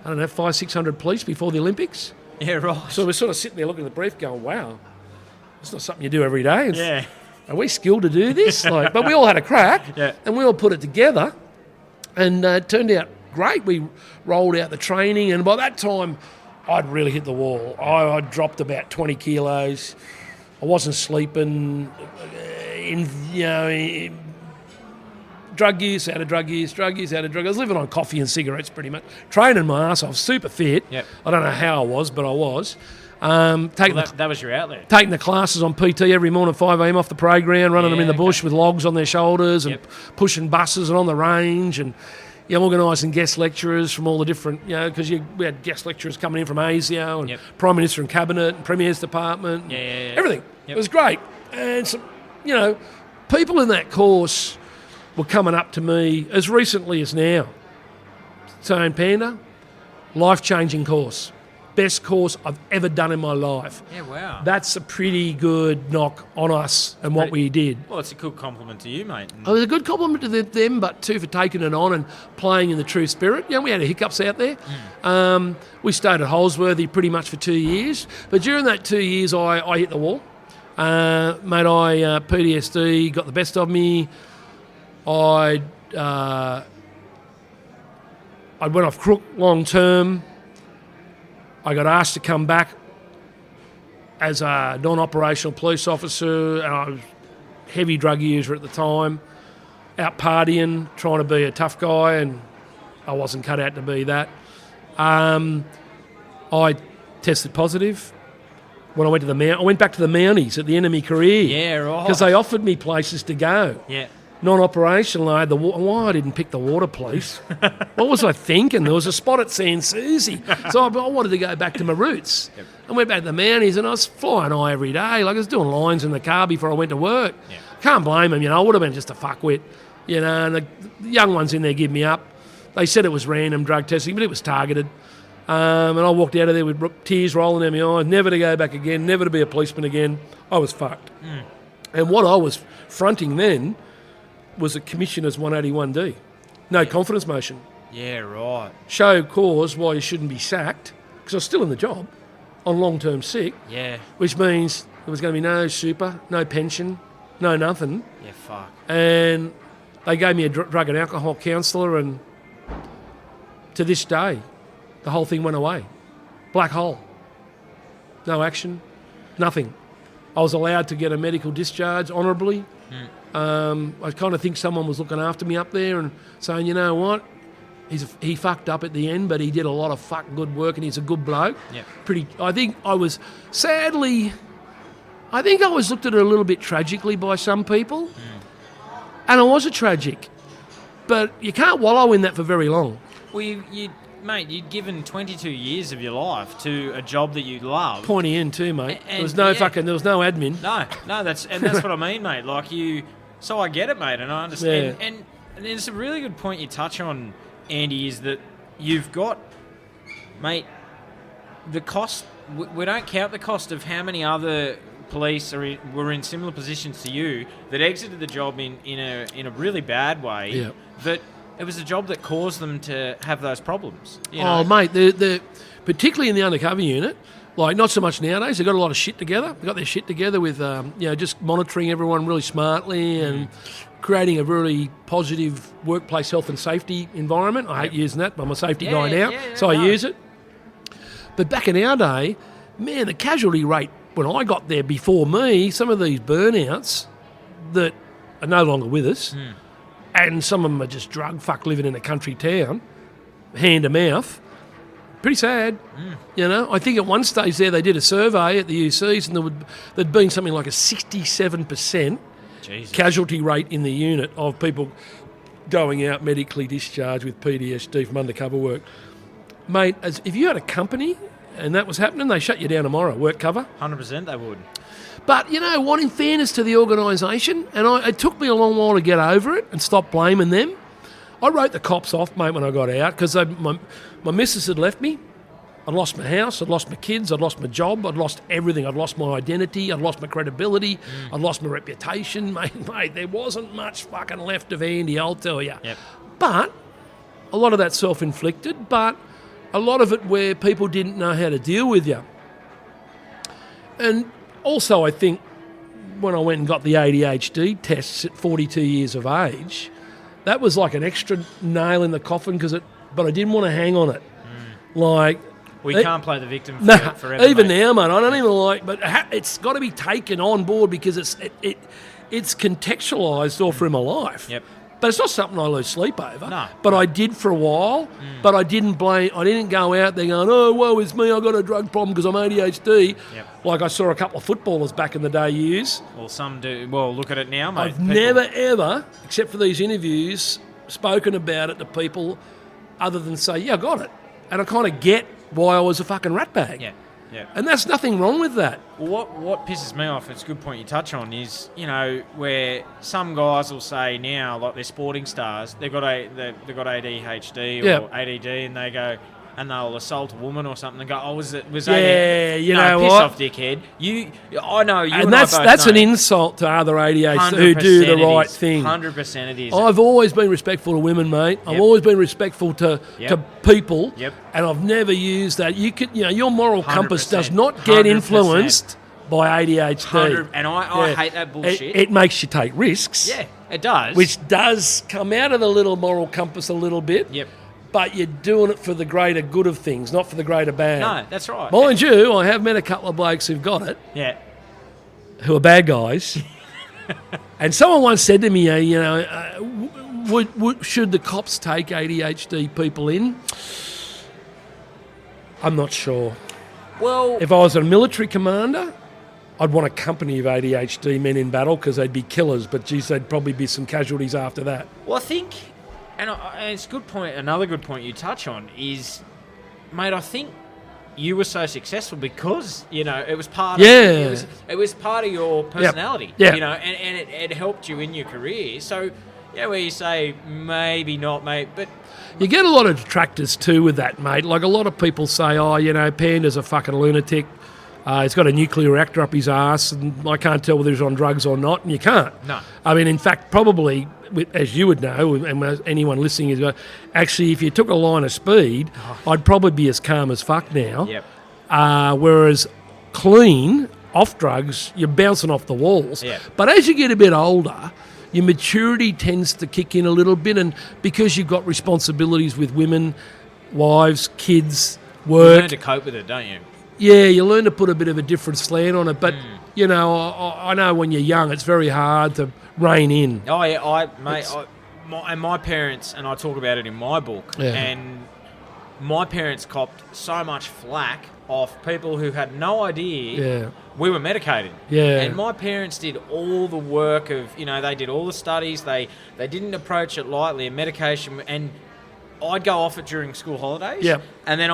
500-600 police before the Olympics." Yeah, right. So we're sort of sitting there looking at the brief going, wow, it's not something you do every day. Yeah. Are we skilled to do this? But we all had a crack, and we all put it together, and it turned out great. We rolled out the training, and by that time, I'd really hit the wall. I dropped about 20 kilos. I wasn't sleeping. Drug use, out of drug use. I was living on coffee and cigarettes pretty much. Training my ass off, super fit. Yep. I don't know how I was, but I was. That was your outlet. Taking the classes on PT every morning, 5 a.m. off the playground, running them in the bush with logs on their shoulders and pushing buses and on the range and organising guest lecturers from all the different, because we had guest lecturers coming in from ASIO and Prime Minister and Cabinet and Premier's Department, everything. It was great. And, people in that course were coming up to me as recently as now saying, "Panda, life-changing course. Best course I've ever done in my life." Yeah, wow. That's a pretty good knock on us and what we did. Well, it's a good compliment to you, mate. It was a good compliment to them, but too for taking it on and playing in the true spirit. We had hiccups out there. We stayed at Holsworthy pretty much for 2 years. But during that 2 years, I hit the wall. PTSD got the best of me. I went off crook long term. I got asked to come back as a non-operational police officer, and I was a heavy drug user at the time, out partying, trying to be a tough guy, and I wasn't cut out to be that. I tested positive. When I went back to the Mounties at the end of my career. Yeah, right. Because they offered me places to go. Yeah. Non-operational, I had why I didn't pick the water police. What was I thinking? There was a spot at San Susie. So I wanted to go back to my roots. I went back to the Mounties and I was flying high every day. Like, I was doing lines in the car before I went to work. Yeah. Can't blame them, I would have been just a fuckwit. And the young ones in there give me up. They said it was random drug testing, but it was targeted. And I walked out of there with tears rolling down my eyes, never to go back again, never to be a policeman again. I was fucked. And what I was fronting then was a Commissioner's 181D. No confidence motion. Yeah, right. Show cause why you shouldn't be sacked, because I was still in the job, on long-term sick. Yeah. Which means there was going to be no super, no pension, no nothing. Yeah, fuck. And they gave me a drug and alcohol counsellor, and to this day, the whole thing went away. Black hole. No action. Nothing. I was allowed to get a medical discharge honourably. I kind of think someone was looking after me up there and saying, you know what, he fucked up at the end, but he did a lot of fucking good work and he's a good bloke. Yeah. I think I was looked at it a little bit tragically by some people. And I was a tragic. But you can't wallow in that for very long. Well, mate, you'd given 22 years of your life to a job that you love. Pointy end too, mate. And there was no admin. No, that's what I mean, mate. Like so I get it, mate, and I understand. Yeah. And there's a really good point you touch on, Andy, is that you've got, mate, the cost. We don't count the cost of how many other police were in similar positions to you that exited the job in a really bad way. Yeah. That it was a job that caused them to have those problems. You know? Oh, mate, particularly in the undercover unit, Like, not so much nowadays. They've got a lot of shit together. They've got their shit together with, just monitoring everyone really smartly and creating a really positive workplace health and safety environment. I hate using that, but I'm a safety guy now, so I use it. But back in our day, man, the casualty rate when I got there before me, some of these burnouts that are no longer with us, and some of them are just drug fuck living in a country town, hand to mouth. Pretty sad, I think at one stage there they did a survey at the UCs and there'd been something like a 67% casualty rate in the unit of people going out medically discharged with PTSD from undercover work. Mate, if you had a company and that was happening, they shut you down tomorrow, work cover. 100% they would. But you know what, in fairness to the organisation, and it took me a long while to get over it and stop blaming them. I wrote the cops off, mate, when I got out because my missus had left me. I'd lost my house, I'd lost my kids, I'd lost my job, I'd lost everything. I'd lost my identity, I'd lost my credibility, I'd lost my reputation. Mate, there wasn't much fucking left of Andy, I'll tell you. Yep. But a lot of that self-inflicted, but a lot of it where people didn't know how to deal with you. And also I think when I went and got the ADHD tests at 42 years of age, that was like an extra nail in the coffin but I didn't want to hang on it. Like, we can't play the victim forever. Even mate. now, mate, I don't even like. But it's got to be taken on board because it's contextualised all through my life. Yep. But it's not something I lose sleep over. No. But I did for a while. But I didn't blame. I didn't go out there going, "Oh, woe is me, I got a drug problem because I'm ADHD." Yep. Like I saw a couple of footballers back in the day use. Well, some do. Well, look at it now, mate. I've never ever, except for these interviews, spoken about it to people other than say, "Yeah, I got it," and I kind of get why I was a fucking ratbag. Yeah. Yeah. And that's nothing wrong with that. Well, what pisses me off, it's a good point you touch on, is, where some guys will say now, like they're sporting stars, they've got ADHD or ADD, and they go, and they'll assault a woman or something and go, "Oh, was ADHD?" You no, know piss what? off, dickhead. I know you. And that's an insult to other ADHD who do the right thing. 100% it is. I've always been respectful to women, mate. Yep. I've always been respectful to people. Yep. And I've never used that. Your moral compass 100%. does not get 100%. influenced by ADHD. And I hate that bullshit. It makes you take risks. Yeah, it does. Which does come out of the little moral compass a little bit. Yep. But you're doing it for the greater good of things, not for the greater bad. No, that's right. Mind you, I have met a couple of blokes who've got it, Yeah. who are bad guys. And someone once said to me, should the cops take ADHD people in? I'm not sure. Well, If I was a military commander, I'd want a company of ADHD men in battle because they'd be killers, but geez, there'd probably be some casualties after that. I think, and it's a good point, another good point you touch on is, mate, I think you were so successful because, it was part of it was part of your personality. Yep. And it helped you in your career. So, where you say maybe not, mate, but You get a lot of detractors too with that, mate. Like a lot of people say, Panda's a fucking lunatic. He's got a nuclear reactor up his ass, and I can't tell whether he's on drugs or not, and you can't. No. I mean, in fact, probably, as you would know, and anyone listening is, actually, if you took a line of speed, I'd probably be as calm as fuck now. Yep. Whereas clean, off drugs, you're bouncing off the walls. Yep. But as you get a bit older, your maturity tends to kick in a little bit, and because you've got responsibilities with women, wives, kids, work. You learn to cope with it, don't you? Yeah, you learn to put a bit of a different slant on it. But, I know when you're young, it's very hard to rein in. Oh, yeah, my parents, and I talk about it in my book, and my parents copped so much flack off people who had no idea we were medicated. Yeah. And my parents did all the work of, they did all the studies. They didn't approach it lightly, and medication, and I'd go off it during school holidays. Yep. And then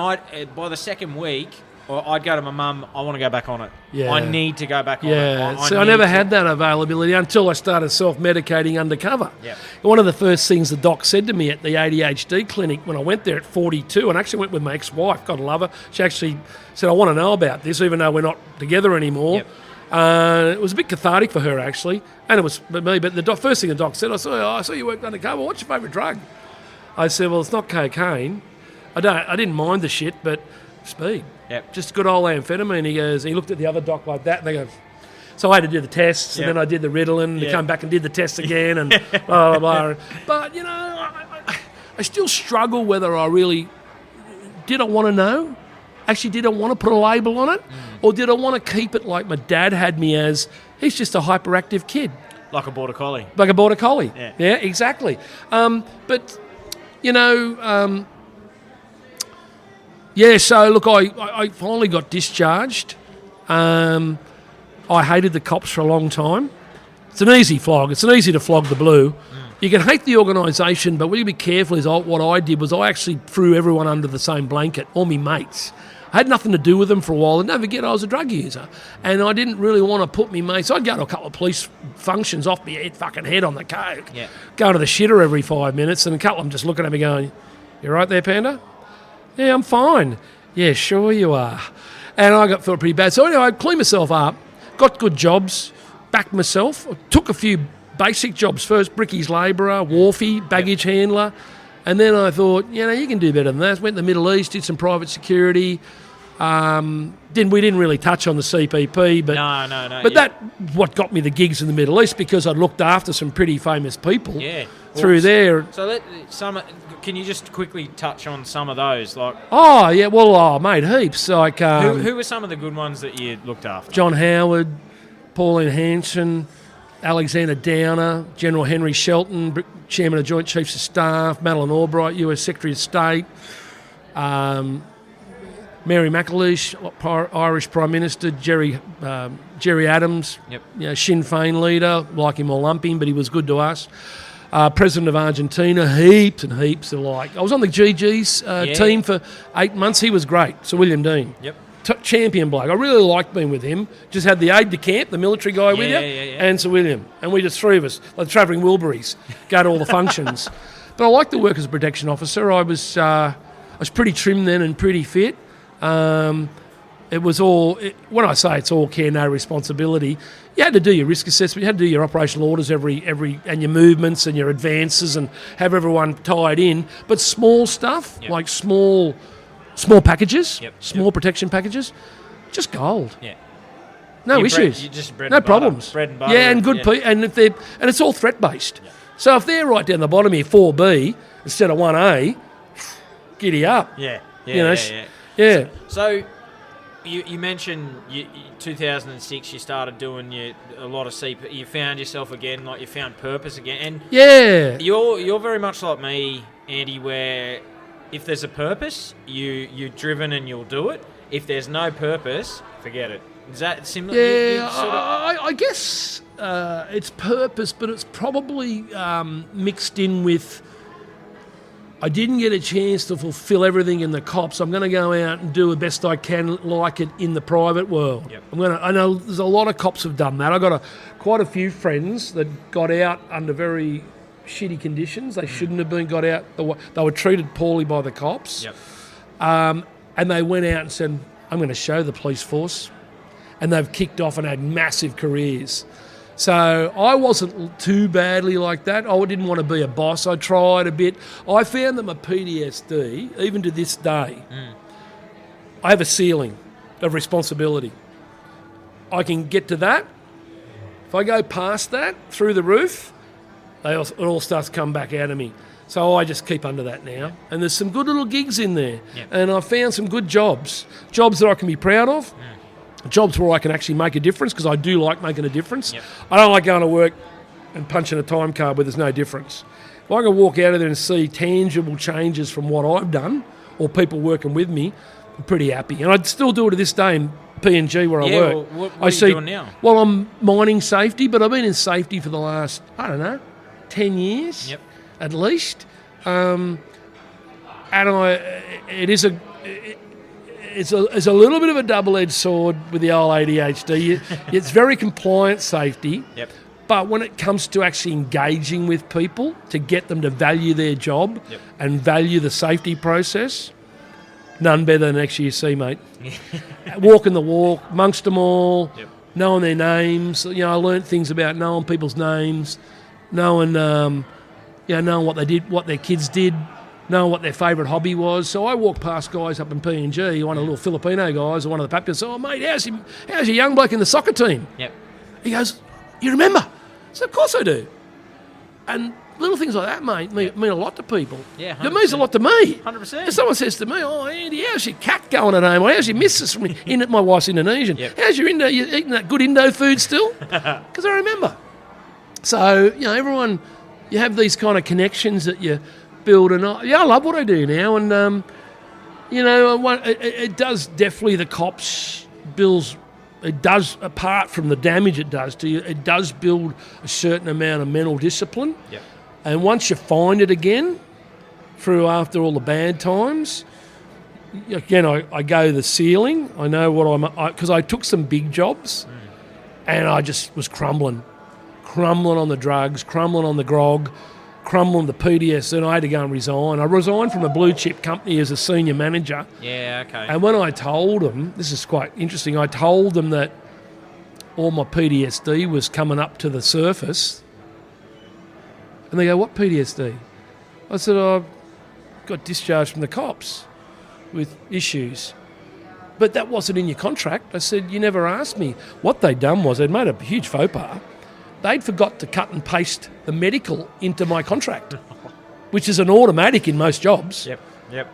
by the second week, I'd go to my mum, I want to go back on it. Yeah. I need to go back on it. Yeah, so I never had that availability until I started self-medicating undercover. Yep. One of the first things the doc said to me at the ADHD clinic when I went there at 42, and I actually went with my ex-wife, God love her, she actually said, "I want to know about this, even though we're not together anymore." Yep. It was a bit cathartic for her, actually, and it was for me, but the first thing the doc said, I saw you worked undercover, what's your favourite drug? I said, well, it's not cocaine. I didn't mind the shit, but speed. Yep. Just good old amphetamine. He looked at the other doc like that, and they go. So I had to do the tests, and then I did the Ritalin, to come back and did the test again, and blah, blah, blah. But, I still struggle whether I really... Did I want to know? Actually, did I want to put a label on it? Or did I want to keep it like my dad had me as, he's just a hyperactive kid. Like a border collie. Like a border collie. Yeah, exactly. But, so look, I finally got discharged. I hated the cops for a long time. It's an easy flog. It's easy to flog the blue. You can hate the organisation, but what you be careful is what I did was I actually threw everyone under the same blanket, all me mates. I had nothing to do with them for a while, and don't forget I was a drug user. And I didn't really want to put me mates. I'd go to a couple of police functions off my fucking head on the coke, go to the shitter every 5 minutes, and a couple of them just looking at me going, "You right there, Panda?" "Yeah, I'm fine." "Yeah, sure you are." And I felt pretty bad. So anyway, I cleaned myself up, got good jobs, backed myself, took a few basic jobs first, brickies labourer, wharfie, baggage handler, and then I thought, you can do better than that. Went to the Middle East, did some private security. We didn't really touch on the CPP, but no. But that what got me the gigs in the Middle East because I'd looked after some pretty famous people through there. So can you just quickly touch on some of those? Like, mate, heaps. Like who were some of the good ones that you looked after? John Howard, Pauline Hanson, Alexander Downer, General Henry Shelton, Chairman of Joint Chiefs of Staff, Madeleine Albright, US Secretary of State, Mary McAleish, Irish Prime Minister, Jerry Adams, Sinn Féin leader, like him or lump him, but he was good to us. President of Argentina, heaps and heaps alike. I was on the GG's team for 8 months. He was great, Sir William Dean. Yep. Champion bloke. I really liked being with him. Just had the aide de camp, the military guy with you, and Sir William. And we just three of us, like travelling Wilburys, go to all the functions. But I liked the work as a protection officer. I was pretty trim then and pretty fit. It was all, when I say it's all care, no responsibility, you had to do your risk assessment, you had to do your operational orders and your movements and your advances and have everyone tied in. But small stuff, like small packages, small protection packages, just gold. Yeah. No issues. No problems. Bread and butter. Yeah, and good people. And it's all threat based. Yeah. So if they're right down the bottom here, 4B instead of 1A, giddy up. Yeah. So you mentioned 2006 you started doing a lot of CP. You found yourself again, like you found purpose again. And you're very much like me, Andy, where if there's a purpose, you're driven and you'll do it. If there's no purpose, forget it. Is that similar? Yeah, I guess it's purpose, but it's probably mixed in with I didn't get a chance to fulfil everything in the cops. I'm going to go out and do the best I can like it in the private world. Yep. I know there's a lot of cops have done that. I've got quite a few friends that got out under very shitty conditions. They shouldn't have been got out. They were treated poorly by the cops. Yep. And they went out and said, I'm going to show the police force. And they've kicked off and had massive careers. So I wasn't too badly like that. I didn't want to be a boss. I tried a bit. I found that my PTSD, even to this day, I have a ceiling of responsibility. I can get to that. If I go past that, through the roof, it all starts to come back out of me. So I just keep under that now. And there's some good little gigs in there. Yep. And I've found some good jobs that I can be proud of. Jobs where I can actually make a difference, because I do like making a difference. Yep. I don't like going to work and punching a time card where there's no difference. If I can walk out of there and see tangible changes from what I've done or people working with me, I'm pretty happy. And I'd still do it to this day in PNG where I work. Well, what are you doing now? Well, I'm mining safety, but I've been in safety for the last, 10 years at least. It's a little bit of a double-edged sword with the old ADHD. It's very compliance safety, but when it comes to actually engaging with people to get them to value their job and value the safety process, none better than XUC, mate. Walking the walk amongst them all, knowing their names. I learnt things about knowing people's names, knowing what they did, what their kids did, knowing what their favourite hobby was. So I walked past guys up in PNG, one of the little Filipino guys, or one of the Papuans, "Oh, mate, how's your young bloke in the soccer team?" Yep. He goes, "You remember?" I said, "Of course I do." And little things like that, mate, mean a lot to people. Yeah, it means a lot to me. 100%. If someone says to me, "Oh, Andy, how's your cat going at home? Or how's your missus from my wife's Indonesian? Yep. How's your Indo? You eating that good Indo food still?" Because I remember. So, everyone, you have these kind of connections that you build. And I love what I do now. And, it does definitely, the cops bills, it does, apart from the damage it does to you, it does build a certain amount of mental discipline. Yep. And once you find it again, through after all the bad times, again, I go to the ceiling. I know what because I took some big jobs and I just was crumbling on the drugs, crumbling on the grog, crumbling the PDS, and I had to go and resign. I resigned from a blue chip company as a senior manager. Yeah, okay. And when I told them, this is quite interesting, I told them that all my PTSD was coming up to the surface. And they go, "What PTSD?" I said, "I got discharged from the cops with issues." But that wasn't in your contract. I said, "You never asked me." What they'd done was they'd made a huge faux pas. They'd forgot to cut and paste the medical into my contract, which is an automatic in most jobs. Yep.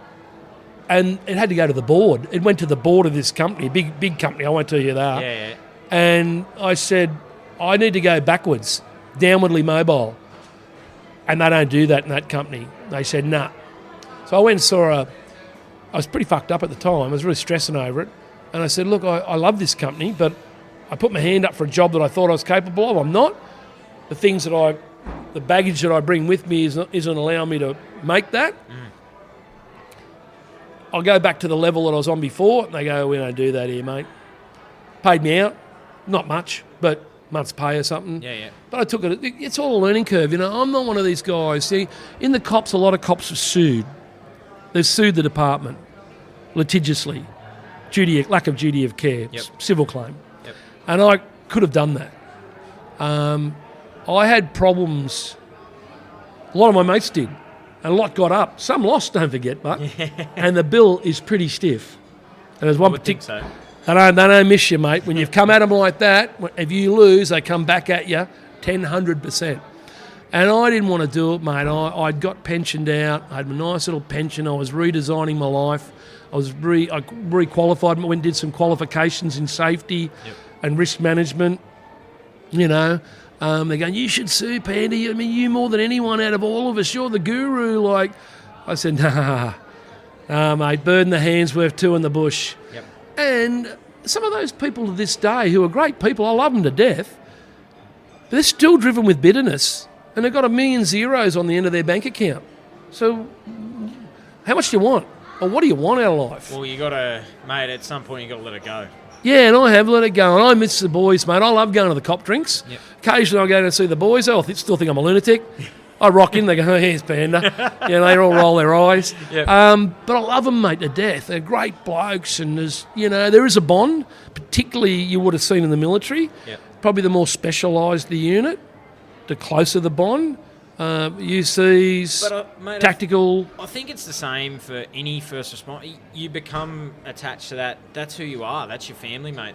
And it had to go to the board. It went to the board of this company, big company, I won't tell you that. Yeah. And I said, "I need to go backwards, downwardly mobile." And they don't do that in that company. They said, "Nah." So I went and saw I was pretty fucked up at the time. I was really stressing over it. And I said, "Look, I love this company, but I put my hand up for a job that I thought I was capable of. I'm not. The baggage that I bring with me isn't allowing me to make that. I'll go back to the level that I was on before." And they go, "We don't do that here, mate." Paid me out. Not much, but month's pay or something. Yeah. But I took it. It's all a learning curve. I'm not one of these guys. See, in the cops, a lot of cops have sued. They've sued the department litigiously. Lack of duty of care. Yep. Civil claim. Yep. And I could have done that. I had problems. A lot of my mates did. And a lot got up. Some lost, don't forget, but. And the bill is pretty stiff. And there's one particular. So. They don't miss you, mate. When you've come at them like that, if you lose, they come back at you 100%. And I didn't want to do it, mate. I'd got pensioned out. I had a nice little pension. I was redesigning my life. I re-qualified. Went and did some qualifications in safety and risk management. They're going, "You should sue, Panda. I mean, you more than anyone out of all of us. You're the guru." I said, nah, mate. Bird in the hand's worth two in the bush. Yep. And some of those people to this day who are great people, I love them to death, but they're still driven with bitterness and they've got 1 million zeros on the end of their bank account. So how much do you want? Or what do you want out of life? Well, mate, at some point you got to let it go. Yeah, and I have let it go. And I miss the boys, mate. I love going to the cop drinks. Yep. Occasionally I go to see the boys. They'll still think I'm a lunatic. I rock in, they go, "Oh, here's Panda." They all roll their eyes. Yep. But I love them, mate, to death. They're great blokes, and there is a bond, particularly you would have seen in the military. Yep. Probably the more specialised the unit, the closer the bond. UCs, But, mate, tactical. I think it's the same for any first responder. You become attached to that. That's who you are. That's your family, mate.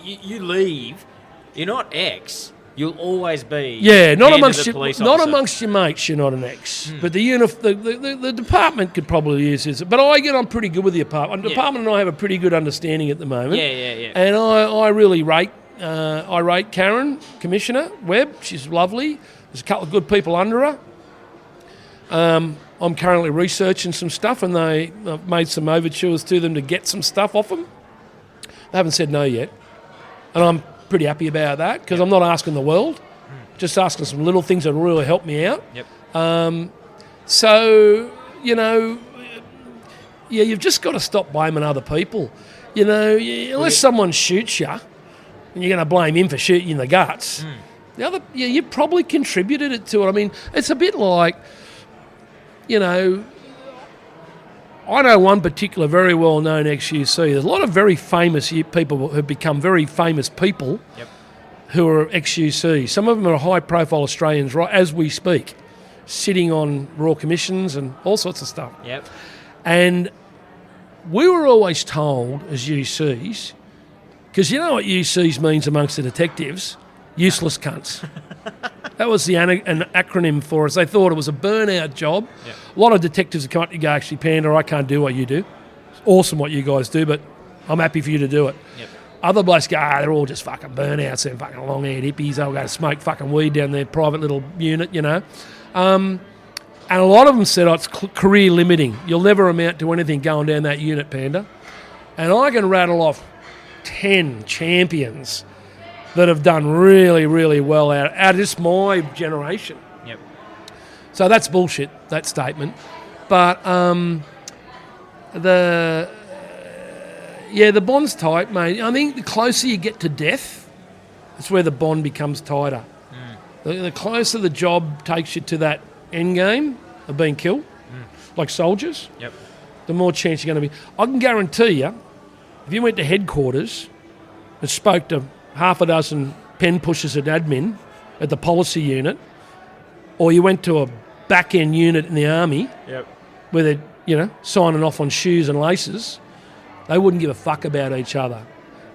You leave. You're not ex. You'll always be. Yeah, not amongst amongst your mates. You're not an ex. But the department could probably use this. But I get on pretty good with the department. The department and I have a pretty good understanding at the moment. Yeah. And I really rate. I rate Karen, Commissioner Webb. She's lovely. There's a couple of good people under her. I'm currently researching some stuff, and I've made some overtures to them to get some stuff off them. They haven't said no yet, and I'm pretty happy about that because I'm not asking the world, just asking some little things that will really help me out. Yep. So you've just got to stop blaming other people. Unless someone shoots you, and you're going to blame him for shooting you in the guts. You probably contributed it to it. I mean, it's a bit like, I know one particular very well-known ex-UC. There's a lot of very famous people who have become very famous people who are ex-UC. Some of them are high-profile Australians right as we speak sitting on Royal Commissions and all sorts of stuff. Yep. And we were always told as UCs, because you know what UCs means amongst the detectives? Useless cunts. That was an acronym for us. They thought it was a burnout job. Yep. A lot of detectives would come up to you and go, actually, Panda, I can't do what you do. It's awesome what you guys do, but I'm happy for you to do it. Yep. Other blokes go, they're all just fucking burnouts. They're fucking long-haired hippies. They'll go to smoke fucking weed down their private little unit, you know. And a lot of them said, it's career limiting. You'll never amount to anything going down that unit, Panda. And I can rattle off 10 champions that have done really, really well out of just my generation. Yep. So that's bullshit, that statement. But the bond's tight, mate. I think the closer you get to death, that's where the bond becomes tighter. The closer the job takes you to that end game of being killed, like soldiers, the more chance you're going to be. I can guarantee you, if you went to headquarters and spoke to half a dozen pen pushers at admin at the policy unit, or you went to a back-end unit in the army where they're, you know, signing off on shoes and laces, they wouldn't give a fuck about each other.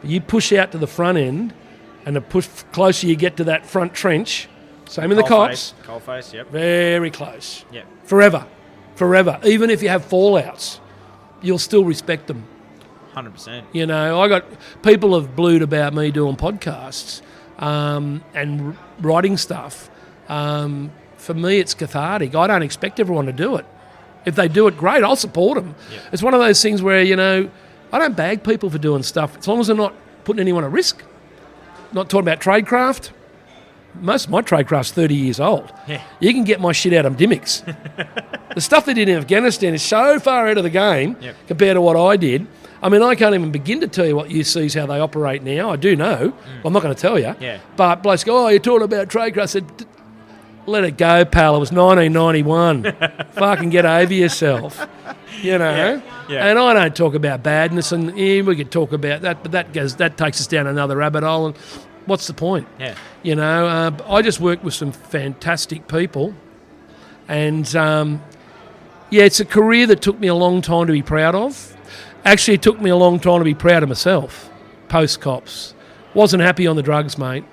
But you push out to the front end, and the closer you get to that front trench, same in the cops. Coalface, yep. Very close. Yep. Forever. Even if you have fallouts, you'll still respect them. 100%. You know, people have blued about me doing podcasts and writing stuff. For me, it's cathartic. I don't expect everyone to do it. If they do it, great, I'll support them. Yep. It's one of those things where, you know, I don't bag people for doing stuff as long as they're not putting anyone at risk. Not talking about tradecraft. Most of my tradecraft's 30 years old. Yeah. You can get my shit out of gimmicks. The stuff they did in Afghanistan is so far out of the game compared to what I did. I mean, I can't even begin to tell you what UC's, how they operate now. I do know. I'm not going to tell you. Yeah. But blokes go, you're talking about tradecraft. I said, let it go, pal. It was 1991. Fucking get over yourself. You know? Yeah. And I don't talk about badness, and we could talk about that, but that takes us down another rabbit hole, and what's the point? Yeah. You know, I just worked with some fantastic people, and it's a career that took me a long time to be proud of. Actually, it took me a long time to be proud of myself, post-cops. Wasn't happy on the drugs, mate.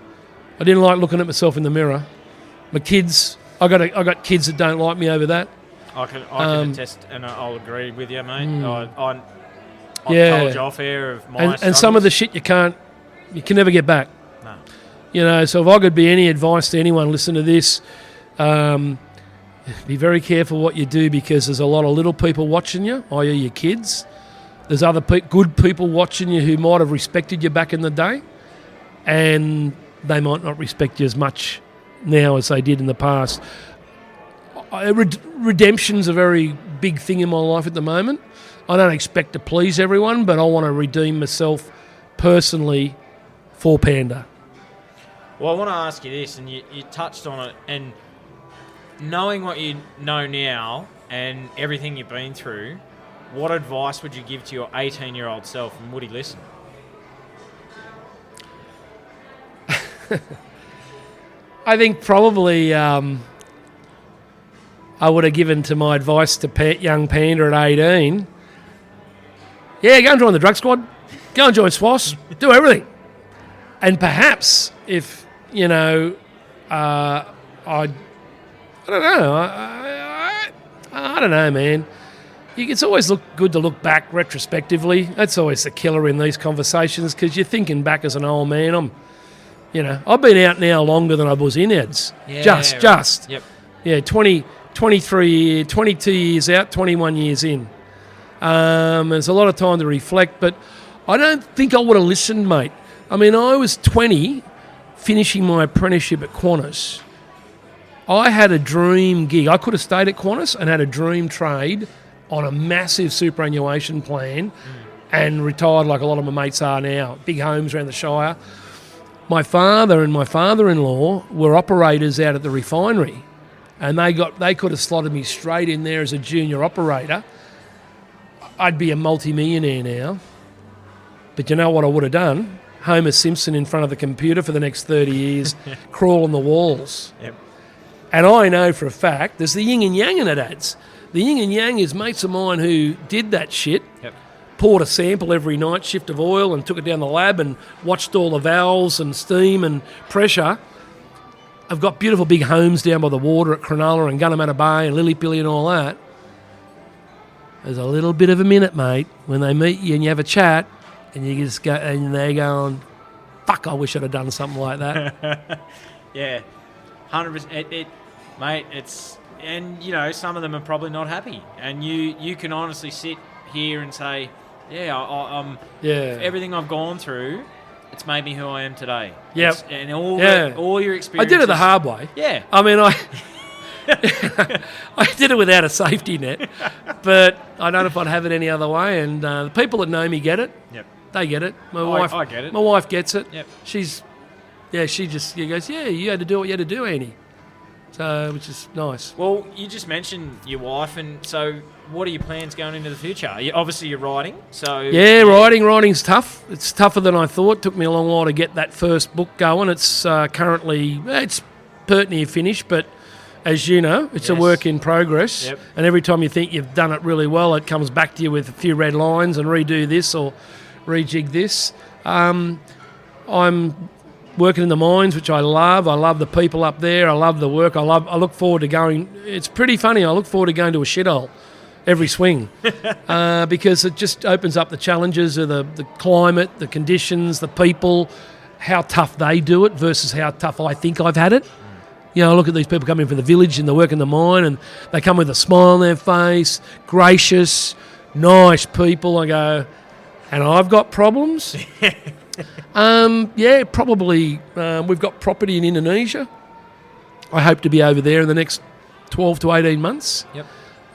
I didn't like looking at myself in the mirror. My kids, I got kids that don't like me over that. I can attest, and I'll agree with you, mate. I told you off air of my and some of the shit you can never get back. No. You know, so if I could be any advice to anyone listening to this, be very careful what you do, because there's a lot of little people watching you, i.e. your kids. There's other good people watching you who might have respected you back in the day, and they might not respect you as much now as they did in the past. Redemption's a very big thing in my life at the moment. I don't expect to please everyone, but I want to redeem myself personally for Panda. Well, I want to ask you this, and you touched on it, and knowing what you know now and everything you've been through, what advice would you give to your 18-year-old self, and would he listen? I think probably I would have given to my advice to young Panda at 18. Yeah, go and join the drug squad. Go and join SWAS. Do everything. And perhaps if, you know, I don't know. I don't know, man. It's always good to look back retrospectively. That's always the killer in these conversations, because you're thinking back as an old man. I've been out now longer than I was in, Eds. Yeah, Just. Yep. Yeah, 22 years out, 21 years in. There's a lot of time to reflect, but I don't think I would have listened, mate. I mean, I was 20, finishing my apprenticeship at Qantas. I had a dream gig. I could have stayed at Qantas and had a dream trade on a massive superannuation plan and retired like a lot of my mates are now. Big homes around the Shire. My father and my father-in-law were operators out at the refinery, and they could have slotted me straight in there as a junior operator. I'd be a multi-millionaire now. But you know what I would have done? Homer Simpson in front of the computer for the next 30 years, crawl on the walls. Yep. And I know for a fact there's the yin and yang in it, ads. The yin and yang is mates of mine who did that shit, poured a sample every night shift of oil and took it down the lab and watched all the valves and steam and pressure. I've got beautiful big homes down by the water at Cronulla and Gunnamatta Bay and Lillipilly and all that. There's a little bit of a minute, mate, when they meet you and you have a chat and you just go and they're going, fuck, I wish I'd have done something like that. Yeah, 100%. Mate, it's... And, you know, some of them are probably not happy. And you can honestly sit here and say, I'm everything I've gone through, it's made me who I am today. Yep. And all your experiences. I did it the hard way. Yeah. I mean, I did it without a safety net, but I don't know if I'd have it any other way. And the people that know me get it. Yep. They get it. I get it. My wife gets it. Yep. She goes, you had to do what you had to do, Annie. So, which is nice. Well, you just mentioned your wife, and so what are your plans going into the future? Obviously, you're writing, so... Yeah, writing's tough. It's tougher than I thought. It took me a long while to get that first book going. It's currently... It's pert near finished, but as you know, it's a work in progress. Yep. And every time you think you've done it really well, it comes back to you with a few red lines and redo this or rejig this. I'm working in the mines, which I love. I love the people up there. I love the work. I look forward to going. It's pretty funny. I look forward to going to a shithole every swing because it just opens up the challenges of the climate, the conditions, the people, how tough they do it versus how tough I think I've had it. You know, I look at these people coming from the village and they work in the mine and they come with a smile on their face, gracious, nice people. I go, and I've got problems. Probably. We've got property in Indonesia. I hope to be over there in the next 12 to 18 months. Yep.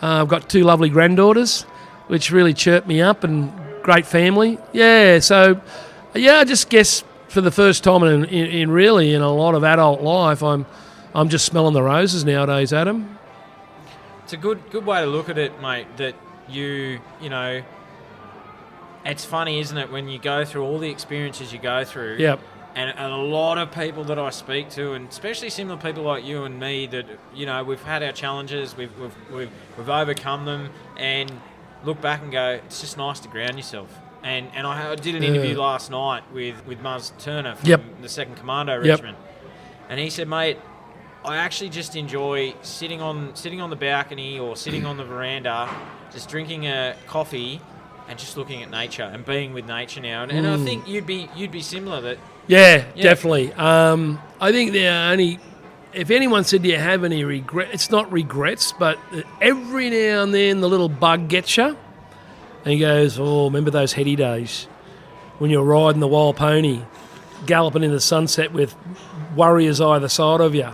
I've got 2 lovely granddaughters, which really chirp me up, and great family. Yeah, so, I just guess for the first time in a lot of adult life, I'm just smelling the roses nowadays, Adam. It's a good way to look at it, mate, that you know... It's funny, isn't it, when you go through all the experiences you go through. Yep. And a lot of people that I speak to, and especially similar people like you and me, that, you know, we've had our challenges, we've overcome them, and look back and go, it's just nice to ground yourself. And I did an interview last night with Muzz Turner from the 2nd Commando Regiment, and he said, mate, I actually just enjoy sitting on the balcony or sitting on the veranda, just drinking a coffee. And just looking at nature and being with nature now, and I think you'd be similar. That definitely. I think if anyone said, do you have any regret? It's not regrets, but every now and then the little bug gets you, and he goes, "Oh, remember those heady days when you're riding the wild pony, galloping in the sunset with warriors either side of you."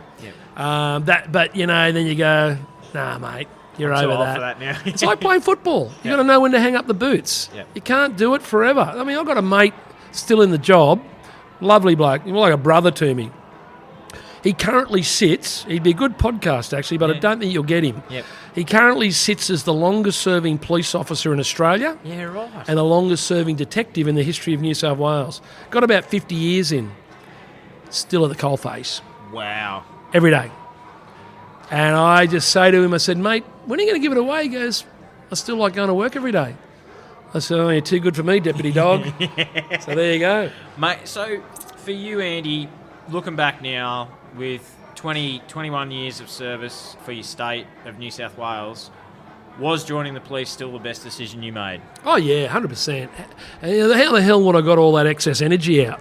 But then you go, "Nah, mate." You're over that. Now. It's like playing football. You've got to know when to hang up the boots. Yep. You can't do it forever. I mean, I've got a mate still in the job, lovely bloke, more like a brother to me. He currently sits, he'd be a good podcast actually, but I don't think you'll get him. Yep. He currently sits as the longest serving police officer in Australia. Yeah, right. And the longest serving detective in the history of New South Wales. Got about 50 years in. Still at the coalface. Wow. Every day. And I just say to him, I said, mate, when are you going to give it away? He goes, I still like going to work every day. I said, oh, you're too good for me, deputy dog. So there you go. Mate, so for you, Andy, looking back now with 21 years of service for your state of New South Wales, was joining the police still the best decision you made? Oh, yeah, 100%. How the hell would I got all that excess energy out?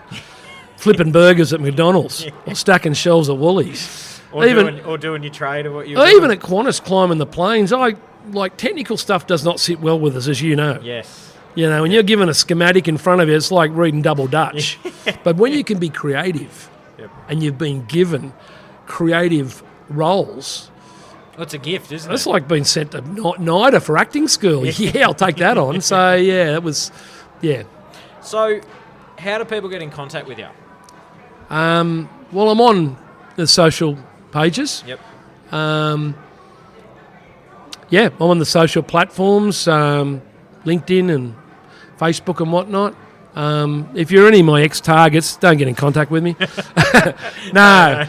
Flipping burgers at McDonald's or stacking shelves at Woolies. Or doing your trade or what you were even at Qantas climbing the planes. Technical stuff does not sit well with us, as you know. Yes. You know, when you're given a schematic in front of you, it's like reading double Dutch. But when you can be creative and you've been given creative roles... Well, it's a gift, isn't it? It's like being sent to NIDA for acting school. Yeah, I'll take that on. So, yeah, it was... Yeah. So, how do people get in contact with you? Well, I'm on the social pages. Yep. I'm on the social platforms, LinkedIn and Facebook and whatnot. If you're any of my ex-targets, don't get in contact with me. No,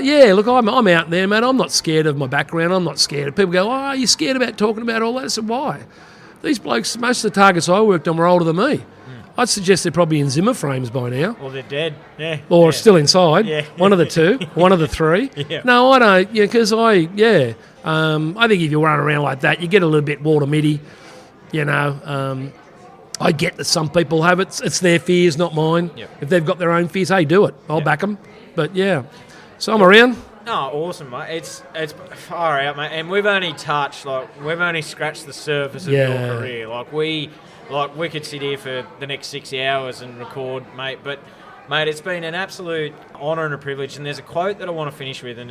yeah, look, I'm out there, mate. I'm not scared of my background. I'm not scared. People go, oh, are you scared about talking about all that? I said, why? These blokes, most of the targets I worked on were older than me. I'd suggest they're probably in Zimmer frames by now. Well, they're dead. Yeah. Or still inside. Yeah. One of the two. One of the three. Yeah. No, I don't. Yeah, because I think if you run around like that, you get a little bit water middy. I get that some people have it. It's their fears, not mine. Yep. If they've got their own fears, hey, do it. I'll back them. But yeah, so I'm around. No, awesome, mate. It's far out, mate. And we've only scratched the surface of your career. We could sit here for the next 6 hours and record, mate. But mate, it's been an absolute honour and a privilege. And there's a quote that I want to finish with, and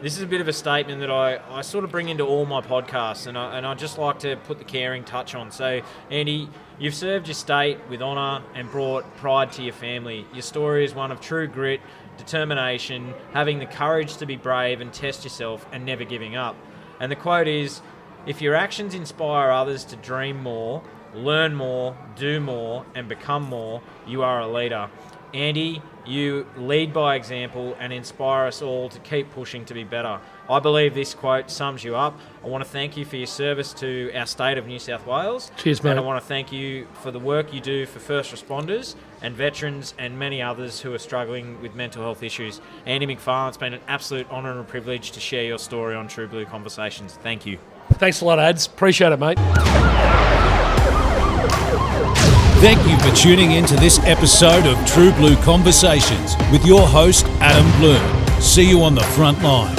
this is a bit of a statement that I sort of bring into all my podcasts, and I just like to put the caring touch on. So, Andy, you've served your state with honour and brought pride to your family. Your story is one of true grit, determination, having the courage to be brave and test yourself, and never giving up. And the quote is, if your actions inspire others to dream more, learn more, do more, and become more, you are a leader. Andy, you lead by example and inspire us all to keep pushing to be better. I believe this quote sums you up. I want to thank you for your service to our state of New South Wales. Cheers, mate. And I want to thank you for the work you do for first responders and veterans and many others who are struggling with mental health issues. Andy MacFarlane, it's been an absolute honour and a privilege to share your story on True Blue Conversations. Thank you. Thanks a lot, Ads. Appreciate it, mate. Thank you for tuning in to this episode of True Blue Conversations with your host, Adam Bloom. See you on the front line.